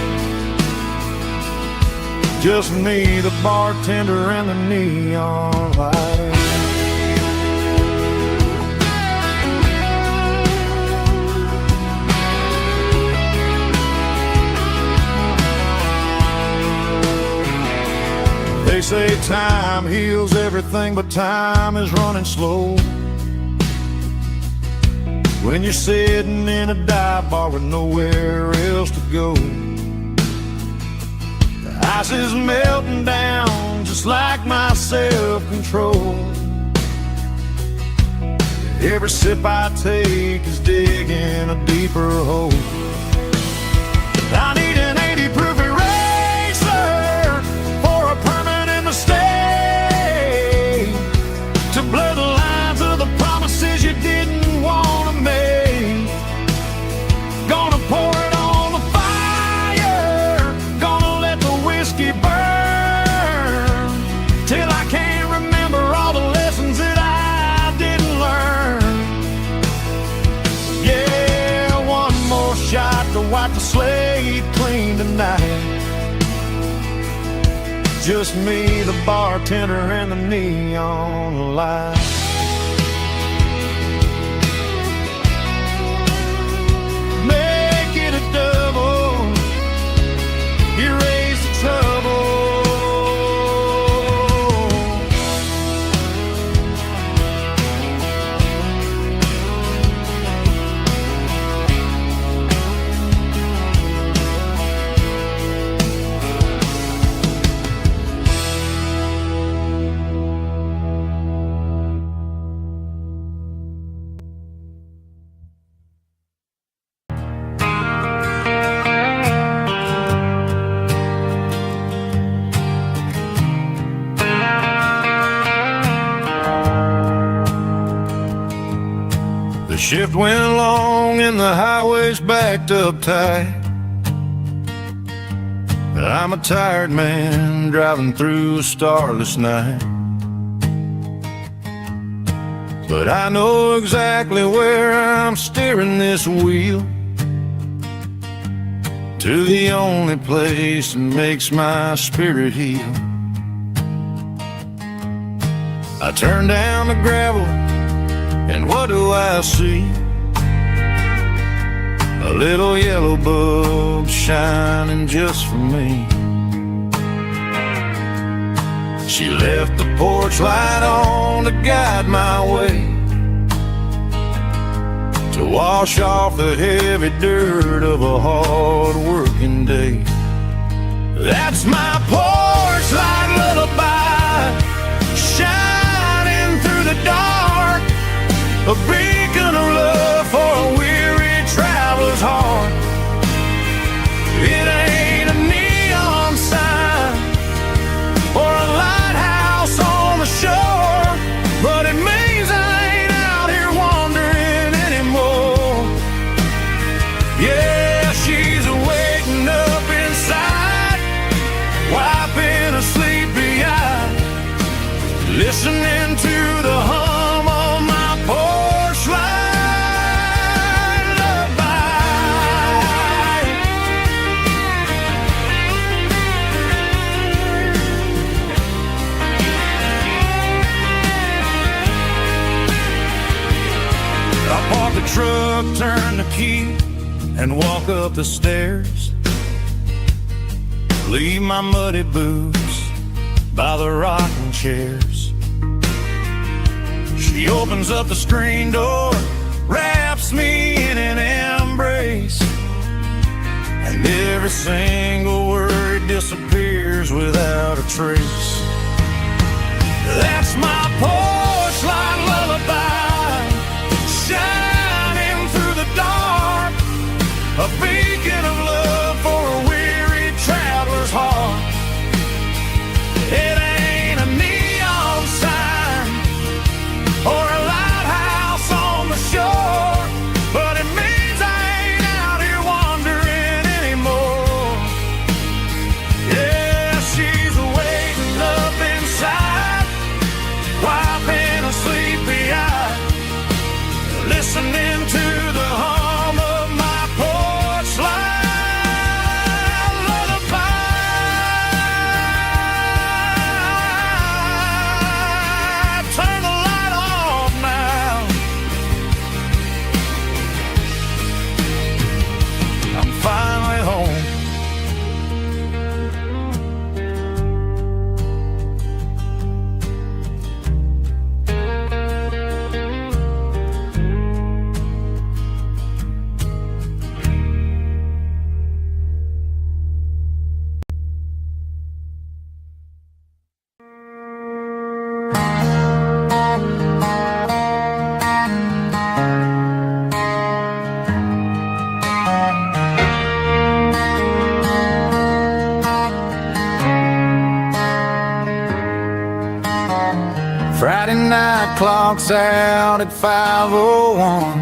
Just me, the bartender, and the neon light. They say time heals everything, but time is running slow when you're sitting in a dive bar with nowhere else to go. Ice is melting down just like my self-control. Every sip I take is digging a deeper hole. I need an 80 proof eraser for a permanent mistake, to blur the lines of the promises you didn't want to make. Gonna pour it on the fire, gonna let the whiskey burn, till I can't remember all the lessons that I didn't learn. Yeah, one more shot to wipe the slate clean tonight. Just me, the bartender, and the neon light. Make it a double, erase the trouble. Shift went long and the highway's backed up tight. I'm a tired man driving through a starless night, but I know exactly where I'm steering this wheel, to the only place that makes my spirit heal. I turn down the gravel, and what do I see? A little yellow bulb shining just for me. She left the porch light on to guide my way, to wash off the heavy dirt of a hard-working day. That's my porch light lullaby, shining through the dark, a beacon of love for a weary traveler's heart. It ain't a neon sign or a lighthouse on the shore, but it means I ain't out here wandering anymore. Yeah, she's waking up inside, wiping a sleepy eye, listening to the hum of my porch light lullaby. I park the truck, turn the key, and walk up the stairs. Leave my muddy boots by the rocking chairs. She opens up the screen door, wraps me in an embrace, and every single word disappears without a trace. That's my porch light lullaby, shining through the dark, a beacon of love for a weary traveler's heart. It ain't a neon sign or a lighthouse on the shore, but it means I ain't out here wandering anymore. Yeah, she's waiting up inside, wiping a sleepy eye, listening to the hum of my porch light lullaby. Turn the light off now, I'm finally home. Friday night clock's out at 5:01.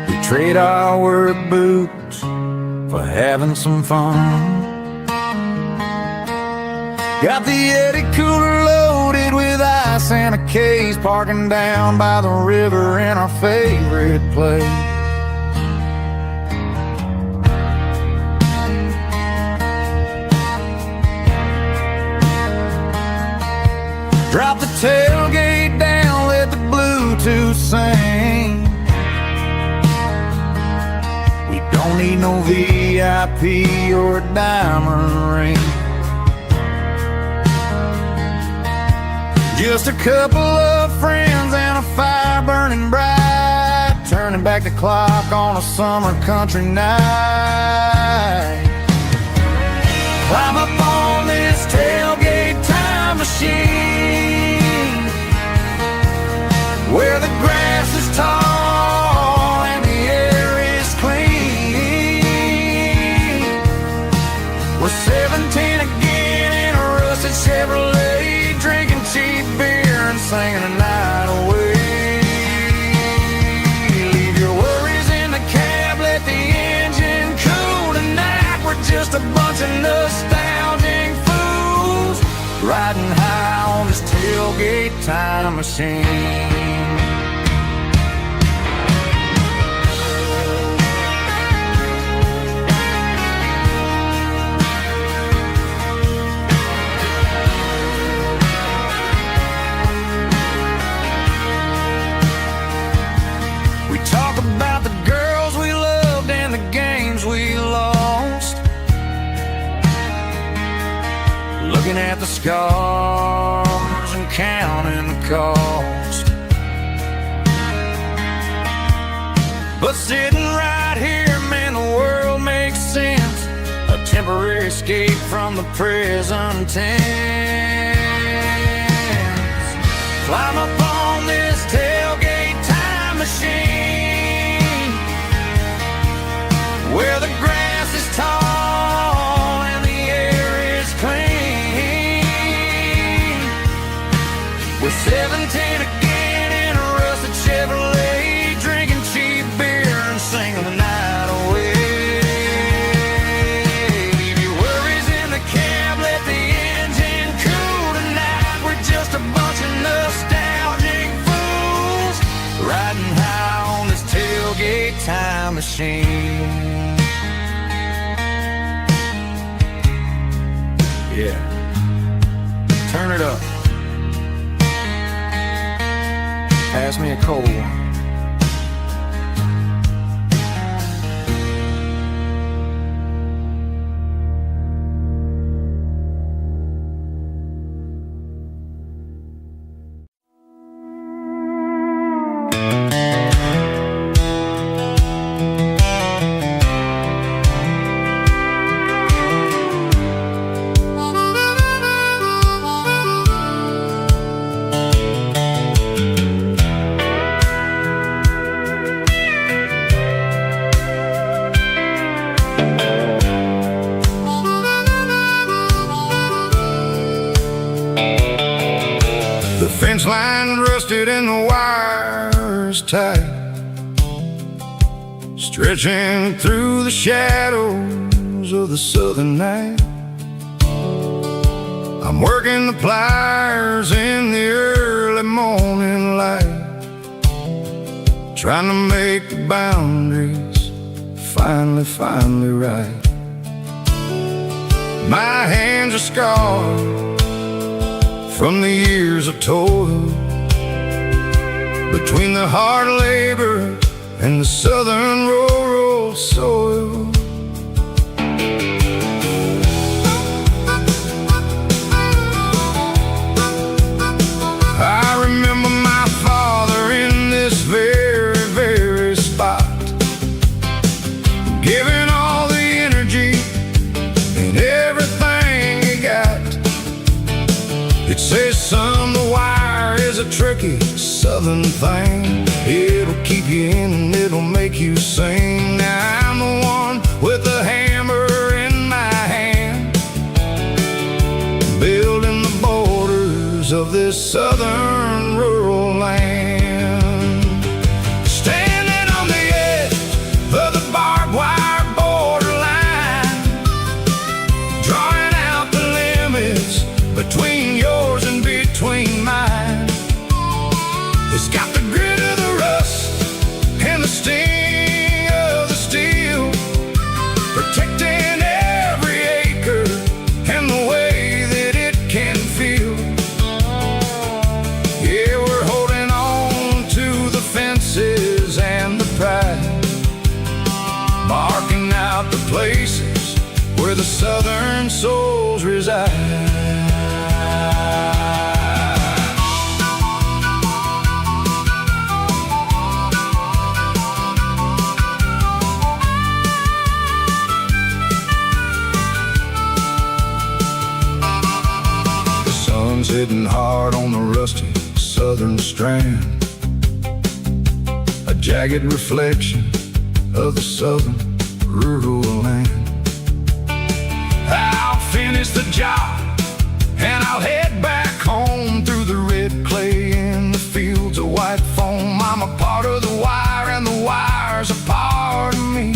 We trade our work boots for having some fun. Got the Yeti cooler loaded with ice and a case, parking down by the river in our favorite place. Drop the tailgate down, let the Bluetooth sing. We don't need no VIP or a diamond ring, just a couple of friends and a fire burning bright, turning back the clock on a summer country night. Climb up on this tailgate time machine, where the grass is tall and the air is clean. We're 17 again in a rusted Chevrolet, drinking cheap beer and singing the night away. tailgate time machine. We talk about the girls we loved and the games we lost, looking at the scars and counting the cost. But sitting right here, man, the world makes sense. A temporary escape from the present tense. Climb up on this tailgate time machine, where the grass is tall and the air is clean. We're 17 again in a rusted Chevrolet, drinking cheap beer and singing the night away. Leave your worries in the cab, let the engine cool tonight. We're just a bunch of nostalgic fools riding high on this tailgate time machine. Yeah, turn it up. Pass me a cold one. The fence line rusted and the wires tight, stretching through the shadows of the southern night. I'm working the pliers in the early morning light, trying to make the boundaries finally right. My hands are scarred from the years of toil, between the hard labor and the southern rural soil. I remember my father in this very spot, giving all the energy and everything he got. It says, son, the wire is a tricky southern thing. It'll keep you in and it'll make you sing. Now I'm the one with the hammer in my hand, building the borders of this southern rural land. Standing on the edge of the barbed wire borderline, drawing out the limits between yours and between mine. It's got the grit of the rust and the sting of the steel, protecting every acre and the way that it can feel. Yeah, we're holding on to the fences and the pride, marking out the places where the southern souls reside. Hitting hard on the rusty southern strand, a jagged reflection of the southern rural land. I'll finish the job and I'll head back home through the red clay in the fields of white foam. I'm a part of the wire and the wire's a part of me,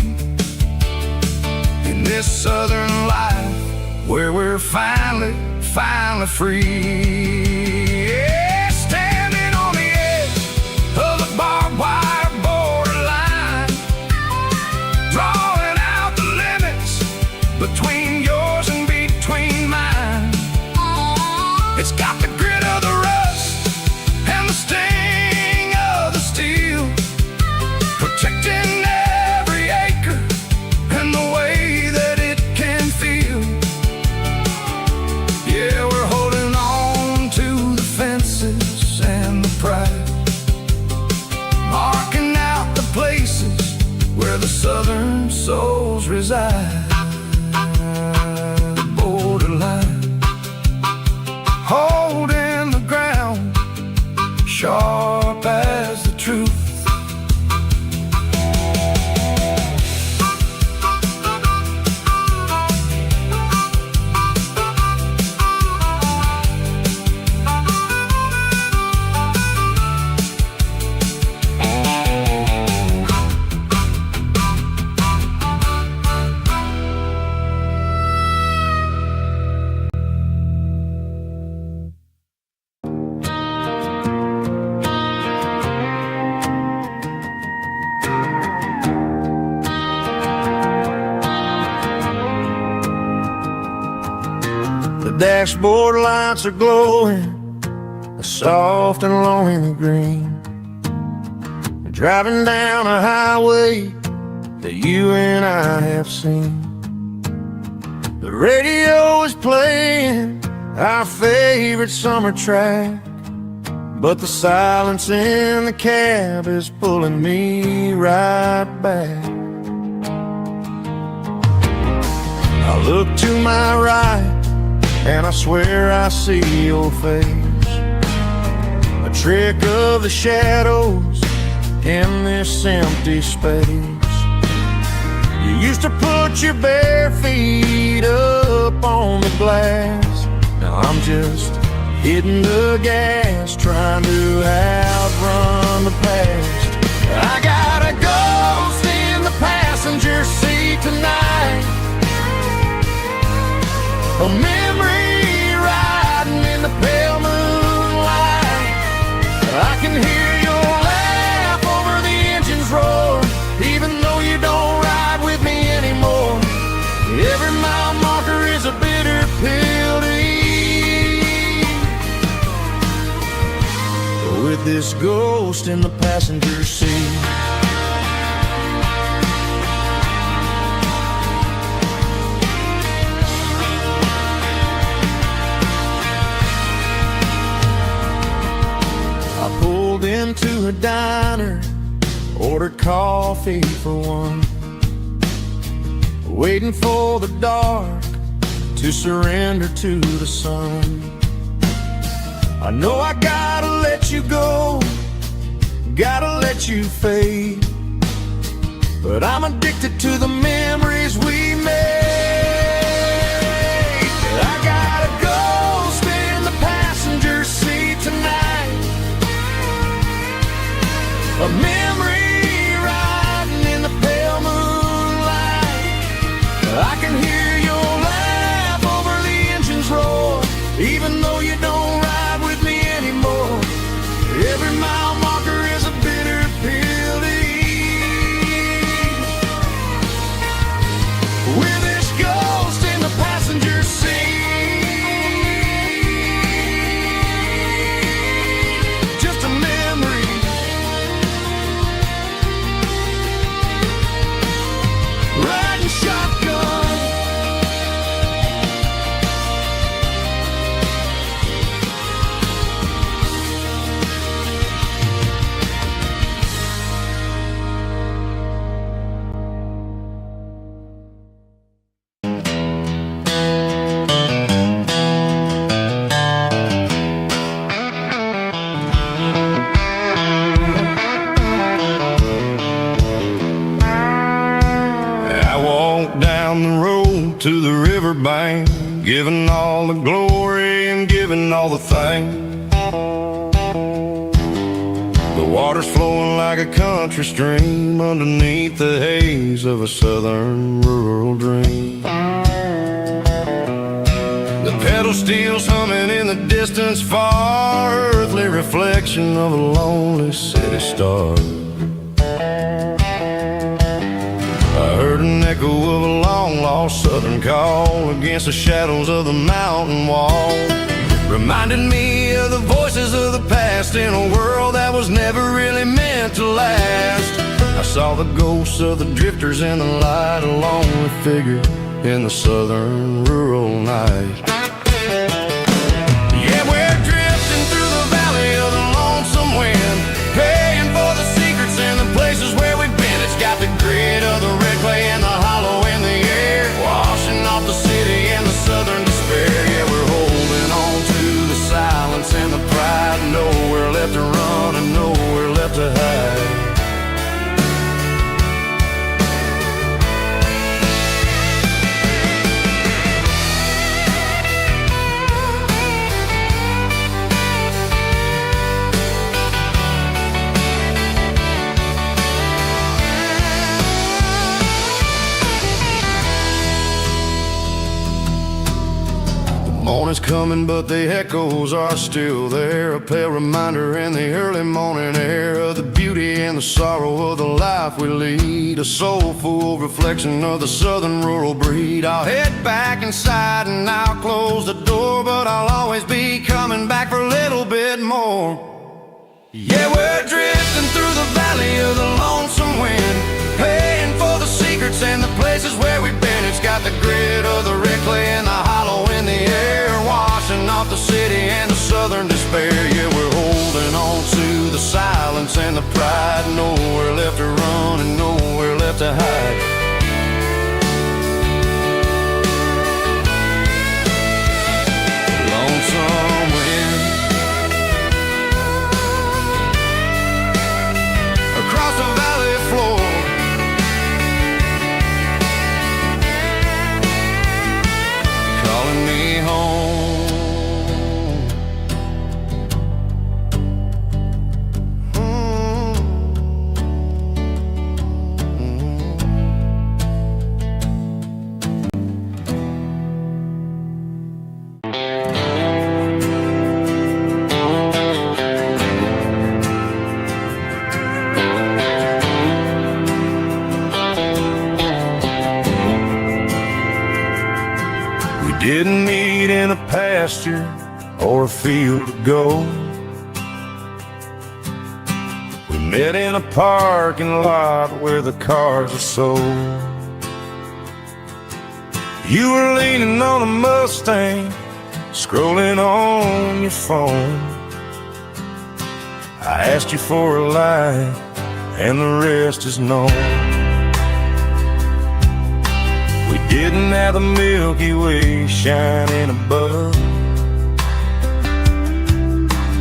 in this southern life where we're finally free. Yeah. the southern souls reside. The borderline, holding the ground, sharp as the truth. The dashboard lights are glowing, a soft and lonely green. Driving down a highway that you and I have seen. The radio is playing our favorite summer track, but the silence in the cab is pulling me right back. I look to my right and I swear I see your face, a trick of the shadows in this empty space. You used to put your bare feet up on the glass. Now I'm just hitting the gas, trying to outrun the past. I got a ghost in the passenger seat tonight, a memory riding in the pale moonlight. I can hear your laugh over the engine's roar, even though you don't ride with me anymore. Every mile marker is a bitter pill to eat, with this ghost in the passenger seat. Into a diner, ordered coffee for one, waiting for the dark to surrender to the sun. I know I gotta let you go, gotta let you fade, but I'm addicted to the memories we made. I got a ghost in the passenger seat tonight, a memory riding in the pale moonlight. I can hear your laugh over the engine's roar, even though you don't ride with me anymore. Every mile marker is a bitter pill to eat, with this ghost in the passenger seat. Just a memory, riding shotgun. Down the road to the riverbank, giving all the glory and giving all the thanks. The water's flowing like a country stream underneath the haze of a southern rural dream. The pedal steel's humming in the distance far, earthly reflection of a lonely city star. I heard an echo of a long-lost southern call against the shadows of the mountain wall, reminded me of the voices of the past in a world that was never really meant to last. I saw the ghosts of the drifters in the light, a lonely figure in the southern rural night. Yeah, we're drifting through the valley of the lonesome wind, paying for the secrets and the places where we've been. It's got the grit of is coming, but the echoes are still there. A pale reminder in the early morning air of the beauty and the sorrow of the life we lead. A soulful reflection of the southern rural breed. I'll head back inside and I'll close the door, but I'll always be coming back for a little bit more. Yeah, we're drifting through the valley of the lonesome wind, paying for the secrets and the places where we've been. It's got the grit of the red clay and the hollow in the air, washing off the city and the southern despair. Yeah, we're holding on to the silence and the pride. Nowhere left to run and nowhere left to hide. Lonesome wind across the valley floor, calling me home. Didn't meet in a pasture or a field of gold. We met in a parking lot where the cars are sold. You were leaning on a Mustang, scrolling on your phone. I asked you for a light, and the rest is known. Didn't have the Milky Way shining above,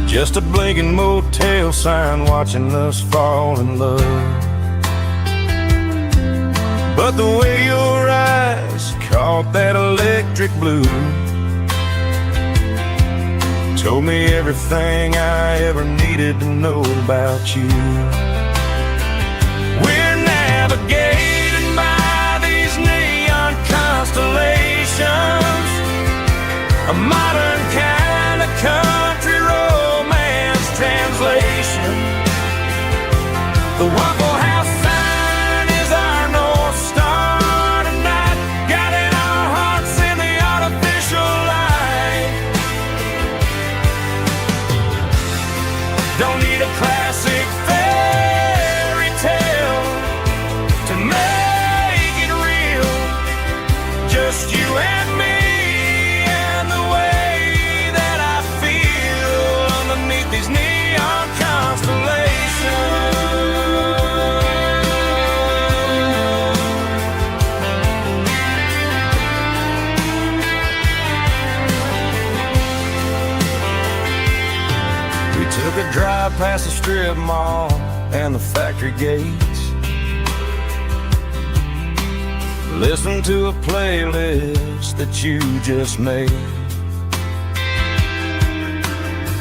just a blinking motel sign watching us fall in love. But the way your eyes caught that electric blue told me everything I ever needed to know about you. We're navigating by these neon constellations, a modern kind of country romance translation. The Waffle House sign is our North Star tonight, guiding our hearts in the artificial light. Don't need a classic fairy tale to make it real. Just you and me and the way that I feel underneath these neon constellations. We took a drive past the strip mall and the factory gates, listen to a playlist that you just made.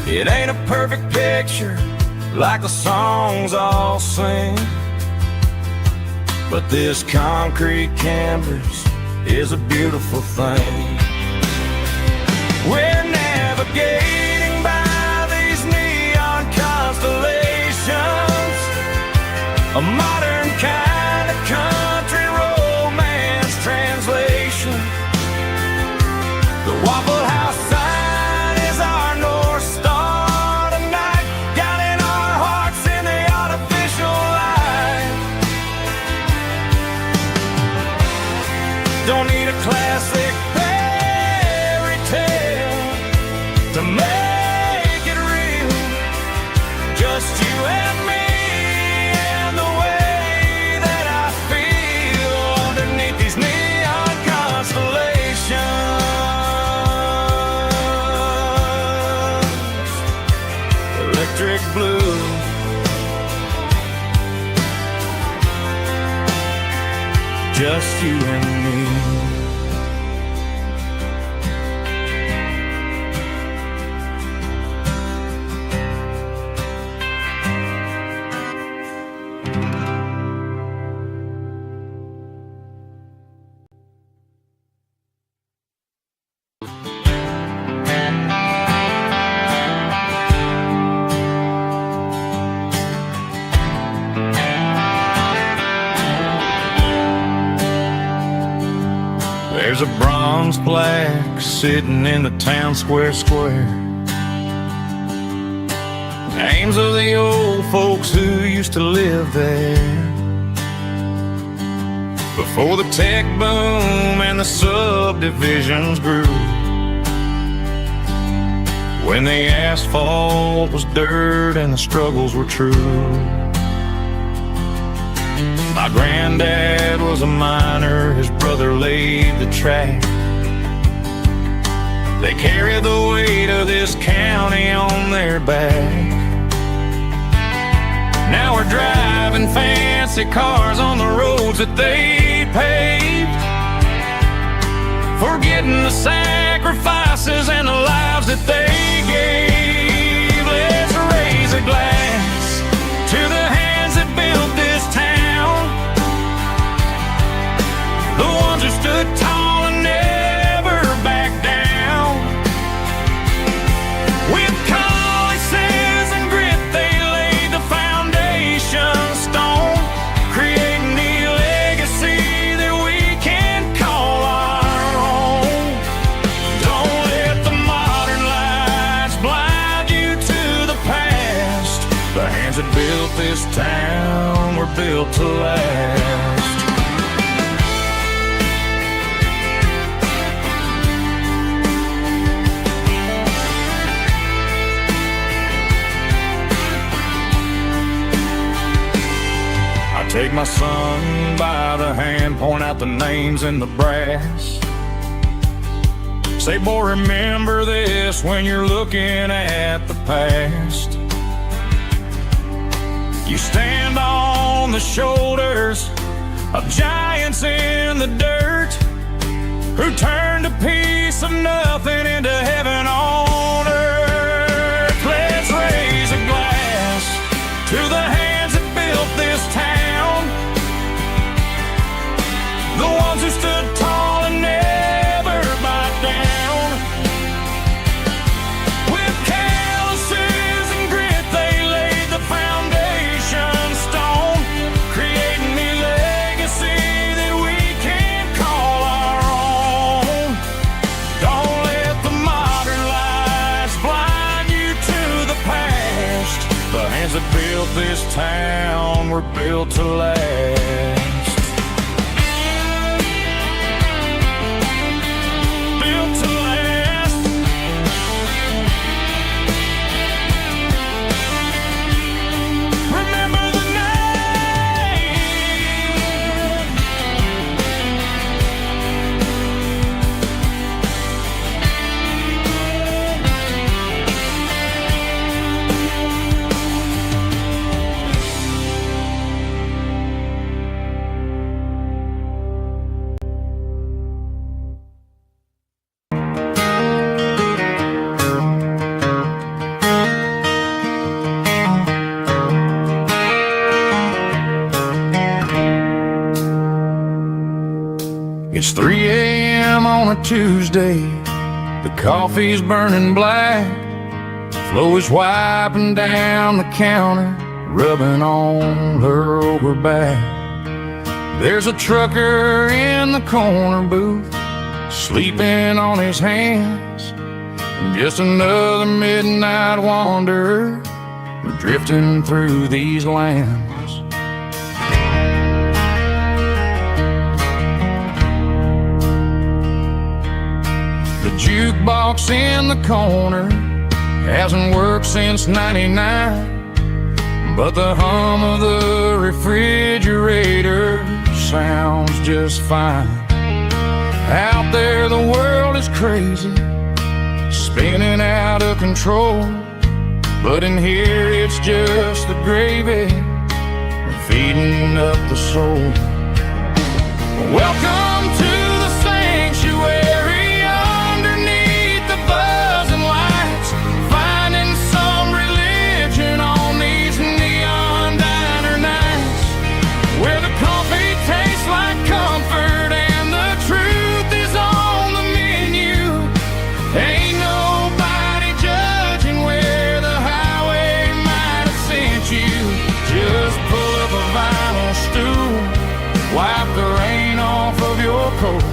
It ain't a perfect picture like the songs all sing, but this concrete canvas is a beautiful thing. We're navigating by these neon constellations, a modern kind of country translation. The Waffle House sign is our North Star tonight, guiding our hearts in the artificial light. Don't need a classic fairy tale to make it real. Just you and me and the way that I feel underneath these neon constellations. Electric blue, just you and me. There's a bronze plaque sitting in the town square. Names of the old folks who used to live there before the tech boom and the subdivisions grew, when the asphalt was dirt and the struggles were true. My granddad was a miner, his brother laid the track. They carried the weight of this county on their back. Now we're driving fancy cars on the roads that they paved, forgetting the sacrifices and the lives that they gave. Let's raise a glass to the hands that built this town, the ones who stood tall and never backed down. With calluses and grit they laid the foundation stone, creating the legacy that we can call our own. Don't let the modern lights blind you to the past. The hands that built this town were built to last. Take my son by the hand, point out the names in the brass. Say, boy, remember this when you're looking at the past. You stand on the shoulders of giants in the dirt, who turned a piece of nothing into heaven on earth. Let's raise a glass to the hands that built this town, the ones who stood tall and never backed down. With calluses and grit they laid the foundation stone, creating the legacy that we can call our own. Don't let the modern lights blind you to the past. The hands that built this town were built to last. It's 3 a.m. on a Tuesday, the coffee's burning black, Flo is wiping down the counter, rubbing on her over back. There's a trucker in the corner booth, sleeping on his hands, and just another midnight wanderer, drifting through these lands. The jukebox in the corner hasn't worked since '99, but the hum of the refrigerator sounds just fine. Out there the world is crazy, spinning out of control, but in here it's just the gravy feeding up the soul. Welcome to the sanctuary underneath the buzzing lights, finding some religion on these neon diner nights, where the coffee tastes like comfort and the truth is on the menu. Ain't nobody judging where the highway might have sent you. Just pull up a vinyl stool, wipe the rain off of your coat,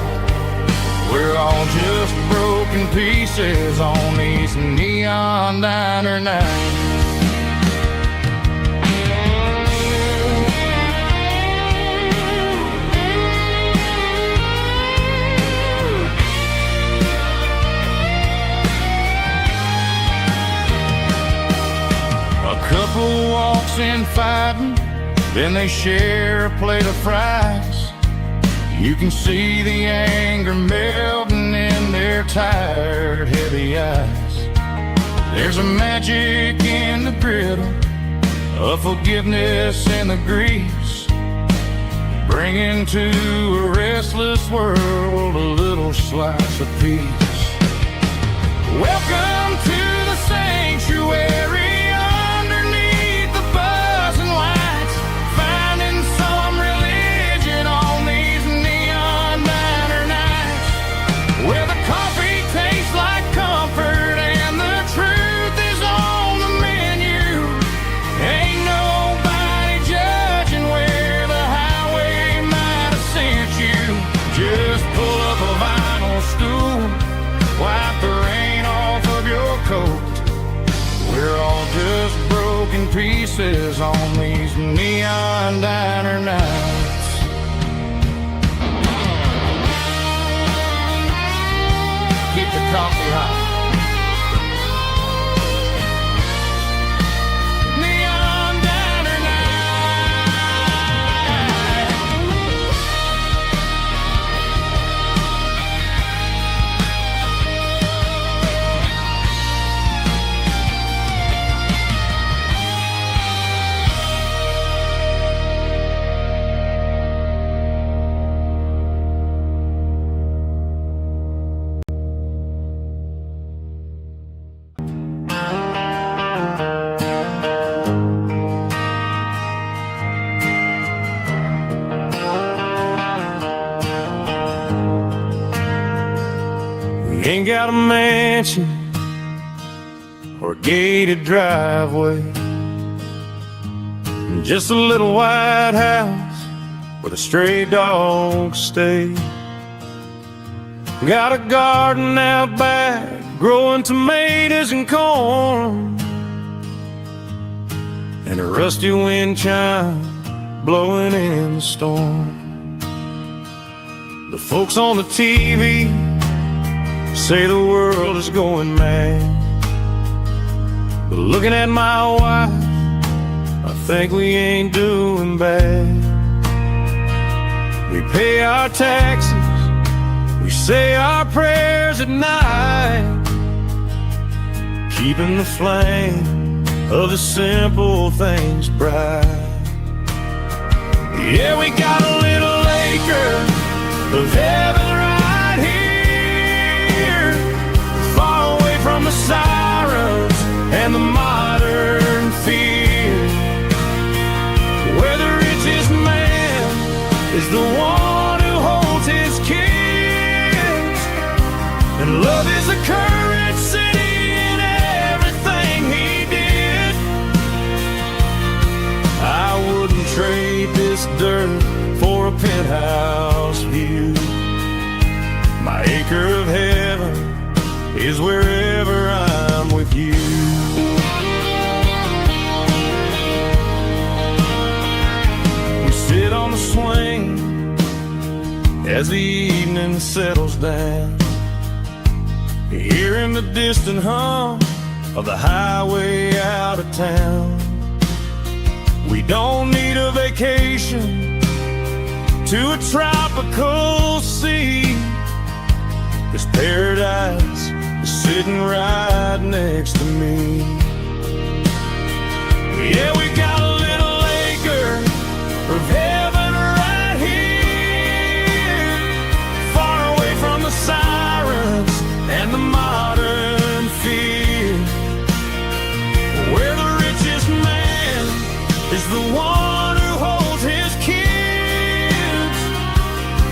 We're all just broken pieces on these neon diner nights. A couple walks in fighting, then they share a plate of fries. You can see the anger melting in their tired, heavy eyes. There's a magic in the griddle, a forgiveness in the grease, bringing to a restless world a little slice of peace. Welcome to the sanctuary. We're all just broken pieces on these neon diner nights. Keep the coffee hot. Neon diner Ain't got a mansion or a gated driveway, just a little white house where the stray dogs stay. Got a garden out back growing tomatoes and corn, and a rusty wind chime blowing in the storm. The folks on the TV say the world is going mad, but looking at my wife, I think we ain't doing bad. We pay our taxes, we say our prayers at night, keeping the flame of the simple things bright. Yeah, we got a little acre of heaven right here, far away from the sirens and the modern fear, where the richest man is the one who holds his kids, and love is a currency in everything he did. I wouldn't trade this dirt for a penthouse view. My acre of heaven is wherever I'm with you. We sit on the swing as the evening settles down, hearing the distant hum of the highway out of town. We don't need a vacation to a tropical sea, 'cause paradise is sitting right next to me. Yeah, we got a little acre of heaven right here, far away from the sirens and the modern fear, where the richest man is the one who holds his kids,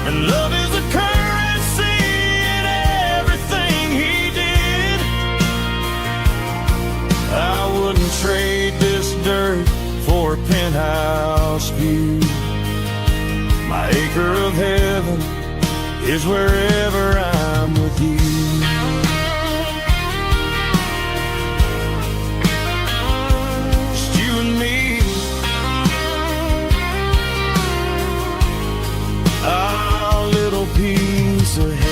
and love is a currency in everything he did. I wouldn't trade this dirt for a penthouse view. My acre of heaven is wherever I'm time with you. Just you and me, our little piece of heaven.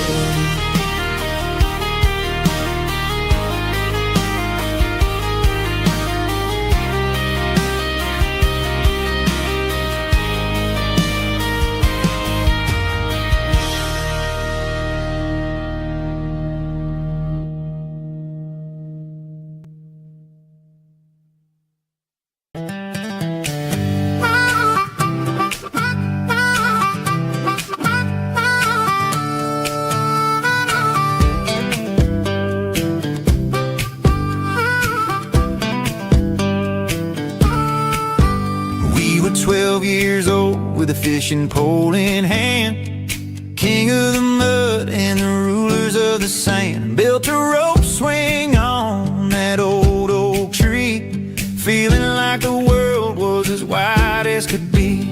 We were 12 years old with a fishing pole in hand, king of the mud and the rulers of the sand. Built a rope swing on that old oak tree, feeling like the world was as wide as could be.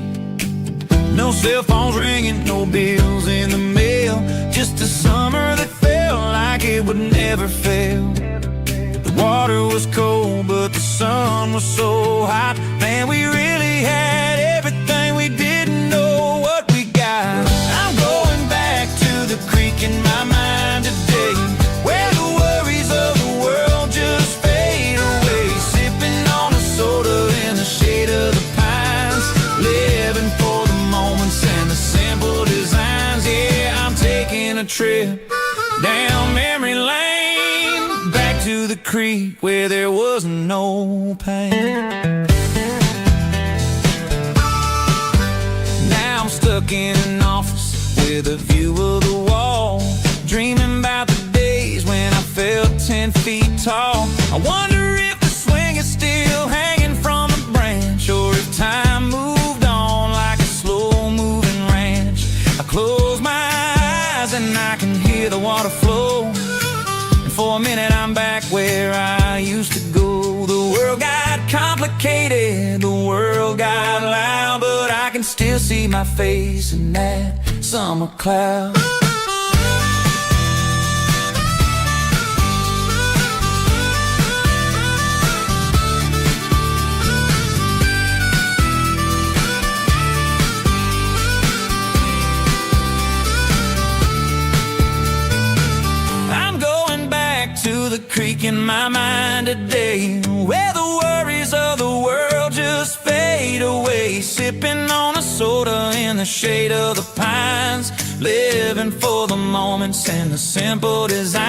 No cell phones ringing, no bills in the mail, just a summer that felt like it would never fail. The water was cold, but the sun was so hot. Man, we really had everything, we didn't know what we got. I'm going back to the creek in my mind today, where the worries of the world just fade away. Sipping on a soda in the shade of the pines, living for the moments and the simple designs. Yeah, I'm taking a trip down memory lane, back to the creek where there was no pain. Now I'm stuck in an office with a view of the wall, dreaming about the days when I felt 10 feet tall. I wonder if the swing is still hanging from the branch, or if time moved on like a slow-moving ranch. I close my eyes and I can hear the water flow, and for a minute I'm back where I used to go. The world got complicated, the world got loud, but I can still see my face in that summer cloud. To the creek in my mind today, where the worries of the world just fade away. Sipping on a soda in the shade of the pines, living for the moments and the simple designs.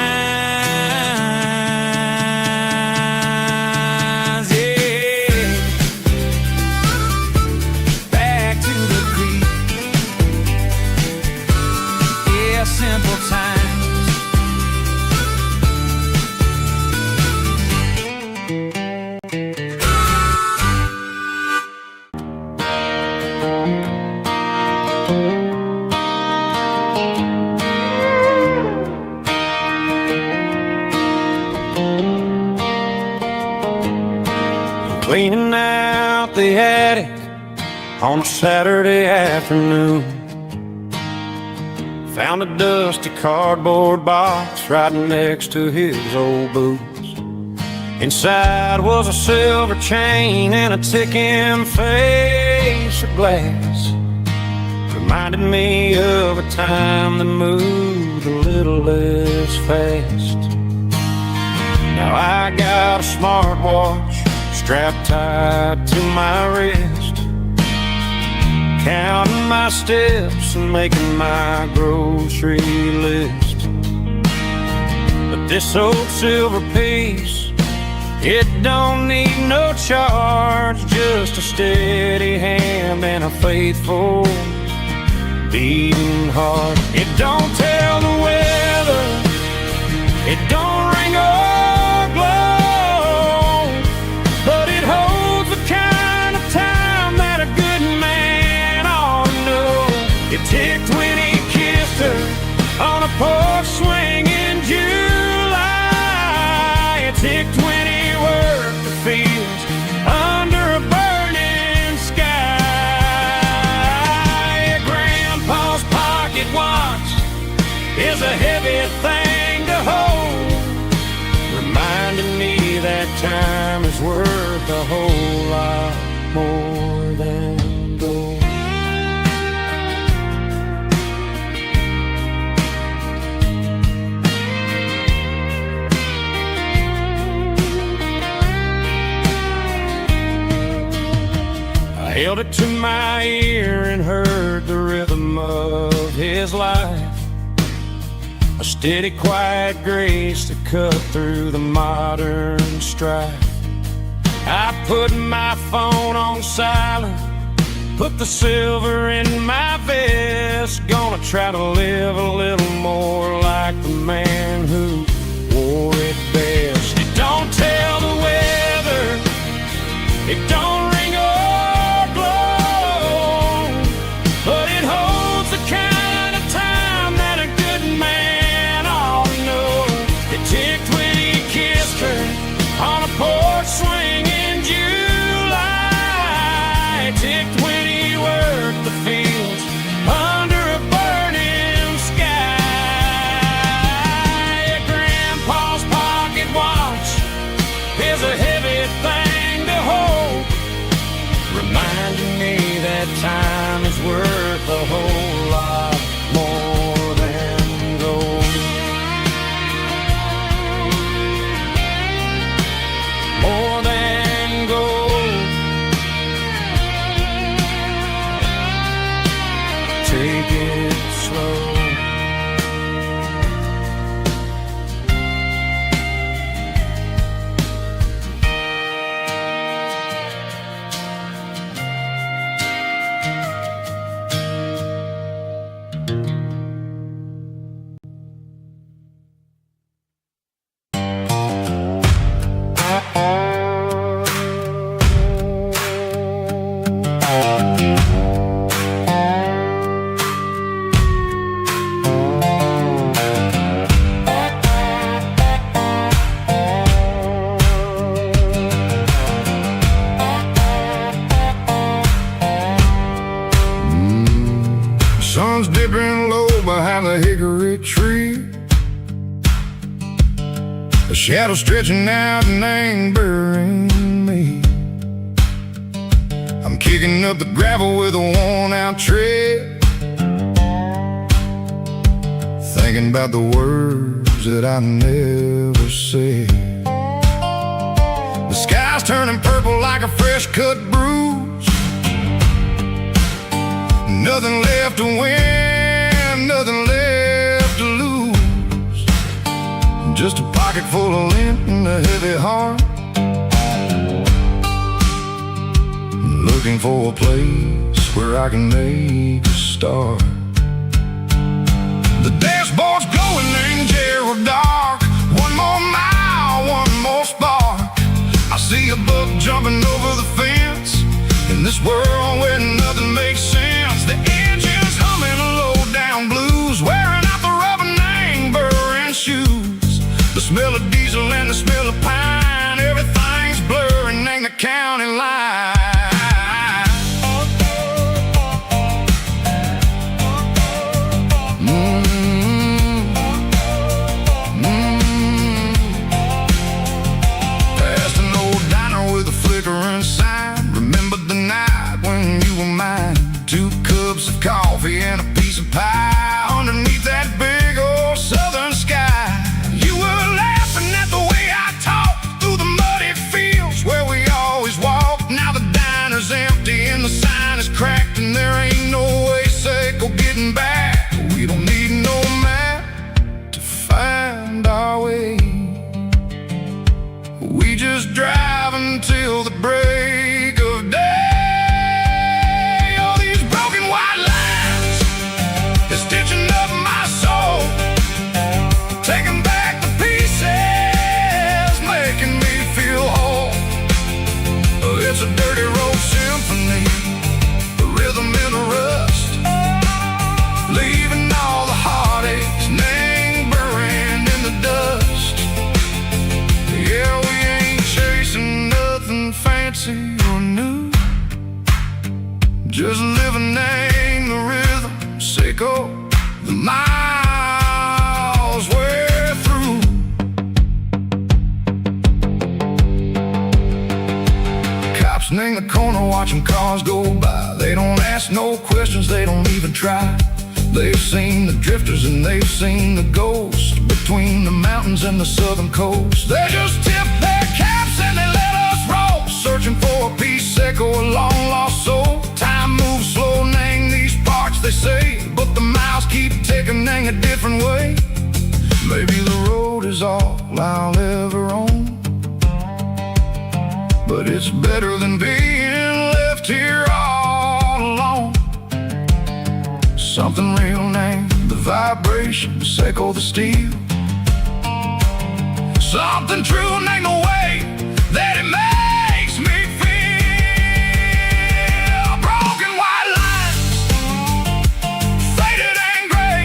Yeah, back to the creek. Yeah, simple times. Cleaning out the attic on a Saturday afternoon, found a dusty cardboard box right next to his old boots. Inside was a silver chain and a ticking face of glass, reminded me of a time that moved a little less fast. Now I got a smartwatch strapped tight to my wrist, counting my steps and making my grocery list. But this old silver piece, it don't need no charge, just a steady hand and a faithful beating heart. It don't tell the weather, it don't ring or glow, but it holds the kind of time that a good man ought to know. It ticked when he kissed her on a porch swing in July. It ticked when he worked the fields under a burning sky. Grandpa's pocket watch is a heavy worth a whole lot more than gold. I held it to my ear and heard the rhythm of his life, a steady, quiet grace to cut through the modern strife. I put my phone on silent, put the silver in my vest. Gonna try to live a little more like the man who wore it best. It don't tell the weather, it don't ring or glow, but it holds the kind of time that a good man ought to know. It ticked when he kissed her on a porch swing in July. It ticked when he worked the fields under a burning sky. Grandpa's pocket watch is a heavy thing to hold, reminding me that time is worth a whole lot more than gold. More than gold. Take it slow. Sun's dipping low behind the hickory tree, a shadow stretching out and ain't burying me. I'm kicking up the gravel with a worn-out tread, thinking about the words that I never said. The sky's turning purple like a fresh-cut bruise. Nothing left to win, nothing left to lose. Just a pocket full of lint and a heavy heart, looking for a place where I can make a start. The dashboard's glowing in Gerald dark. One more mile, one more spark. I see a buck jumping over the fence in this world where nothing makes sense. The engine's humming low-down blues, wearing out the rubber name burring shoes. The smell of diesel and the smell of pine, everything's blurring in the county line. Past an old diner with a flickering sign, remembered the night when you were mine. 2 cups of coffee and a piece of pie underneath that big old southern sky. You were laughing at the way I talked through the muddy fields where we always walked. Now the diner's empty and the sign is cracked, and there ain't no way safe or getting back. We don't need no map to find our way. We just drive until the break of day. It's a dirty road symphony, a rhythm in the rust, leaving all the heartaches name buried in the dust. Yeah, we ain't chasing nothing fancy or new, just living in the rhythm, sicko, the miles we're through. 'Cause watching cars go by. They don't ask no questions, they don't even try. They've seen the drifters and they've seen the ghosts between the mountains and the southern coast. They just tip their caps and they let us roll, searching for a piece or a long lost soul. Time moves slow, nang these parts they say, but the miles keep ticking, nang a different way. Maybe the road is all I'll ever own, but it's better than being left here all alone. Something real named the vibrations echo the steel. Something true named the way that it makes me feel. Broken white lines, faded and gray,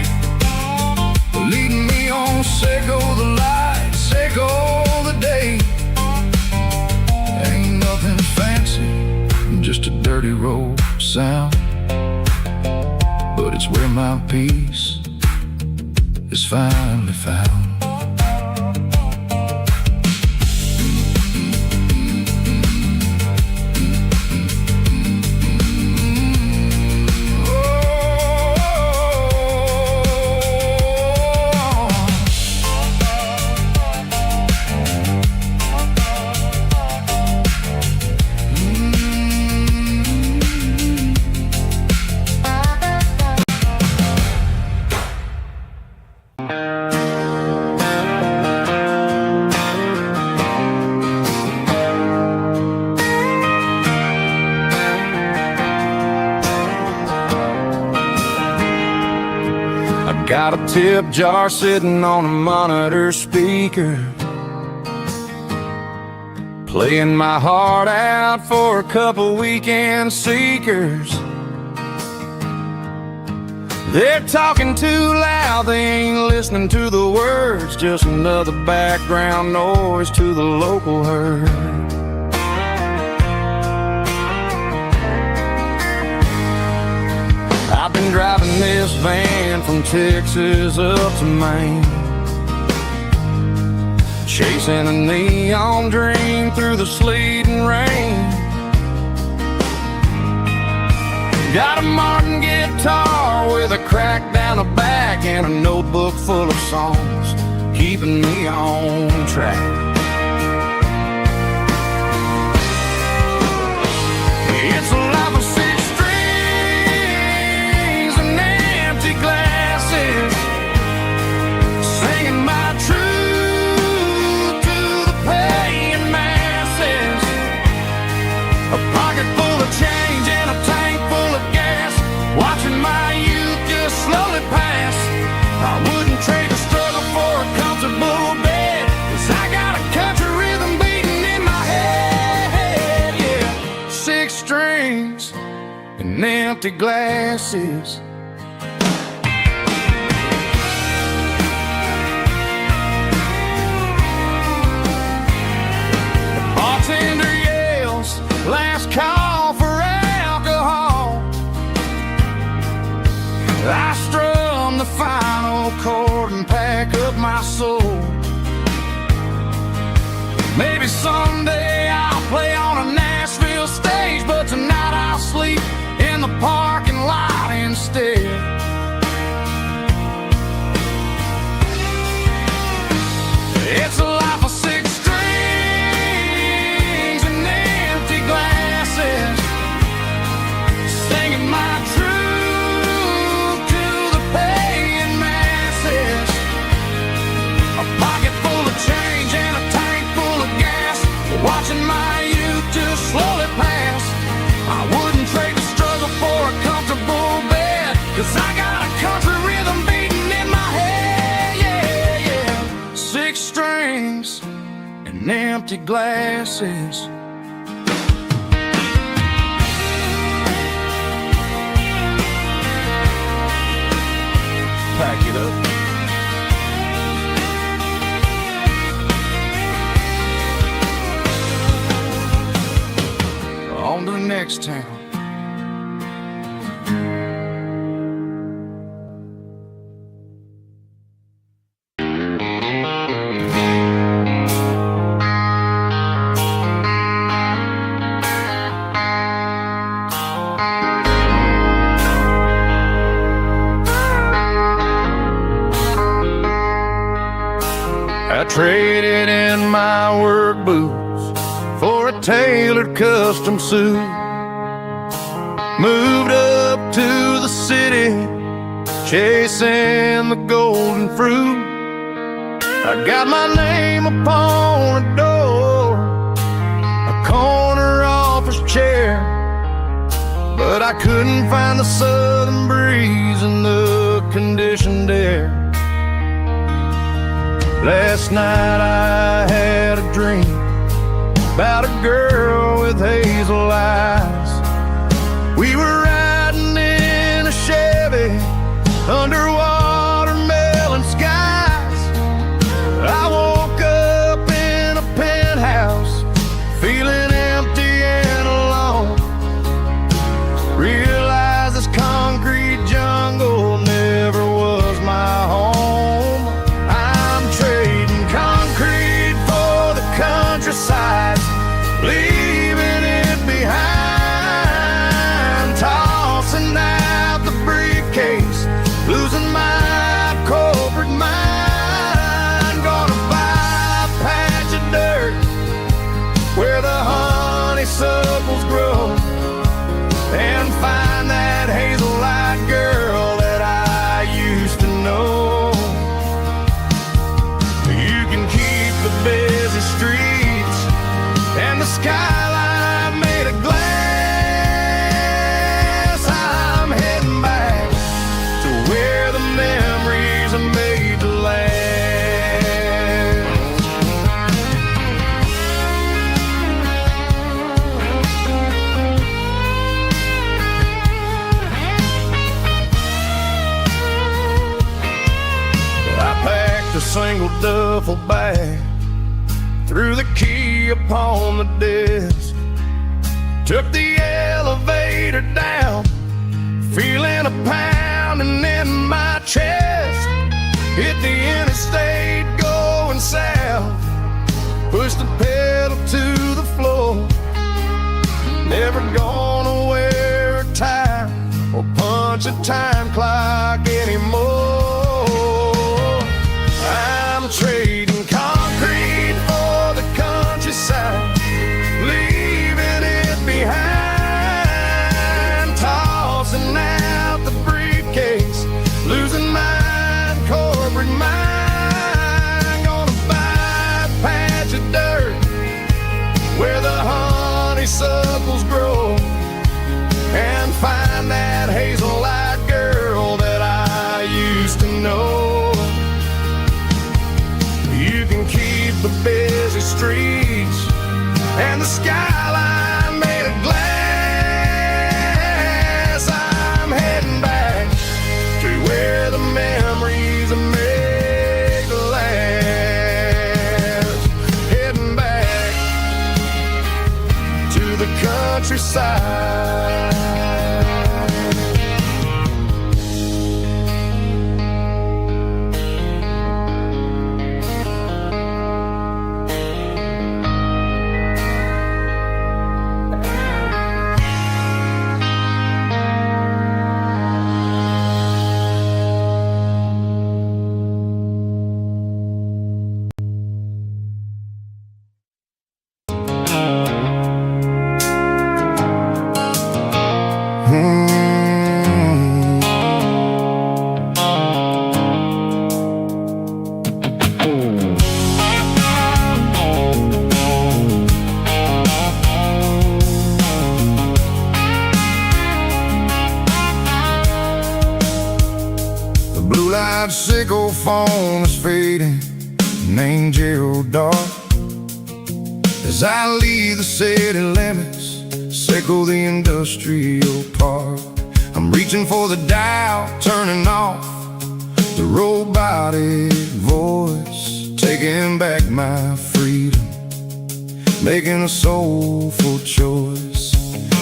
leading me on, Seiko the light, Seiko the day. Ain't nothing fancy, just a dirty road sound, but it's where my peace is finally found. Got a tip jar sitting on a monitor speaker, playing my heart out for a couple weekend seekers. They're talking too loud, they ain't listening to the words, just another background noise to the local herd. I've been driving this van from Texas up to Maine, chasing a neon dream through the sleet and rain. Got a Martin guitar with a crack down the back and a notebook full of songs, keeping me on track. It's a life of six strings and empty glasses, singing my truth to the paying masses. A pocket full of change and a tank full of gas, watching my youth just slowly pass. I wouldn't trade the struggle for a comfortable bed, 'cause I got a country rhythm beating in my head, yeah. Six strings and empty glasses. The bartender yells, last call for alcohol. I strum the final chord and pack up my soul. Maybe someday I'll play on a Nashville stage, but tonight I'll sleep in the parking lot instead. It's a life of six strings and empty glasses, singing my truth to the paying masses. A pocket full of change and a tank full of gas, watching my youth just slowly pass. I wouldn't trade the struggle for a comfortable bed, 'cause I got a country rhythm beating in my head, yeah, yeah. Six strings and empty glasses. Pack it up. On to the next town. traded in my work boots for a tailored custom suit. Moved up to the city, chasing the golden fruit. I got my name upon a door, a corner office chair, but I couldn't find the southern breeze in the conditioned air. Last night I had a dream about a girl with hazel eyes. We were riding in a Chevy under watermelon skies. I woke up in a penthouse, feeling empty and alone. Realized this concrete jungle never was my home. I'm trading concrete for the countryside, leaving it behind, tossing out the briefcase, losing my corporate mind. Gonna buy a patch of dirt where the honeysuckles grow, and find that hazel-eyed girl that I used to know. You can keep the busy streets and the skyline made of glass. I'm heading back to where the memories are made to last. I packed a single duffel bag, threw the key upon the desk, took the elevator down, feeling a pounding in my chest. Hit the interstate going south, pushed the pedal to the floor. Never gonna wear a tie or punch a time clock anymore. I'm trading concrete for the countryside, leaving it behind, tossing out the briefcase, losing my corporate mind. Gonna buy a patch of dirt where the honeysuckles grow, and find that hazel-eyed girl that I used to know. You can keep the busy streets and the skyline made of glass. I'm heading back to where the memories are made to last. Heading back to the countryside. Sickle phone is fading, named Gerald dark. As I leave the city limits, sickle the industrial park. I'm reaching for the dial, turning off the robotic voice, taking back my freedom, making a soulful choice.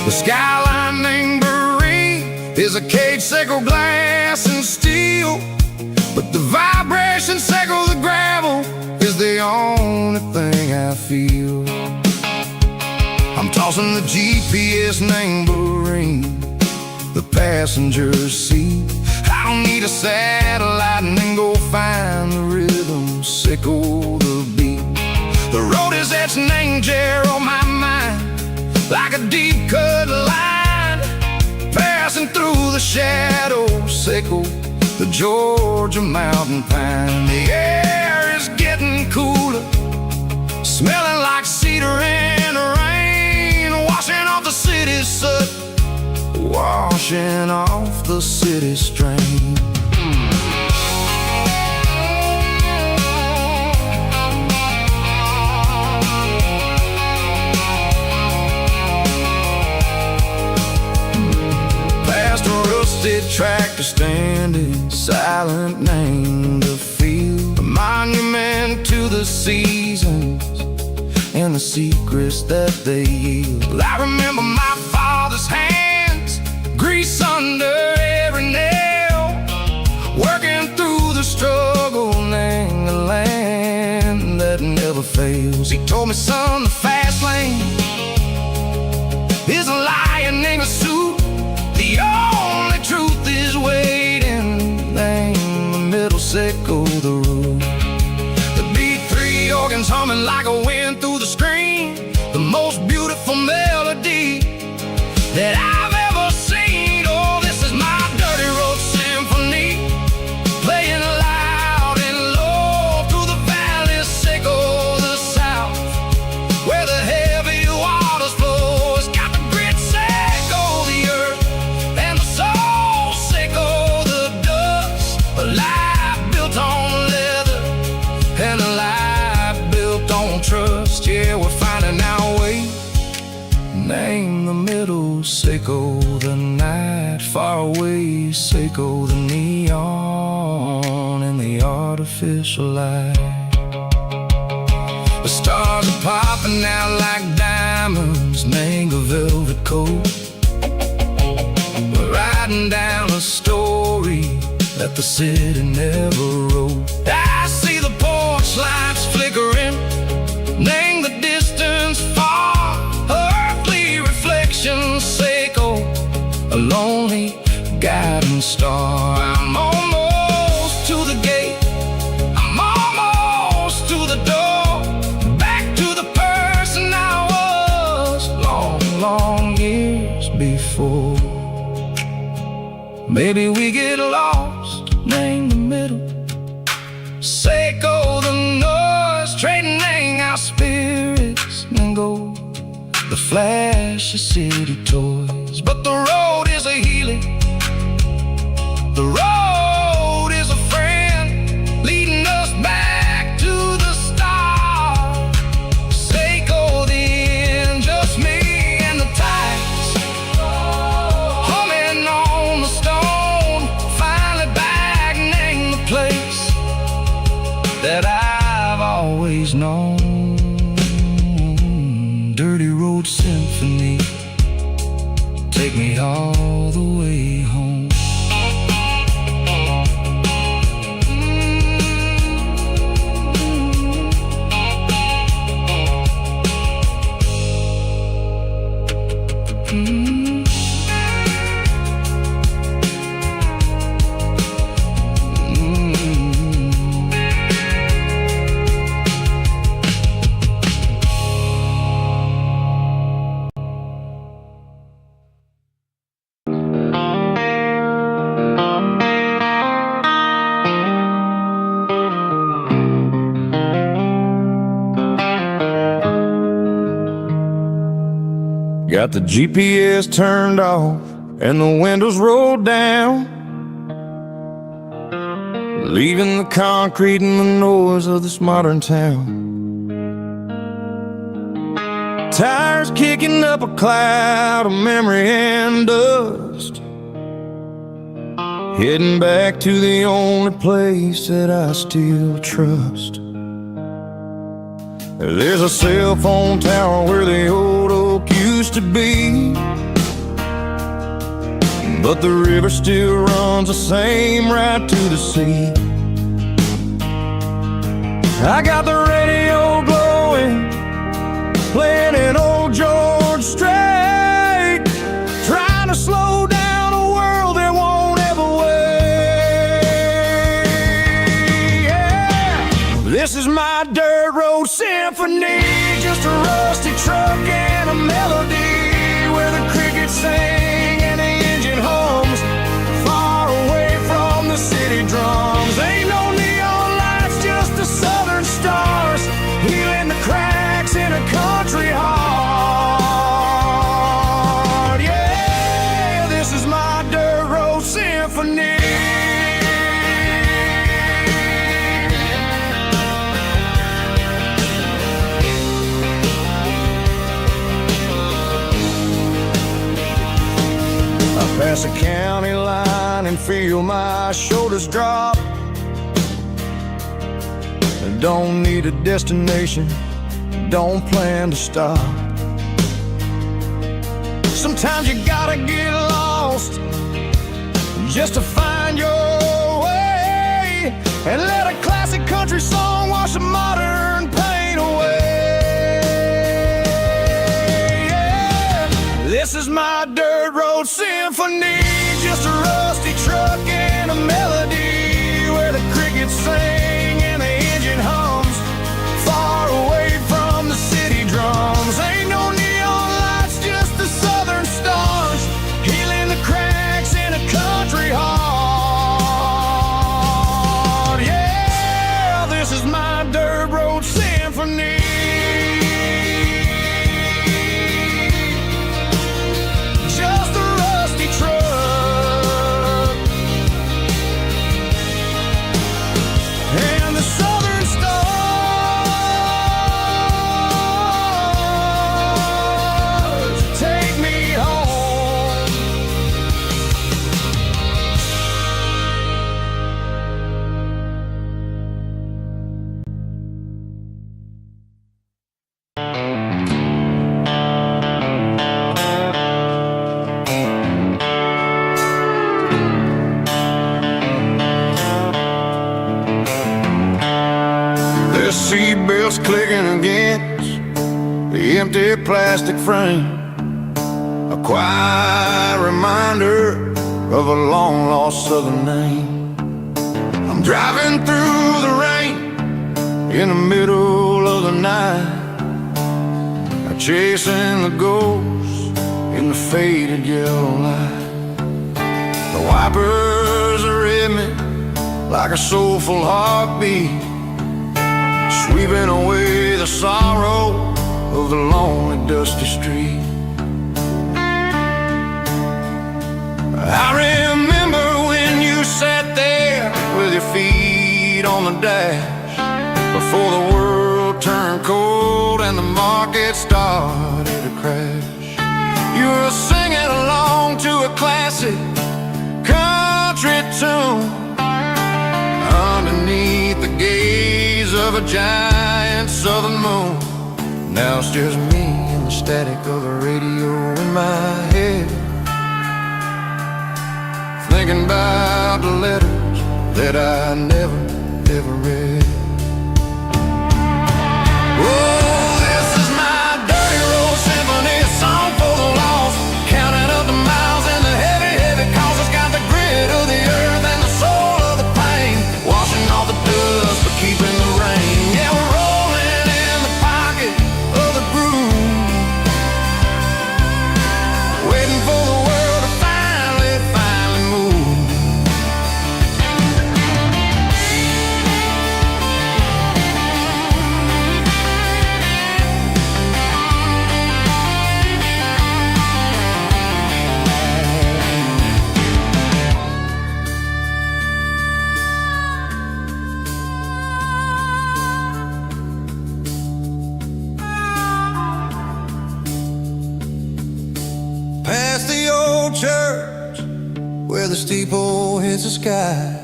The skyline named Marine is a cage, sickle glass and steel, but the vibration sickle the gravel is the only thing I feel. I'm tossing the GPS named Marine, the passenger seat. I don't need a satellite and then go find the rhythm, sickle the The road is etched an angel on my mind, like a deep cut line, passing through the shadows, Seco, the Georgia mountain pine. The air is getting cooler, smelling like cedar in the rain, washing off the city's soot, washing off the city's strain. Past a rusted tractor standing silent, named a field, a monument to the seasons and the secrets that they yield. I remember my father's hands, grease under every nail, working through the struggle, name the land that never fails. He told me, son, the fast lane is a lion in a suit. The only truth is waiting. Name the middle, Seco, the road. The B3 organs humming like a wind through the screen, the most beautiful melody that I've ever seen. Oh, this is my dirty road symphony, playing loud and low through the valley, Seco, the south, where the heavy waters flow. It's got the grit, Seco, the earth, and the soul, Seco, the dust. A life built on leather and a life built on trust. Yeah, we're finding our way. Name the middle, Seco, the night far away, Seco, the neon and the artificial light. The stars are popping out like diamonds, mango velvet coat. We're riding down a story that the city never wrote. I see the porch lights flickering, name the distance far, earthly reflections, Seco, a lonely guiding star. I'm almost to the gate, I'm almost to the door, back to the person I was long, long years before. Maybe we get lost, name the middle, Seco, the noise, trading our spirits and go the flash of city toys. But the road is a healing, the road is a friend, leading us back to the start. Seco, the end, just me and the tides, humming on the stone, finally back, name the place that I've always known. Dirty road symphony, take me all the way home. Got the GPS turned off and the windows rolled down, leaving the concrete and the noise of this modern town. Tires kicking up a cloud of memory and dust, heading back to the only place that I still trust. There's a cell phone tower where the old oak used to be, but the river still runs the same right to the sea. I got the radio glowing, playing an old George Strait, trying to slow down a world that won't ever wait. Yeah. This is my dirt road symphony, just a rusty truck and a melody where the crickets sing and the engine hums, far away from the city drums. Ain't no neon lights, just the southern stars, healing the cracks in a country heart. Yeah, this is my dirt road symphony. Pass a county line and feel my shoulders drop. Don't need a destination, don't plan to stop. Sometimes you gotta get lost just to find your way, and let a classic country song wash a modern pain away. Yeah. This is my dirt road symphony, just a rusty truck and a melody where the crickets sing and the engine hums, far away from the city drums. Ain't no neon lights, just the southern stars, healing the cracks in a country heart. Yeah, this is my dirt road symphony. Just a rusty truck and the southern stars take me home. The seatbelts clicking against the empty plastic frame, a quiet reminder of a long-lost southern name. I'm driving through the rain in the middle of the night, chasing the ghosts in the faded yellow light. The wipers are rhythmic like a soulful heartbeat, sweeping away the sorrow of the lonely, dusty street. I remember when you sat there with your feet on the dash, before the world turned cold and the market started to crash. You were singing along to a classic country tune underneath the gaze of a giant southern moon. Now it's just me and the static of the radio in my head, thinking about the letters that I never, ever read. Oh, this is my dirty road symphony, a song for the lost, counting up the miles and the heavy, heavy calls. It's got the grit of the earth and the soul of the pain, washing off the dust but keeping the rain. Yeah, we're rolling in the pocket of the groove, waiting for the world to finally move. Past the old church where the steeple hits the sky,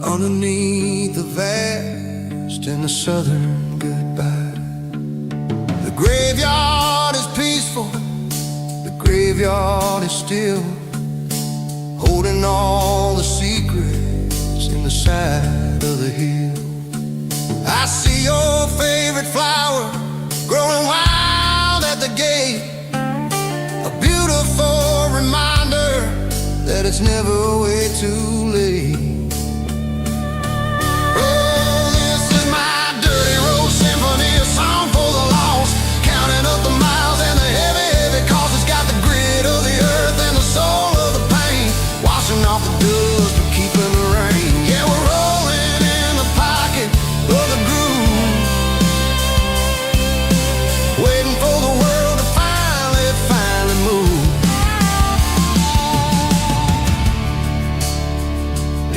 underneath the vast and the southern goodbye. The graveyard is peaceful, the graveyard is still, holding all the secrets in the side of the hill. I see your favorite flower growing wild at the gate, a beautiful reminder that it's never way too late. Oh, this is my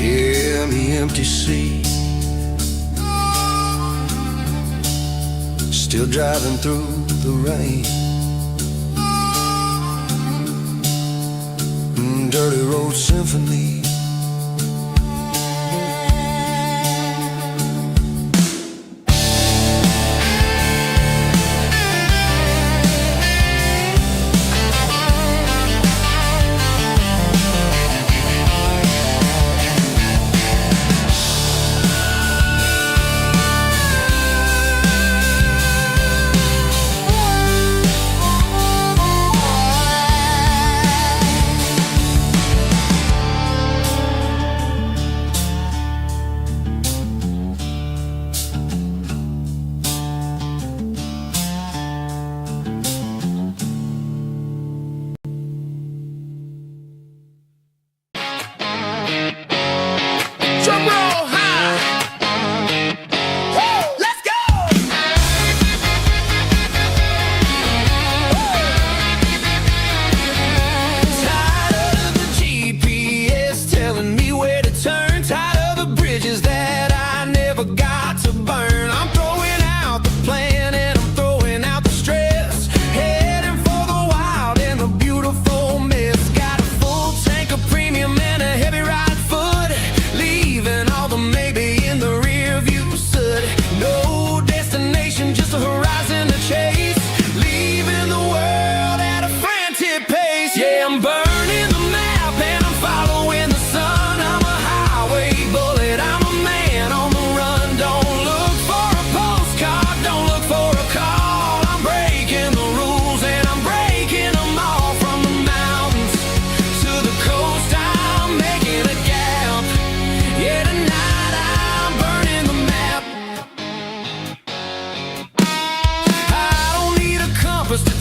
Yeah, the empty seat, still driving through the rain. Dirty road symphony.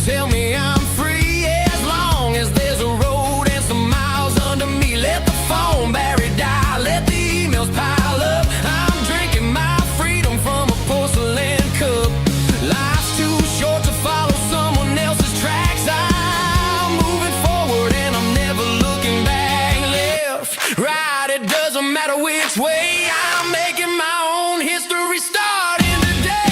Tell me I'm free as long as there's a road and some miles under me. Let the phone battery die, let the emails pile up. I'm drinking my freedom from a porcelain cup. Life's too short to follow someone else's tracks. I'm moving forward and I'm never looking back. Left, right, it doesn't matter which way. I'm making my own history starting today.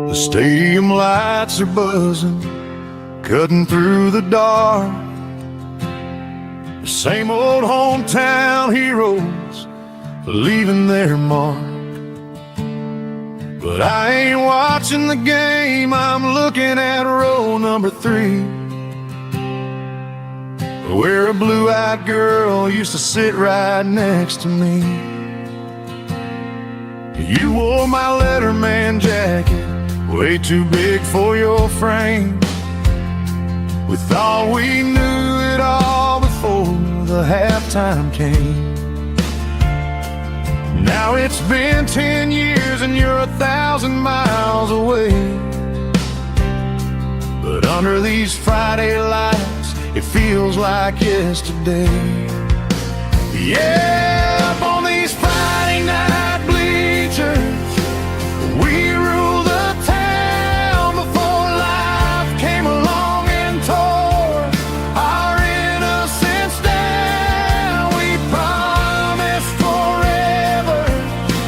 The stadium lights are buzzing, cutting through the dark. The same old hometown heroes leaving their mark. But I ain't watching the game, I'm looking at row number 3, where a blue-eyed girl used to sit right next to me. You wore my Letterman jacket, way too big for your frame. We thought we knew it all before the halftime came. Now it's been 10 years and you're 1,000 miles away. But under these Friday lights, it feels like yesterday. Yeah, up on these Friday night bleachers. We ruled the town before life came along and tore our innocence down. We promised forever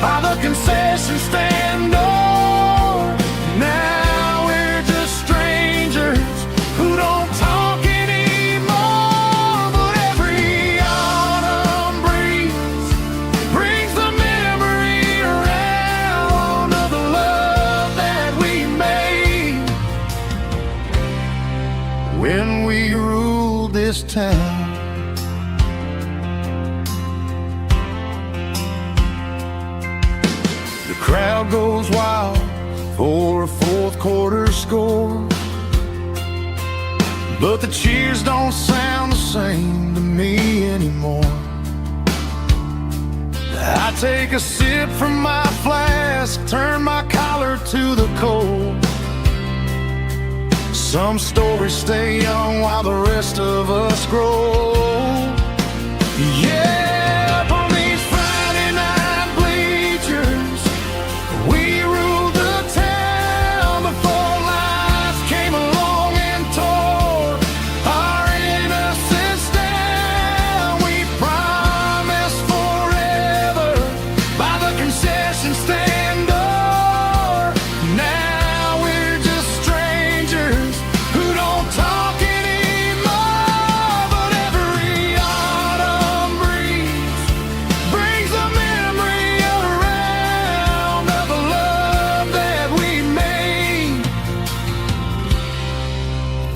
by the concession stand door. Now we're just strangers who don't talk anymore. But every autumn breeze brings the memory around of the love that we made when we ruled this town. The crowd goes wild for a fourth quarter score, but the cheers don't sound the same to me anymore. I take a sip from my flask, turn my collar to the cold. Some stories stay young while the rest of us grow. Yeah, up on these Friday night bleachers, we ruled the town before life came along and tore our innocence down. We promised forever by the concession stand door. Now we're just strangers who don't talk anymore. But every autumn breeze brings the memory around of the love that we made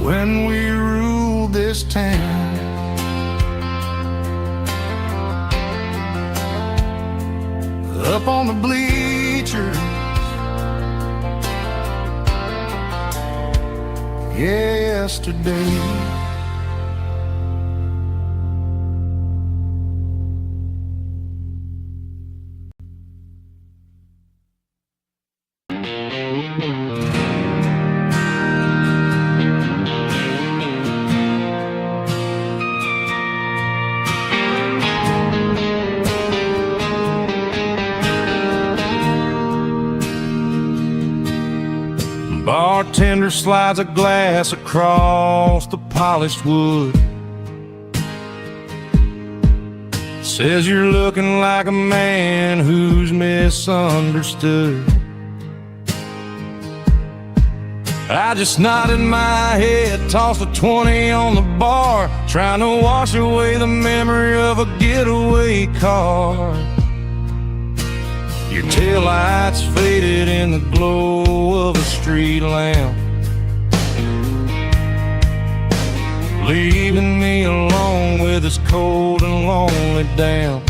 when we ruled this town. Up on the bleachers, yesterday. Bartender slides a glass across the polished wood. Says you're looking like a man who's misunderstood. I just nodded my head, tossed a 20 on the bar, trying to wash away the memory of a getaway car. Your taillights faded in the glow of a street lamp, leaving me alone with this cold and lonely damp.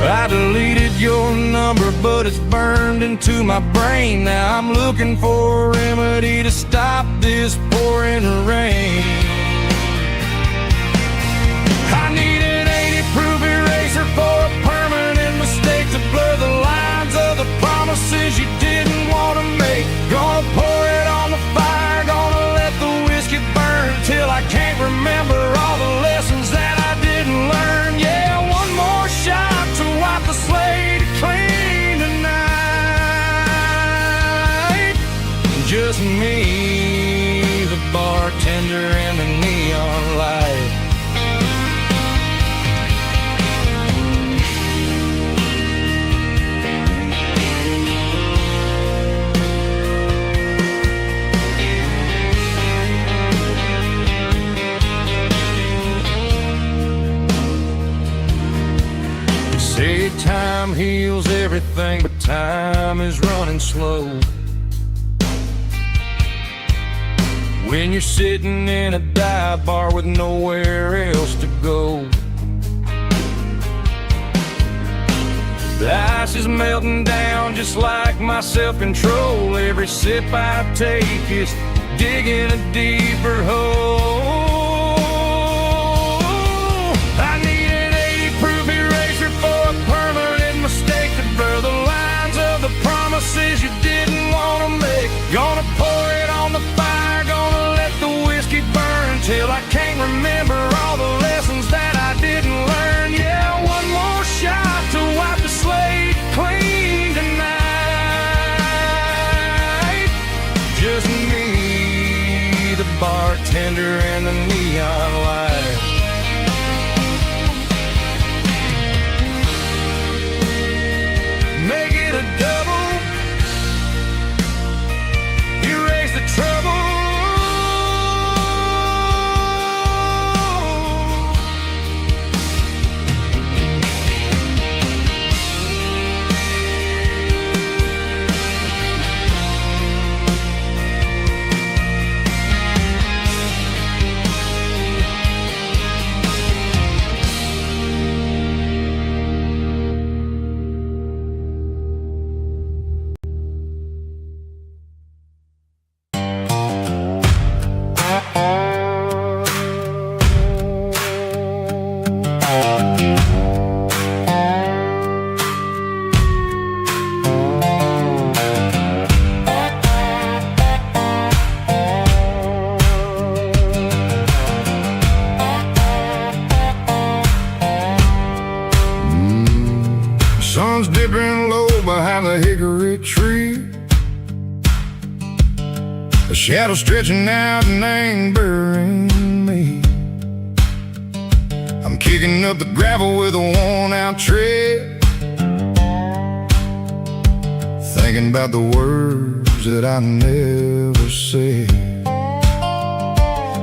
I deleted your number, but it's burned into my brain. Now I'm looking for a remedy to stop this pouring rain. I need an 80-proof eraser for a permanent mistake to blur the lines of the promises you didn't want to make. Gonna pour it on the fire, gonna let the whiskey burn till I can't remember all the lessons that I didn't learn. Yeah, one more shot to wipe the slate clean tonight. Just me, the bartender, and the neon light. Say time heals everything, but time is running slow. When you're sitting in a dive bar with nowhere else to go, the ice is melting down just like my self-control. Every sip I take is digging a deeper hole. I need an 80-proof eraser for a permanent mistake to blur the lines of the promises you didn't want to make. Gonna pour it on the fire, gonna let the whiskey burn till I can't remember all the lessons that I didn't learn. Yeah, one more and the neon light. Make it a double, erase the trouble. Sun's dipping low behind the hickory tree. A shadow stretching out and angering me. I'm kicking up the gravel with a worn-out tread, thinking about the words that I never said.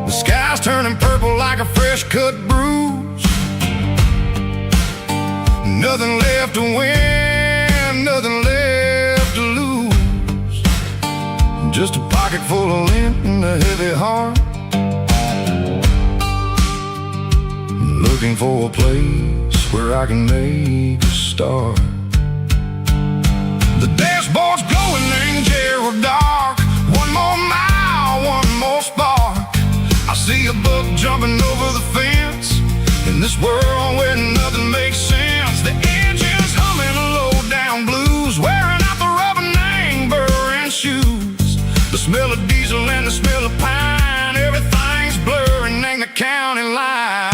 The sky's turning purple like a fresh-cut bruise. Nothing left to win, nothing left to lose. Just a pocket full of lint and a heavy heart, looking for a place where I can make a start. The dashboard's glowing in Gerald dark. One more mile, one more spark. I see a buck jumping over the fence in this world where nothing makes sense. The engine's humming low-down blues, wearing out the rubber name burring shoes. The smell of diesel and the smell of pine, everything's blurring in the county line.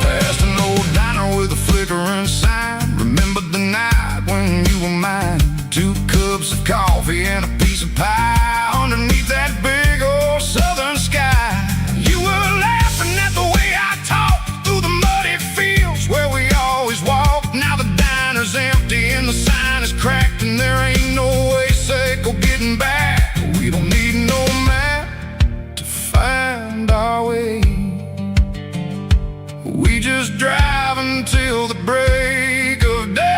Past an old diner with a flickering sign. Remember the night when you were mine. 2 cups of coffee and a piece of pie underneath that big old southern sky. You were laughing at the way I talked through the muddy fields where we always walked. Now the diner's empty and the sign is cracked, and there ain't no way safe or getting back. We don't need no map to find our way. We just drive until the break of day.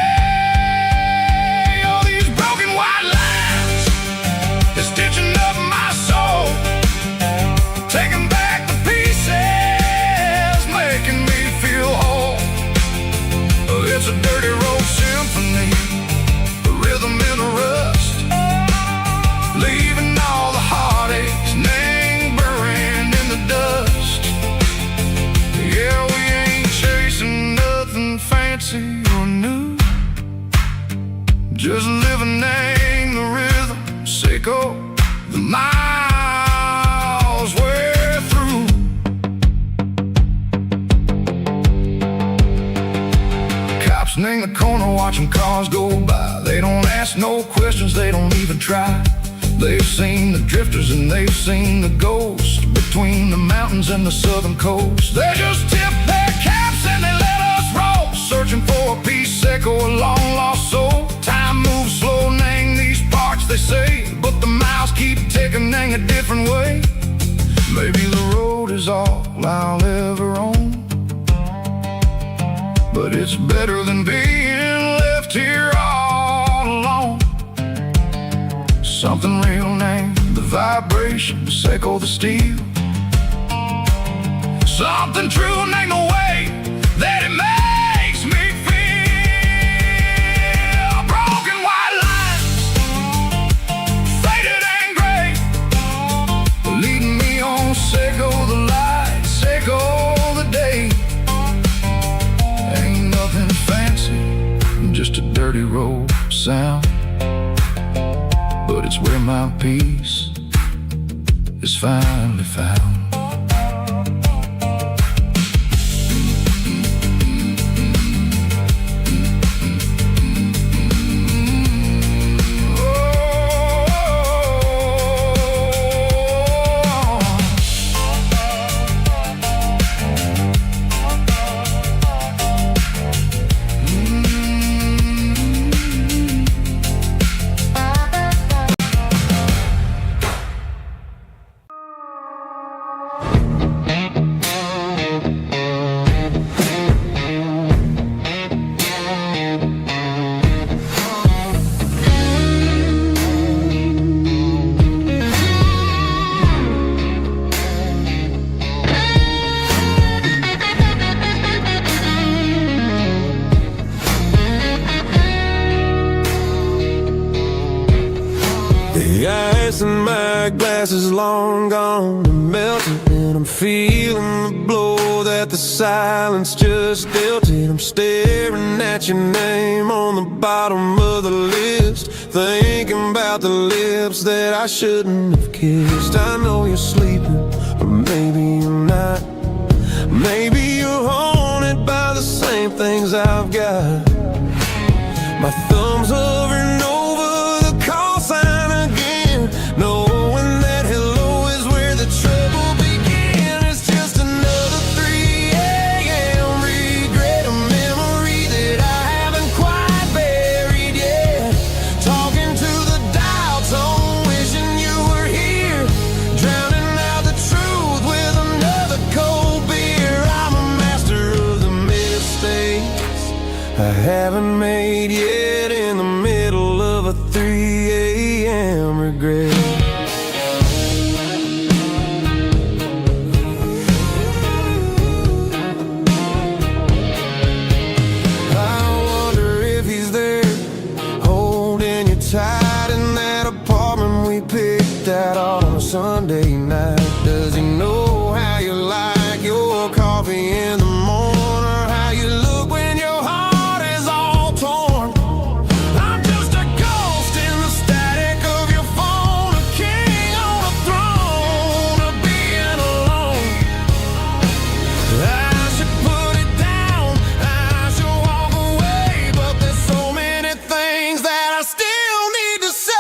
It's a dirty road symphony, a rhythm in the rust, leaving all the heartaches, name buried in the dust. Yeah, we ain't chasing nothing fancy or new, just living in the rhythm, sick of the miles we're through. In the corner watching cars go by. They don't ask no questions, they don't even try. They've seen the drifters and they've seen the ghosts between the mountains and the southern coast. They just tip their caps and they let us roll, searching for a piece or a long lost soul. Time moves slow in these parts, they say, but the miles keep ticking in a different way. Maybe the road is all I'll ever own, but it's better than being left here all alone. Something real named the vibration, echo the steel. Something true named the way that it makes me feel. Broken white lines, faded and gray, leading me on, echo the light, echo the day. Ain't nothing fancy, just a dirty road sound, but it's where my peace is finally found. The ice in my glass is long gone and melted, and I'm feeling the blow that the silence just dealt it. I'm staring at your name on the bottom of the list, thinking about the lips that I shouldn't have kissed. I know you're sleeping, or maybe you're not. Maybe you're haunted by the same things I've got. My thumb's hovering over the call sign again, knowing that hello is where the trouble began. It's just another 3 a.m. regret, a memory that I haven't quite buried yet. Talking to the dial tone, wishing you were here, drowning out the truth with another cold beer. I'm a master of the mistakes I haven't made yet, in the middle of a 3 a.m. regret. I wonder if he's there, holding you tight in that apartment we picked out on a Sunday night. Does he know how you like your coffee in the morning, or how you look when your heart is all torn? I'm just a ghost in the static of your phone, a king on a throne of being alone. I should put it down, I should walk away, but there's so many things that I still need to say.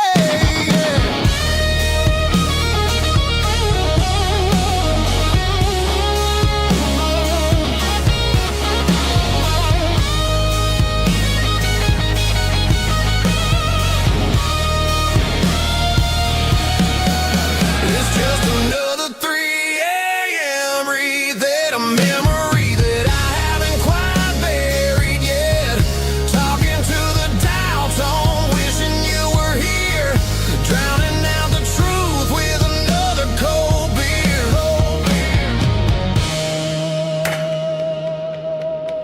It's just another 3 a.m. read, a memory that I haven't quite buried yet. Talking to the dial tone, wishing you were here, drowning out the truth with another cold beer.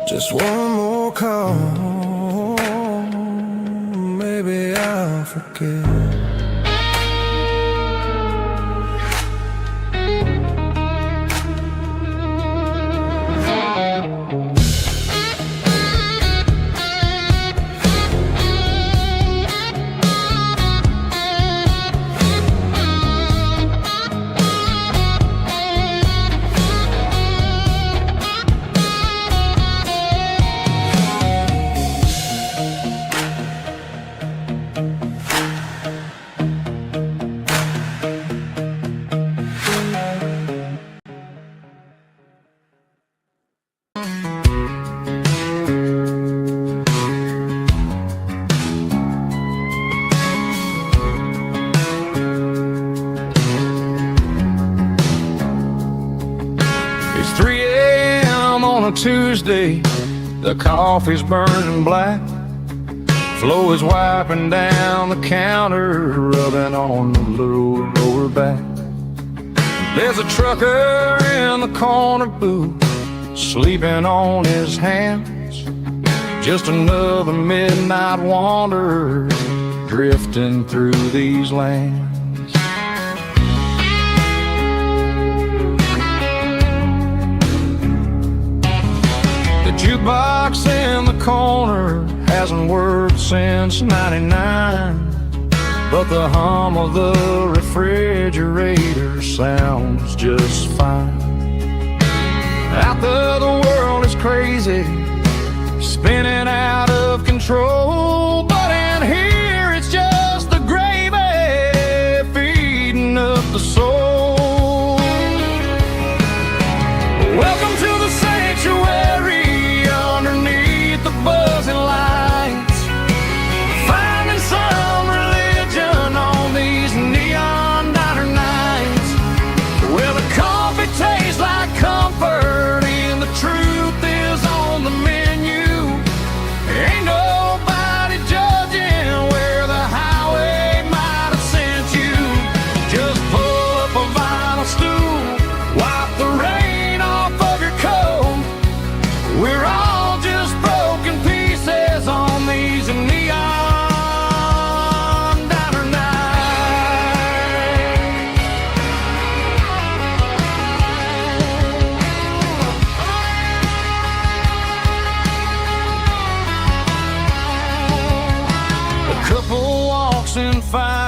Just one more call, maybe I'll forget. It's 3 a.m. on a Tuesday, the coffee's burning black. Flo is wiping down the counter, rubbing on the little lower back. There's a trucker in the corner booth, sleeping on his hands. Just another midnight wanderer, drifting through these lands. The jukebox in the corner hasn't worked since '99, but the hum of the refrigerator sounds just fine. Out there the world is crazy, spinning out of control, but in here it's just the gravy feeding up the soul. Welcome to the sanctuary underneath the buzzing lights, finding some religion on these neon diner nights, where the coffee tastes like comfort and the truth is on the menu. Ain't nobody just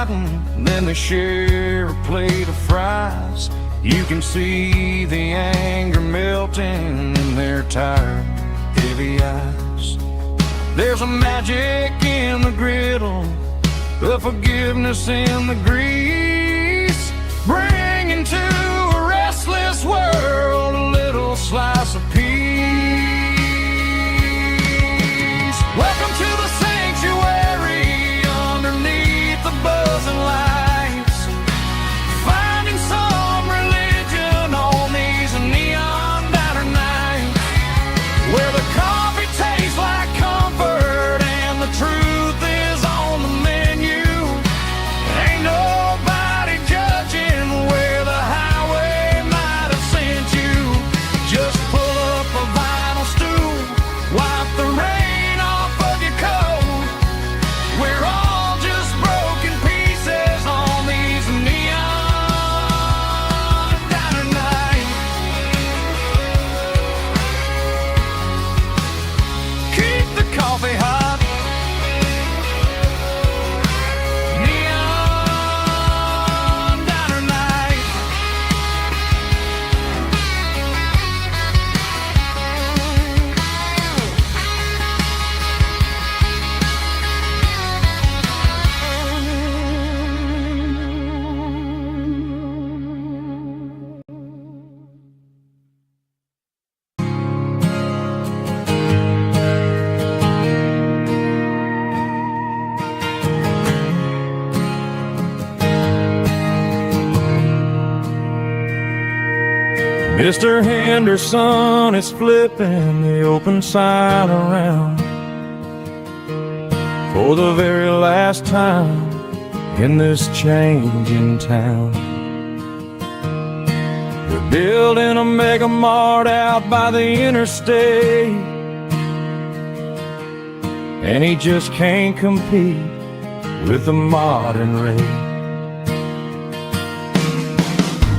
forgotten. Then they share a plate of fries. You can see the anger melting in their tired, heavy eyes. There's a magic in the griddle, the forgiveness in the grease, bringing to a restless world a little slice of peace. Welcome to the sanctuary underneath the buzzing lights, finding some religion on these neon diner nights, where the coffee tastes like comfort and the truth is on the menu. Ain't nobody judging where the highway might have sent you. Just pull up a vinyl stool, wipe the rain off of your coat. We're all just broken pieces on these neon diner nights. Keep the coffee hot. Neon diner night. Mr. Henderson is flipping the open sign around for the very last time in this changing town. They're building a mega mart out by the interstate, and he just can't compete with the modern rate.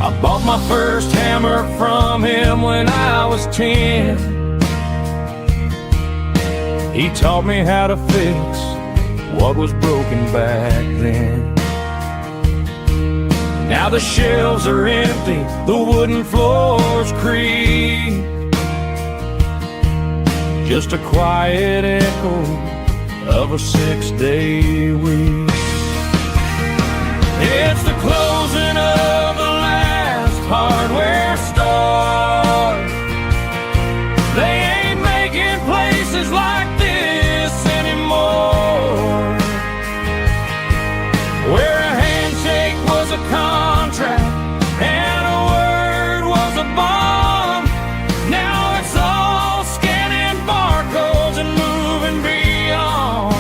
I bought my first hammer from him when I was 10. He taught me how to fix what was broken back then. Now the shelves are empty, the wooden floors creak, just a quiet echo of a 6-day week. It's the closing of the hardware store. They ain't making places like this anymore, where a handshake was a contract and a word was a bond. Now it's all scanning barcodes and moving beyond.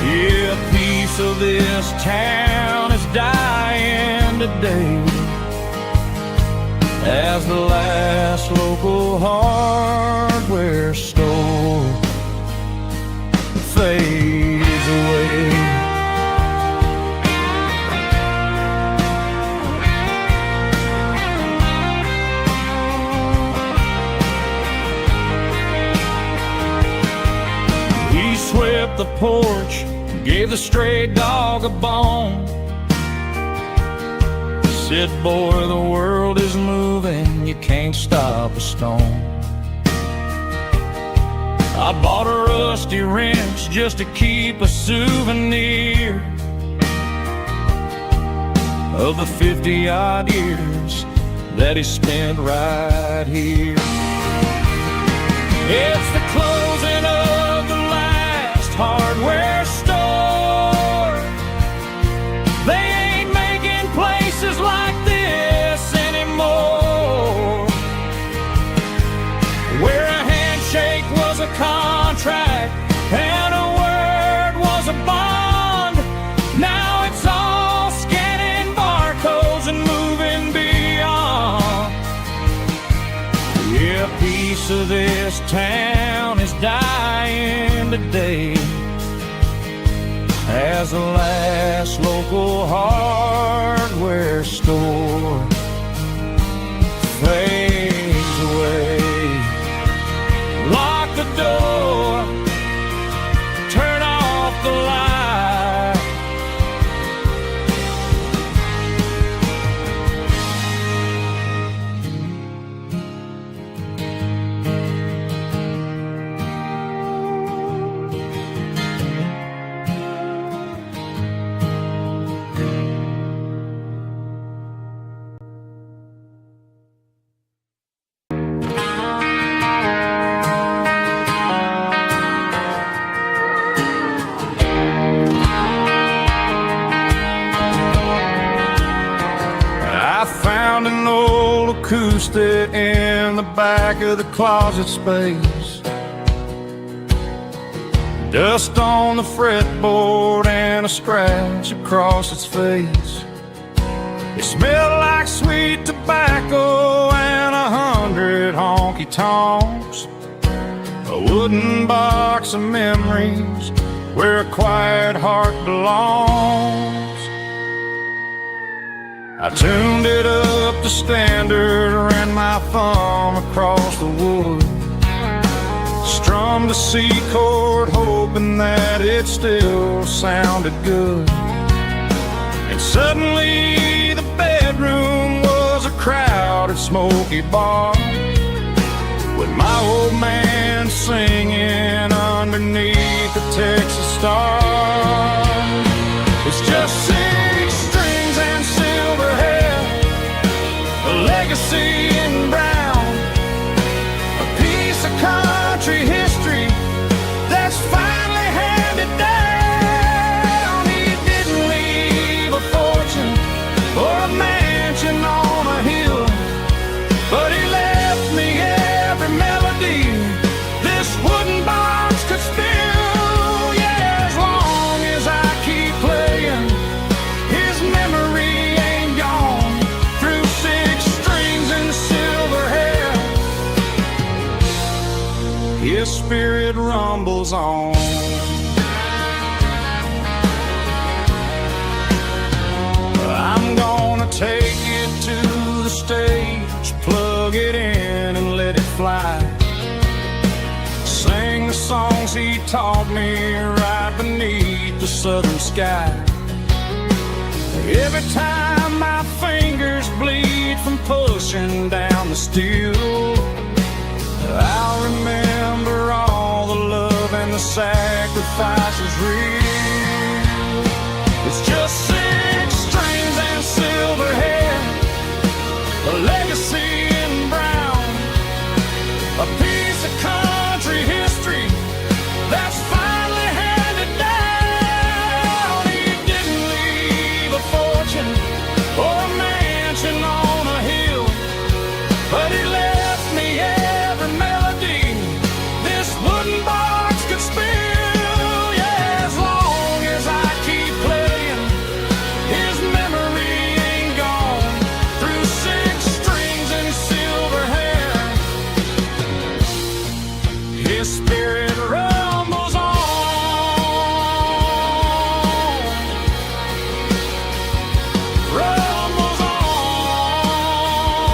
Yeah, a piece of this town is dying today as the last local hardware store fades away. He swept the porch, gave the stray dog a bone, said, boy, the world is moving, you can't stop a stone. I bought a rusty wrench just to keep a souvenir of the 50-odd years that he spent right here. It's the closing of the last hardware store. They ain't making places like this anymore, where a handshake was a contract and a word was a bond. Now it's all scanning barcodes and moving beyond. Yeah, a piece of this town is dying today as the last local hardware store fades away. Lock the door, turn off the light, acoustic in the back of the closet space. Dust on the fretboard and a scratch across its face. It smelled like sweet tobacco and 100 honky-tonks. A wooden box of memories where a quiet heart belongs. I tuned it up to standard, ran my thumb across the wood, strummed a C chord hoping that it still sounded good. And suddenly the bedroom was a crowded smoky bar, with my old man singing underneath the Texas stars. It's just 6 strings and silver hair, a legacy in brown, a piece of country history that's finally handed down. He didn't leave a fortune or a mansion on a hill, but he left me every melody this wooden box could spill. Yeah, as long as I keep playing, his memory ain't gone. Through 6 strings and silver hair, his spirit rumbles on. I'm gonna take it to the stage, plug it in and let it fly. Sing the songs he taught me right beneath the southern sky. Every time my fingers bleed from pushing down the steel, I'll remember all the love and the sacrifices real.